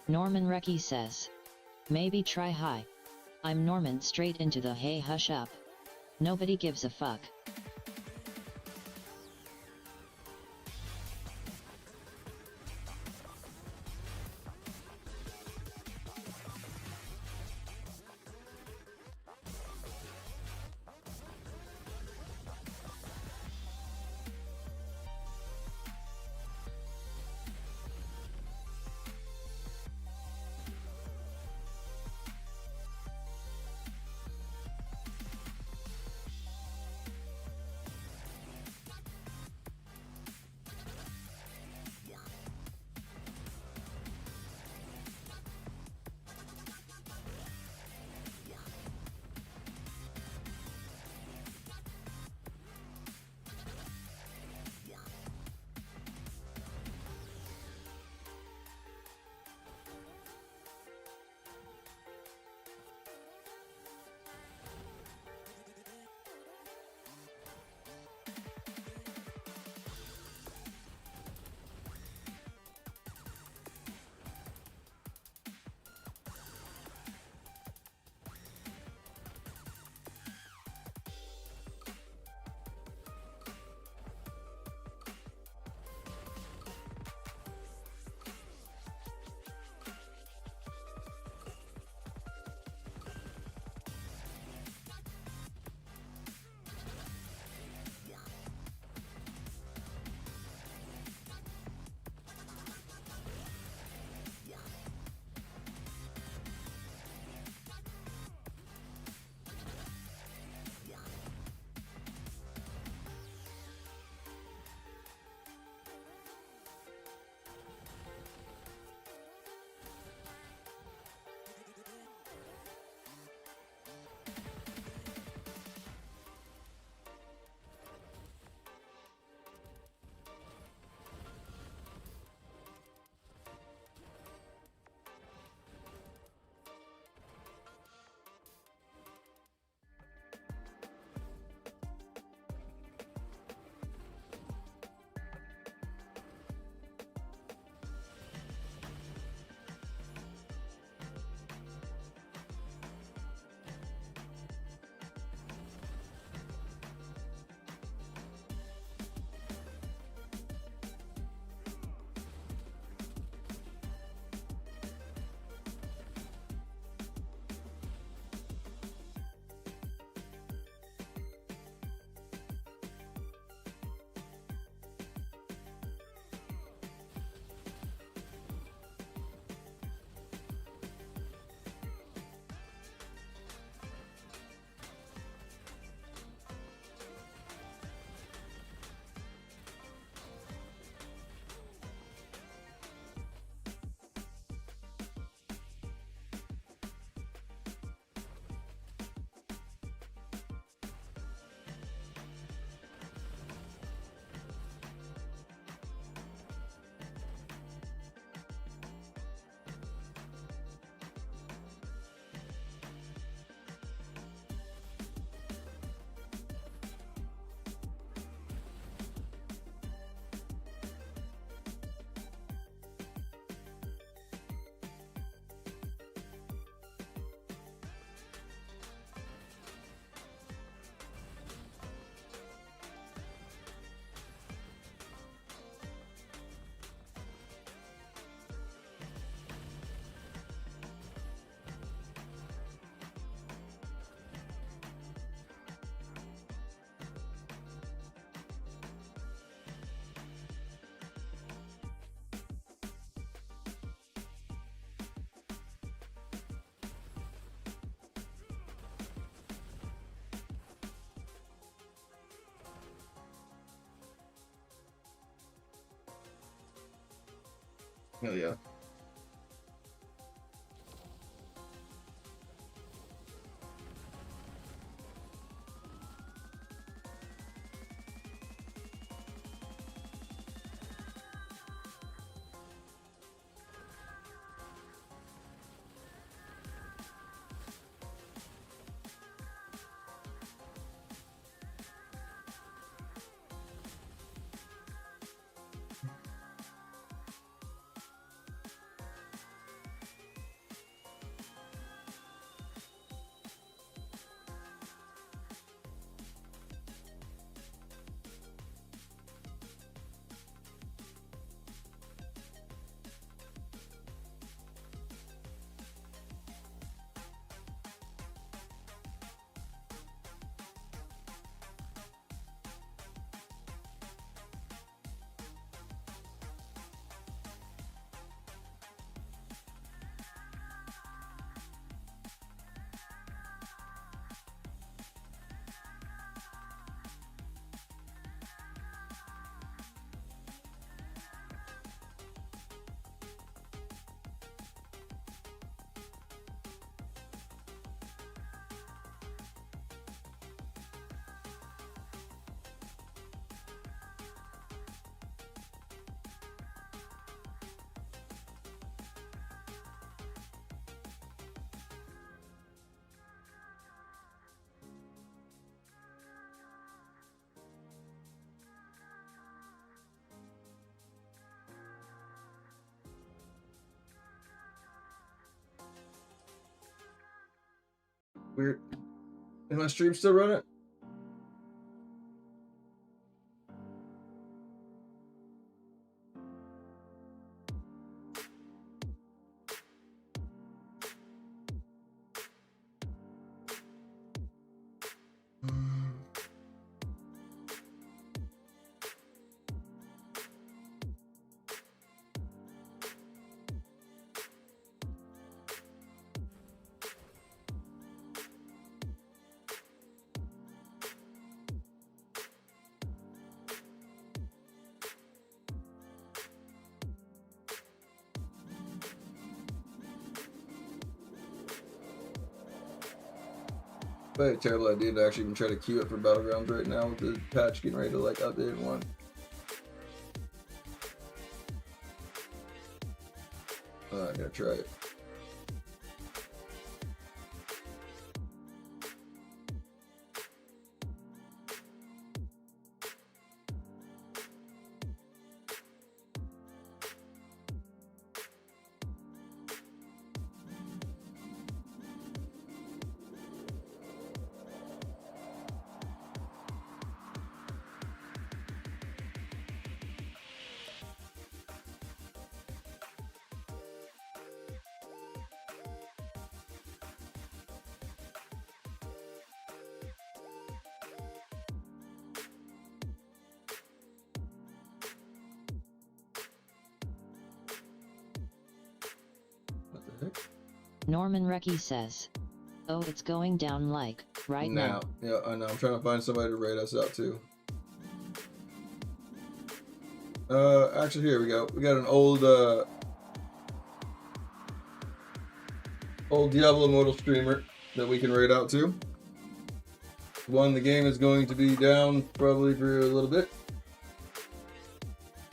Norman Recky says, maybe try high. I'm Norman straight into the hey hush up. Nobody gives a fuck. Hell yeah. Weird. Is my stream still running? But terrible idea to actually even try to queue up for Battlegrounds right now with the patch getting ready to like update one. I gotta try it. Norman Recky says, "Oh, it's going down like right now." Yeah, I know. I'm trying to find somebody to raid us out too. Actually, here we go. We got an old Diablo Immortal streamer that we can raid out to. One, the game is going to be down probably for a little bit.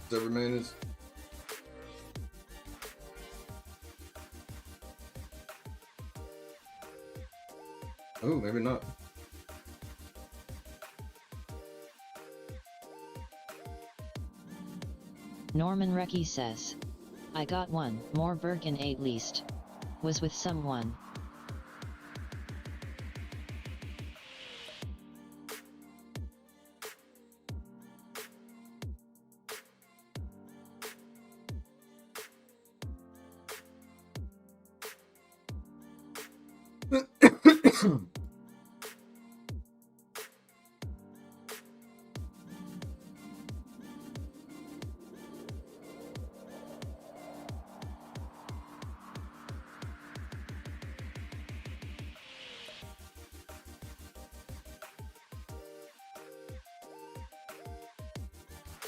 Whatever man is. Oh, maybe not. Norman Recky says, "I got one more Birkin at least. Was with someone."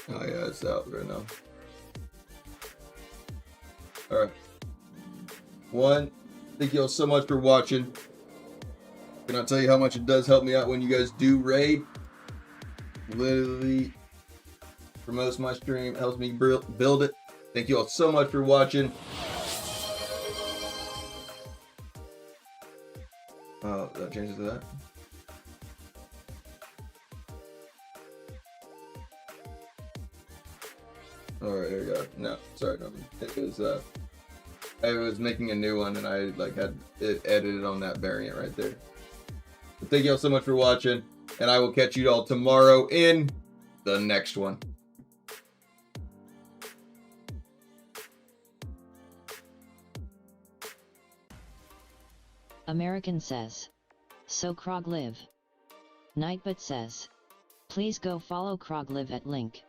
Oh yeah, it's out right now. Alright. One, thank you all so much for watching. Cannot tell you how much it does help me out when you guys do raid. Literally promotes my stream, helps me build it. Thank you all so much for watching. Oh, that changes to that. Alright, there we go. No, sorry, no. It was I was making a new one and I like had it edited on that variant right there. But thank you all so much for watching, and I will catch you all tomorrow in the next one. American says, so Krog live. Nightbot says, please go follow Krog live at link.